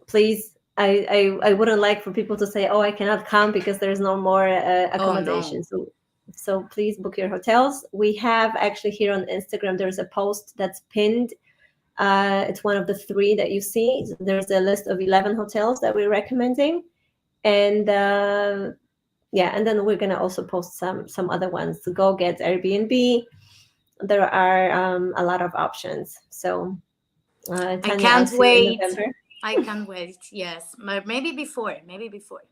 Please, I wouldn't like for people to say, oh, I cannot come because there's no more Oh accommodation. no. So please book your hotels. We have actually here on Instagram, there's a post that's pinned. It's one of the three that you see. There's a list of 11 hotels that we're recommending, and yeah, and then we're gonna also post some other ones. To go get Airbnb. There are a lot of options. So I Tanya, I'll can't see you in wait. November. I can't wait. Yes, but maybe before. Maybe before.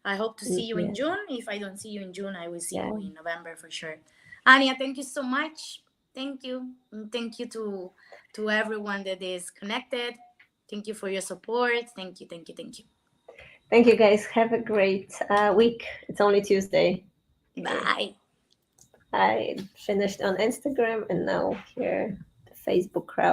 I hope to see you in Yeah, June. If I don't see you in June, I will see yeah. you in November for sure. Anya, thank you so much. Thank you. And thank you to everyone that is connected. Thank you for your support. Thank you. Thank you. Thank you. Thank you, guys. Have a great week. It's only Tuesday. Okay, Bye. I finished on Instagram and now here the Facebook crowd.